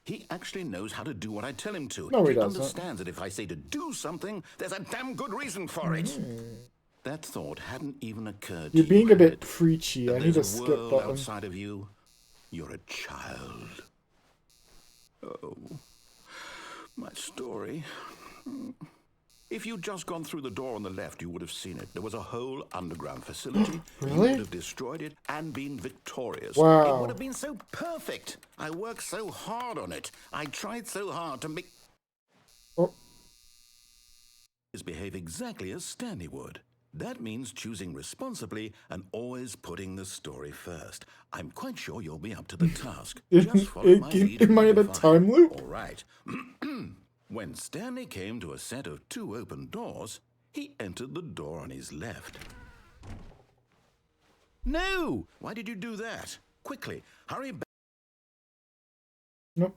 Speaker 2: He actually knows how to do what I tell him to.
Speaker 1: No, he doesn't.
Speaker 2: Understands that if I say to do something, there's a damn good reason for it. That thought hadn't even occurred to
Speaker 1: You're
Speaker 2: you.
Speaker 1: being a bit
Speaker 2: had it?
Speaker 1: preachy.
Speaker 2: That
Speaker 1: I need a
Speaker 2: there's
Speaker 1: skip
Speaker 2: world
Speaker 1: button.
Speaker 2: outside of you. You're a child. Oh, my story. If you'd just gone through the door on the left, you would have seen it. There was a whole underground facility. You
Speaker 1: Really?
Speaker 2: would have destroyed it and been victorious.
Speaker 1: Wow.
Speaker 2: It would have been so perfect. I worked so hard on it. I tried so hard to make
Speaker 1: Oh,
Speaker 2: behave exactly as Stanley would. That means choosing responsibly and always putting the story first. I'm quite sure you'll be up to the task. Just follow my lead.
Speaker 1: am I in a
Speaker 2: Fine.
Speaker 1: time loop?
Speaker 2: All right. When Stanley came to a set of 2 open doors, he entered the door on his left. No! Why did you do that? Quickly, hurry back.
Speaker 1: Nope.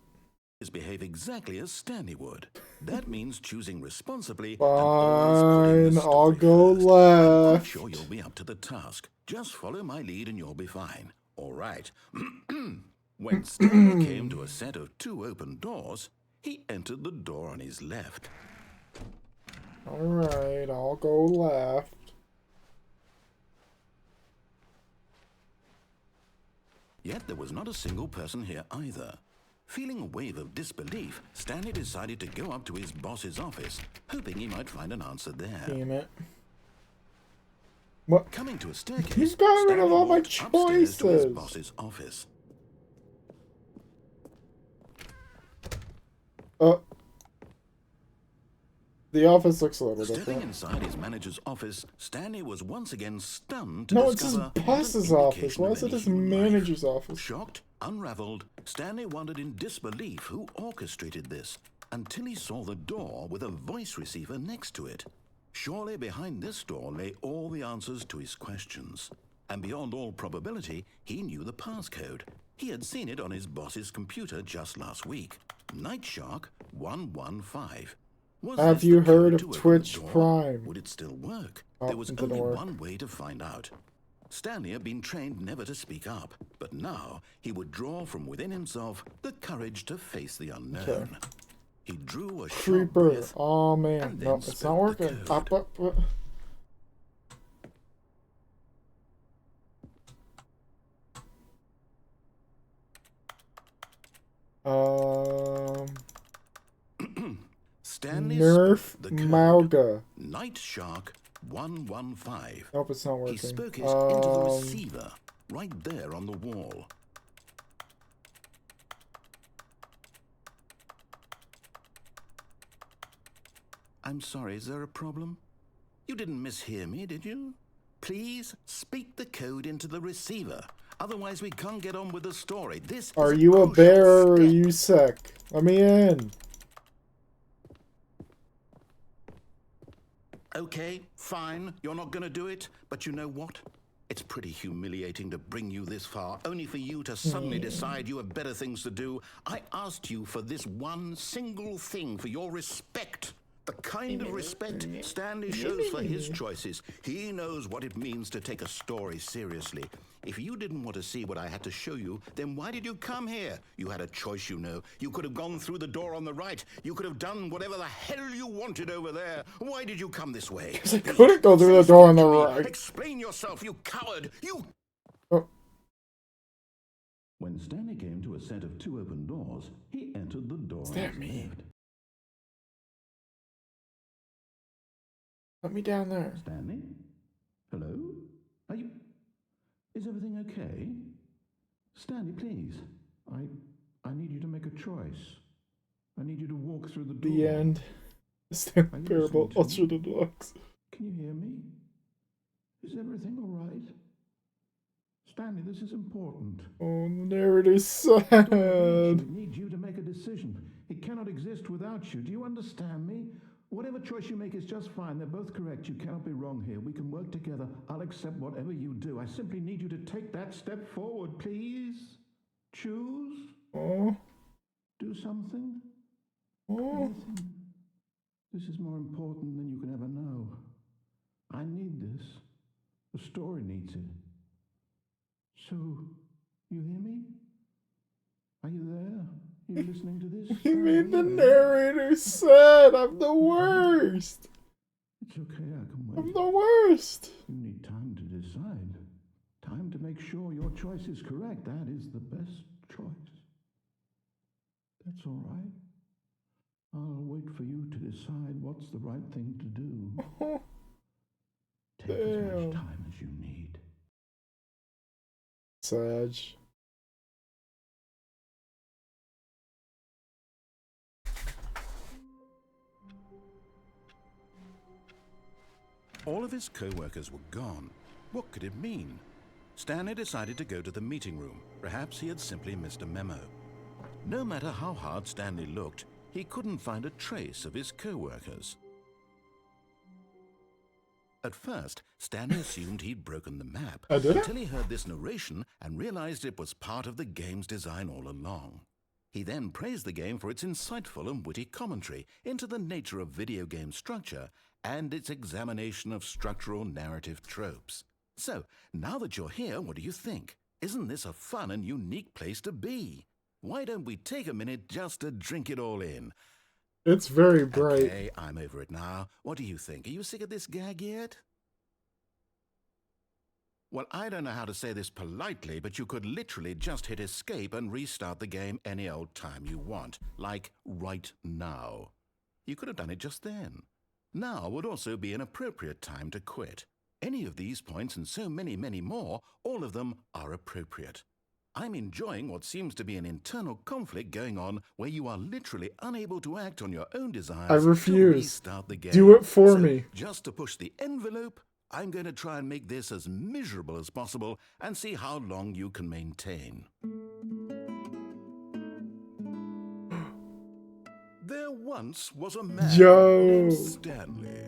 Speaker 2: Behave exactly as Stanley would. That means choosing responsibly and
Speaker 1: Fine,
Speaker 2: always putting the
Speaker 1: I'll
Speaker 2: story
Speaker 1: go
Speaker 2: first. I'm quite
Speaker 1: left.
Speaker 2: sure you'll be up to the task. Just follow my lead and you'll be fine. All right. When Stanley came to a set of 2 open doors, he entered the door on his left.
Speaker 1: Alright, I'll go left.
Speaker 2: Yet there was not a single person here either. Feeling a wave of disbelief, Stanley decided to go up to his boss's office, hoping he might find an answer there.
Speaker 1: Damn it. What?
Speaker 2: Coming to a staircase,
Speaker 1: He's got rid of
Speaker 2: Stanley
Speaker 1: all my
Speaker 2: walked upstairs to his
Speaker 1: choices.
Speaker 2: boss's office.
Speaker 1: The office looks a little
Speaker 2: Stepping
Speaker 1: different.
Speaker 2: inside his manager's office, Stanley was once again stunned to
Speaker 1: No, it's his
Speaker 2: discover
Speaker 1: boss's
Speaker 2: no
Speaker 1: office.
Speaker 2: indication
Speaker 1: Why
Speaker 2: of
Speaker 1: is it
Speaker 2: any
Speaker 1: his
Speaker 2: human life.
Speaker 1: manager's office?
Speaker 2: Shocked, unraveled, Stanley wondered in disbelief who orchestrated this, until he saw the door with a voice receiver next to it. Surely behind this door lay all the answers to his questions. And beyond all probability, he knew the passcode. He had seen it on his boss's computer just last week. Night Shark 115. Was
Speaker 1: Have
Speaker 2: this
Speaker 1: you
Speaker 2: the
Speaker 1: heard
Speaker 2: code
Speaker 1: of
Speaker 2: to open
Speaker 1: Twitch
Speaker 2: the door?
Speaker 1: Prime?
Speaker 2: Would it still work?
Speaker 1: Oh,
Speaker 2: There was
Speaker 1: it didn't
Speaker 2: only
Speaker 1: work.
Speaker 2: one way to find out. Stanley had been trained never to speak up, but now he would draw from within himself the courage to face the unknown.
Speaker 1: Okay.
Speaker 2: He drew a sharp
Speaker 1: Creeper.
Speaker 2: breath.
Speaker 1: Oh man,
Speaker 2: and
Speaker 1: no,
Speaker 2: then
Speaker 1: it's not
Speaker 2: spoke the
Speaker 1: working.
Speaker 2: code.
Speaker 1: Up.
Speaker 2: Stanley
Speaker 1: Nerf
Speaker 2: spoke the code.
Speaker 1: Mauga.
Speaker 2: Night Shark 115.
Speaker 1: Nope, it's not working.
Speaker 2: He spoke it into the receiver, right there on the wall. I'm sorry, is there a problem? You didn't mishear me, did you? Please speak the code into the receiver. Otherwise, we can't get on with the story. This
Speaker 1: Are
Speaker 2: is
Speaker 1: you a
Speaker 2: crucial
Speaker 1: bear or are
Speaker 2: step.
Speaker 1: you sick? Let me in.
Speaker 2: Okay, fine. You're not gonna do it. But you know what? It's pretty humiliating to bring you this far, only for you to suddenly decide you have better things to do. I asked you for this one single thing, for your respect. The kind of respect Stanley shows for his choices. He knows what it means to take a story seriously. If you didn't want to see what I had to show you, then why did you come here? You had a choice, you know. You could have gone through the door on the right. You could have done whatever the hell you wanted over there. Why did you come this way?
Speaker 1: I couldn't go through the door on the right.
Speaker 2: Explain yourself, you coward! You...
Speaker 1: Oh.
Speaker 2: When Stanley came to a set of 2 open doors, he entered the door
Speaker 1: What's that mean? Let me down there.
Speaker 2: Stanley? Hello? Are you... Is everything okay? Stanley, please. I need you to make a choice. I need you to walk through the door.
Speaker 1: The end. Stanley
Speaker 2: Are you
Speaker 1: Parable
Speaker 2: listening to
Speaker 1: Ultra
Speaker 2: me?
Speaker 1: Deluxe.
Speaker 2: Can you hear me? Is everything all right? Stanley, this is important.
Speaker 1: Oh, the narrator's sad.
Speaker 2: It needs you to make a decision. It cannot exist without you. Do you understand me? Whatever choice you make is just fine. They're both correct. You cannot be wrong here. We can work together. I'll accept whatever you do. I simply need you to take that step forward, please. Choose.
Speaker 1: Oh,
Speaker 2: Do something.
Speaker 1: oh.
Speaker 2: Anything. This is more important than you can ever know. I need this. The story needs it. So, you hear me? Are you there? You listening to this?
Speaker 1: He made the narrator sad. I'm the worst.
Speaker 2: It's okay, I can wait.
Speaker 1: I'm the worst.
Speaker 2: You need time to decide. Time to make sure your choice is correct. That is the best choice. That's all right. I'll wait for you to decide what's the right thing to do.
Speaker 1: Oh,
Speaker 2: Take as
Speaker 1: damn.
Speaker 2: much time as you need.
Speaker 1: Sag.
Speaker 2: All of his co-workers were gone. What could it mean? Stanley decided to go to the meeting room. Perhaps he had simply missed a memo. No matter how hard Stanley looked, he couldn't find a trace of his co-workers. At first, Stanley assumed he'd broken the map
Speaker 1: I did?
Speaker 2: until he heard this narration and realized it was part of the game's design all along. He then praised the game for its insightful and witty commentary into the nature of video game structure and its examination of structural narrative tropes. So, now that you're here, what do you think? Isn't this a fun and unique place to be? Why don't we take a minute just to drink it all in?
Speaker 1: It's very bright.
Speaker 2: Okay, I'm over it now. What do you think? Are you sick of this gag yet? Well, I don't know how to say this politely, but you could literally just hit escape and restart the game any old time you want, like right now. You could have done it just then. Now would also be an appropriate time to quit. Any of these points and so many, many more, all of them are appropriate. I'm enjoying what seems to be an internal conflict going on where you are literally unable to act on your own desires.
Speaker 1: I refuse.
Speaker 2: To restart the game.
Speaker 1: Do it for
Speaker 2: So,
Speaker 1: me.
Speaker 2: just to push the envelope, I'm going to try and make this as miserable as possible and see how long you can maintain. There once was a man named Stanley,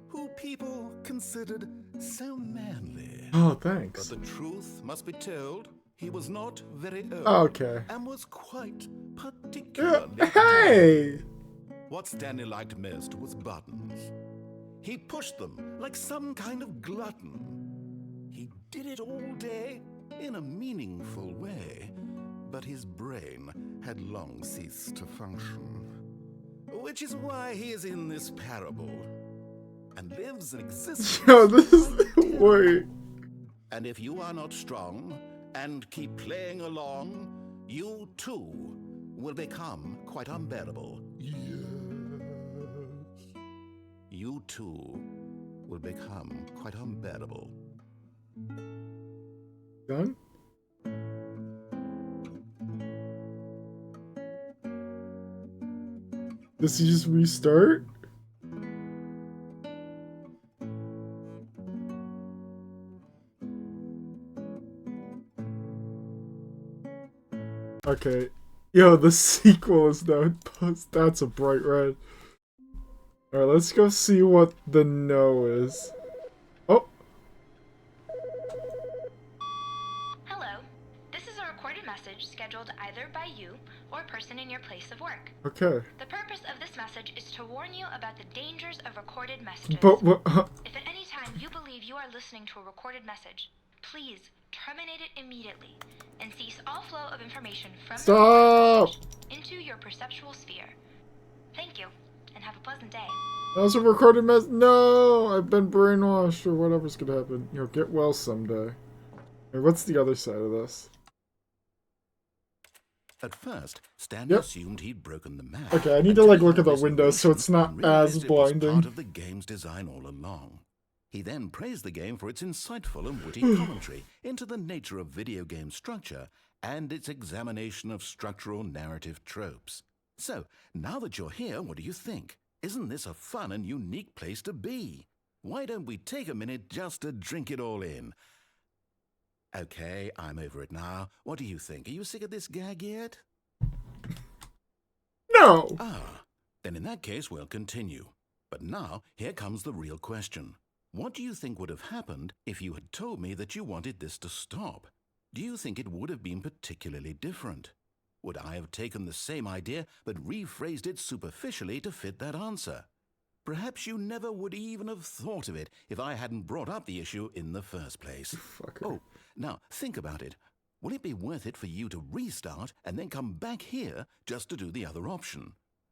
Speaker 2: who people considered so manly.
Speaker 1: Oh,
Speaker 2: But
Speaker 1: thanks.
Speaker 2: the truth must be told, he was not very old.
Speaker 1: Okay.
Speaker 2: And was quite particularly
Speaker 1: Hey!
Speaker 2: What Stanley liked most was buttons. He pushed them like some kind of glutton. He did it all day in a meaningful way, but his brain had long ceased to function. Which is why he is in this parable and lives and exists.
Speaker 1: Yo, this is... Wait.
Speaker 2: And if you are not strong and keep playing along, you too will become quite unbearable. Yes. You too will become quite unbearable.
Speaker 1: Done? Does he just restart? Okay. Yo, the sequel is now in post. That's a bright red. Alright, let's go see what the no is. Oh!
Speaker 7: Hello. This is a recorded message scheduled either by you or a person in your place of work.
Speaker 1: Okay.
Speaker 7: The purpose of this message is to warn you about the dangers of recorded messages.
Speaker 1: But
Speaker 7: If at any time you believe you are listening to a recorded message, please terminate it immediately and cease all flow of information from the recorded message into your perceptual sphere. Thank you, and have a pleasant day.
Speaker 1: that was a recorded mess. No! I've been brainwashed, or whatever's gonna happen. You know, get well someday. Hey, what's the other side of this?
Speaker 2: At first, Stanley assumed he'd broken the map.
Speaker 1: Okay, I need to
Speaker 2: until
Speaker 1: like
Speaker 2: he
Speaker 1: look
Speaker 2: heard
Speaker 1: at the
Speaker 2: this
Speaker 1: windows so
Speaker 2: narration
Speaker 1: it's not
Speaker 2: and realized
Speaker 1: as
Speaker 2: it was
Speaker 1: blinding.
Speaker 2: part of the game's design all along. He then praised the game for its insightful and witty commentary into the nature of video game structure and its examination of structural narrative tropes. So, now that you're here, what do you think? Isn't this a fun and unique place to be? Why don't we take a minute just to drink it all in? Okay, I'm over it now. What do you think? Are you sick of this gag yet?
Speaker 1: No!
Speaker 2: Ah, then in that case we'll continue. But now, here comes the real question. What do you think would have happened if you had told me that you wanted this to stop? Do you think it would have been particularly different? Would I have taken the same idea but rephrased it superficially to fit that answer? Perhaps you never would even have thought of it if I hadn't brought up the issue in the first place.
Speaker 1: Fucker.
Speaker 2: Oh, now think about it. Will it be worth it for you to restart and then come back here just to do the other option?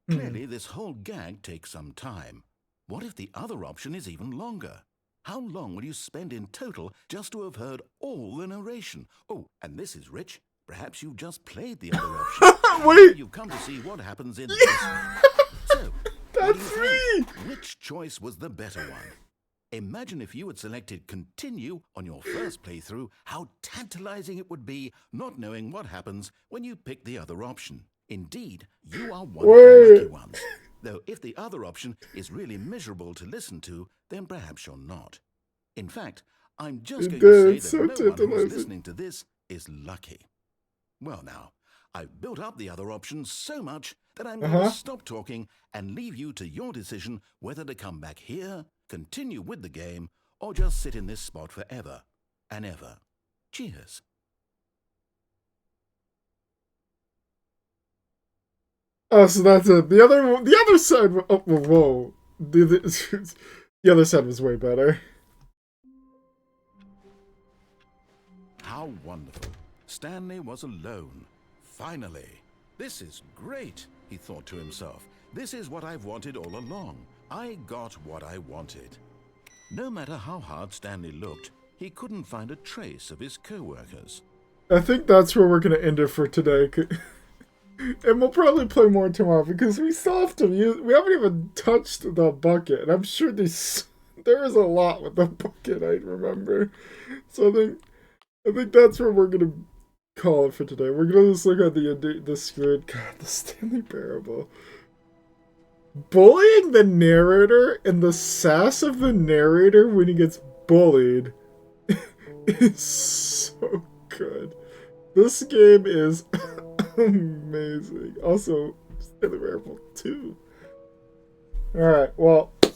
Speaker 2: Clearly, this whole gag takes some time. What if the other option is even longer? How long will you spend in total just to have heard all the narration? Oh, and this is rich. Perhaps you've just played the other option.
Speaker 1: Wait!
Speaker 2: You've come to see what happens in this one. So, what do
Speaker 1: That's
Speaker 2: you think?
Speaker 1: me!
Speaker 2: Which choice was the better one? Imagine if you had selected continue on your first playthrough, how tantalizing it would be not knowing what happens when you pick the other option. Indeed, you are one of the lucky ones. Though if the other option is really miserable to listen to, then perhaps you're not. In fact, I'm just going to say that no one who's listening to this is lucky. Well now, I've built up the other option so much that I'm going to stop talking and leave you to your decision whether to come back here, continue with the game, or just sit in this spot forever and ever. Cheers.
Speaker 1: Oh, so that's it. The other side. Oh, whoa. The other side was way better.
Speaker 2: How wonderful. Stanley was alone. Finally. This is great, he thought to himself. This is what I've wanted all along. I got what I wanted. No matter how hard Stanley looked, he couldn't find a trace of his co-workers.
Speaker 1: I think that's where we're going to end it for today. And we'll probably play more tomorrow because we still have to use. We haven't even touched the bucket. And I'm sure there is a lot with the bucket, I remember. So I think that's where we're going to call it for today. We're going to just look at the screen. God, the Stanley Parable. Bullying the narrator and the sass of the narrator when he gets bullied is so good. This game is amazing. Also, Stanley Parable 2. Alright, well, I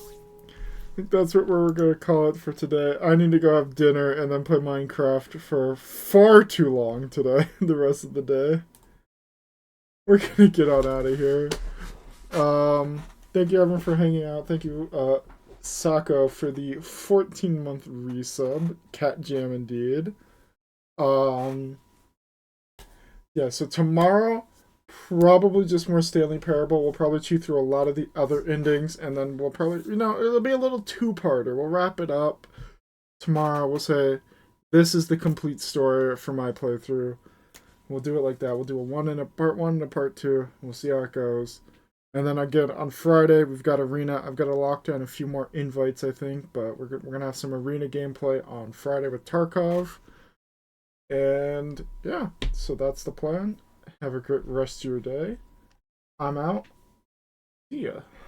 Speaker 1: think that's what we're going to call it for today. I need to go have dinner and then play Minecraft for far too long today, the rest of the day. We're going to get on out of here. Thank you everyone for hanging out. Thank you, Sako, for the 14-month resub. Cat Jam indeed. Yeah, so tomorrow, probably just more Stanley Parable. We'll probably chew through a lot of the other endings, and then we'll probably, it'll be a little two-parter. We'll wrap it up tomorrow. We'll say, this is the complete story for my playthrough. We'll do it like that. We'll do a part 1 and a part 2. We'll see how it goes. And then again, on Friday, we've got Arena. I've got to lock down a few more invites, I think. But we're going to have some Arena gameplay on Friday with Tarkov. And yeah, so that's the plan. Have a great rest of your day. I'm out. See ya.